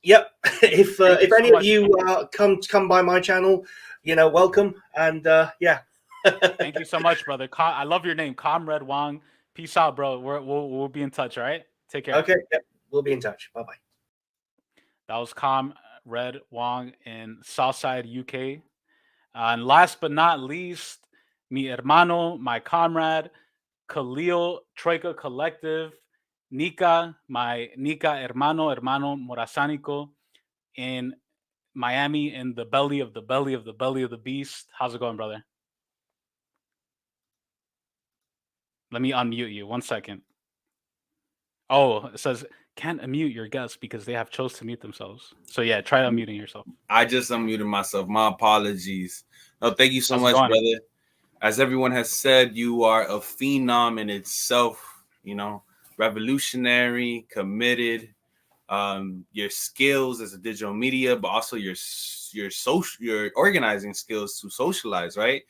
Yep. If any of you come by my channel, welcome. And yeah. Thank you so much, brother. I love your name, Comrade Wong. Peace out, bro. We'll be in touch. All right. Take care. Okay. Yep. We'll be in touch. Bye bye. That was Comrade Wong in Southside, UK. And last but not least, mi hermano, my comrade, Khalil Troika Collective, Nika, my Nika hermano Morazanico in Miami, in the belly of the beast. How's it going, brother? Let me unmute you. 1 second. Oh, it says can't unmute your guests because they have chose to mute themselves. So yeah, try unmuting yourself. I just unmuted myself. My apologies. No, thank you so much, brother. As everyone has said, you are a phenom in itself, revolutionary, committed. Your skills as a digital media, but also your organizing skills to socialize, right?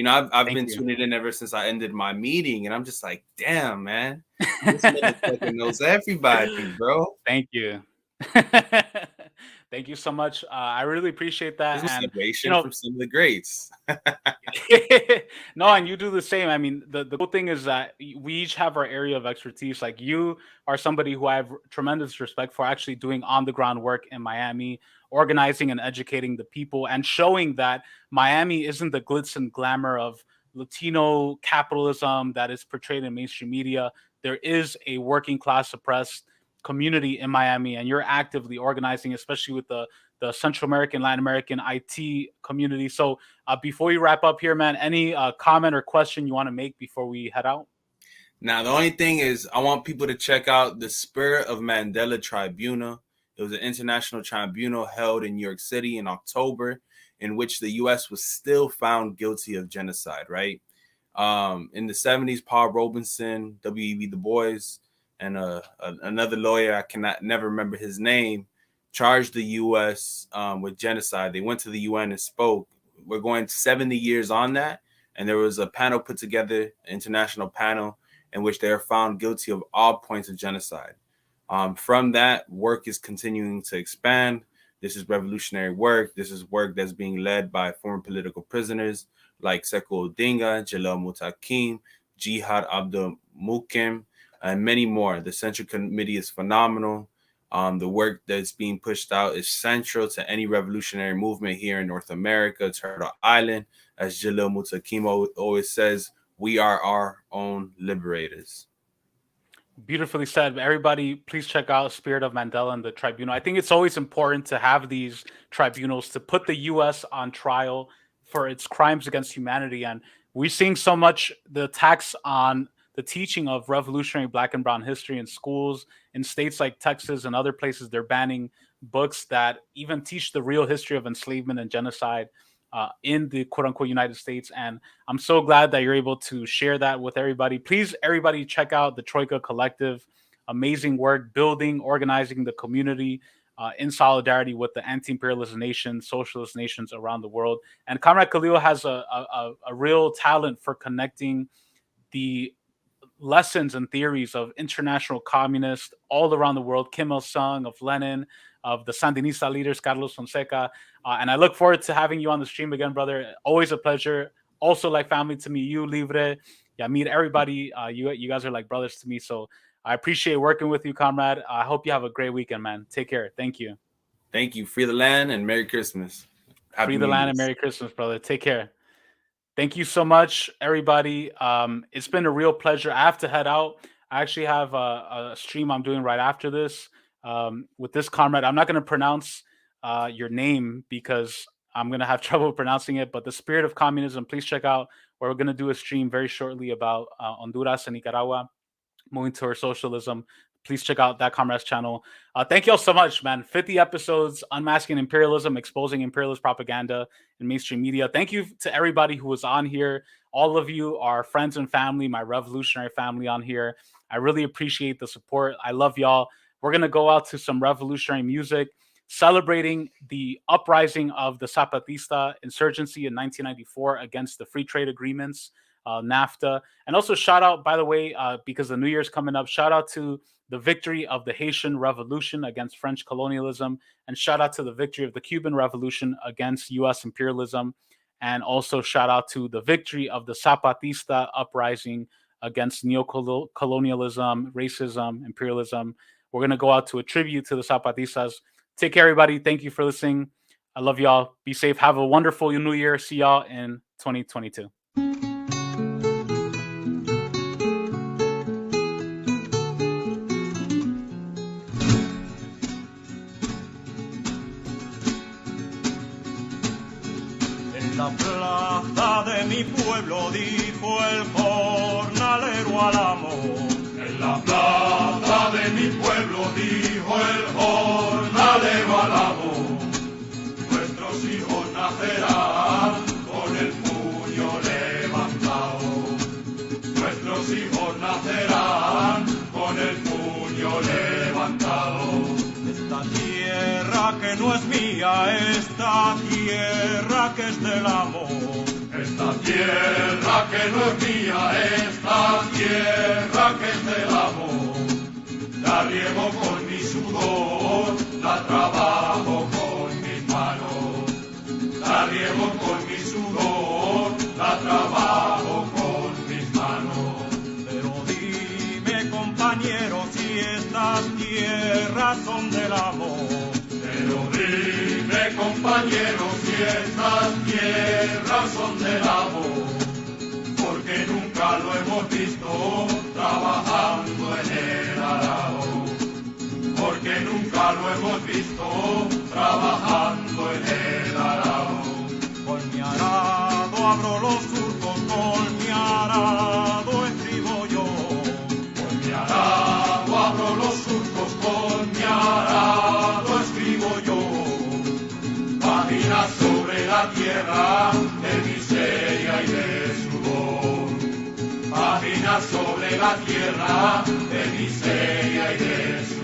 I've been tuning in ever since I ended my meeting, and I'm just like, damn, man, this motherfucker knows everybody, bro. Thank you. Thank you so much. I really appreciate that. This is And celebration from some of the greats. no, and you do the same. I mean, the cool thing is that we each have our area of expertise. Like you are somebody who I have tremendous respect for, actually doing on the ground work in Miami, organizing and educating the people, and showing that Miami isn't the glitz and glamour of Latino capitalism that is portrayed in mainstream media. There is a working class oppressed community in Miami, and you're actively organizing, especially with the Central American, Latin American IT community. So before we wrap up here, man, any comment or question you want to make before we head out? Now, the only thing is I want people to check out the Spirit of Mandela Tribunal. It was an international tribunal held in New York City in October, in which the U.S. was still found guilty of genocide, right? In the 70s, Paul Robeson, W.E.B. Du Bois, and another lawyer, I cannot never remember his name, charged the U.S. With genocide. They went to the UN and spoke. We're going 70 years on that, and there was a panel put together, an international panel, in which they are found guilty of all points of genocide. From that, work is continuing to expand. This is revolutionary work. This is work that's being led by former political prisoners like Sekou Odinga, Jalal Mutakim, Jihad Abdul Mukim, and many more. The Central Committee is phenomenal. The work that's being pushed out is central to any revolutionary movement here in North America, Turtle Island. As Jalal Mutakim always says, we are our own liberators. Beautifully said. Everybody, please check out Spirit of Mandela and the Tribunal. I think it's always important to have these tribunals to put the U.S. on trial for its crimes against humanity. And we're seeing so much the attacks on the teaching of revolutionary Black and brown history in schools in states like Texas and other places. They're banning books that even teach the real history of enslavement and genocide in the quote-unquote United States. And I'm so glad that you're able to share that with everybody. Please, everybody, check out the Troika Collective. Amazing work building, organizing the community in solidarity with the anti-imperialist nations, socialist nations around the world. And Comrade Khalil has a real talent for connecting the lessons and theories of international communists all around the world, Kim Il-sung, of Lenin, of the Sandinista leaders, Carlos Fonseca. And I look forward to having you on the stream again, brother. Always a pleasure. Also like family to me, you, Libre, Yamir, everybody. You guys are like brothers to me. So I appreciate working with you, comrade. I hope you have a great weekend, man. Take care. Thank you. Thank you. Free the land and Merry Christmas. Free the land and Merry Christmas, brother. Take care. Thank you so much, everybody. It's been a real pleasure. I have to head out. I actually have a stream I'm doing right after this with this comrade. I'm not going to pronounce your name because I'm going to have trouble pronouncing it, but the Spirit of Communism, please check out. We're going to do a stream very shortly about Honduras and Nicaragua, moving towards socialism. Please check out that comrade's channel. Thank you all so much, man. 50 episodes, Unmasking Imperialism, exposing imperialist propaganda in mainstream media. Thank you to everybody who was on here. All of you are friends and family, my revolutionary family on here. I really appreciate the support. I love y'all. We're going to go out to some revolutionary music, celebrating the uprising of the Zapatista insurgency in 1994 against the free trade agreements, NAFTA. And also shout out, by the way, because the New Year's coming up, shout out to the victory of the Haitian Revolution against French colonialism, and shout out to the victory of the Cuban Revolution against U.S. imperialism, and also shout out to the victory of the Zapatista uprising against neocolonialism, racism, imperialism. We're going to go out to a tribute to the Zapatistas. Take care, everybody. Thank you for listening. I love y'all. Be safe. Have a wonderful New Year. See y'all in 2022. La plaza de mi pueblo, dijo el jornalero al amo. En la plaza de mi pueblo, dijo el jornalero al amo. Nuestros hijos nacerán con el puño levantado. Nuestros hijos nacerán con el puño levantado. Esta tierra que no es mía, esta tierra que es del amo. Esta tierra que no es mía, esta tierra que es del amo. La riego con mi sudor, la trabajo con la riego con mi sudor, la trabajo con mis manos. Pero dime, compañero, si estas tierras son del amor. Pero dime, compañero, si estas tierras son del amor. Porque nunca lo hemos visto trabajando en el arado. Porque nunca lo hemos visto trabajando en el arado. Con mi arado abro los surcos, con mi arado escribo yo. Con mi arado abro los surcos, con mi arado escribo yo. Páginas sobre la tierra de miseria y de sudor. Páginas sobre la tierra de miseria y de sudor.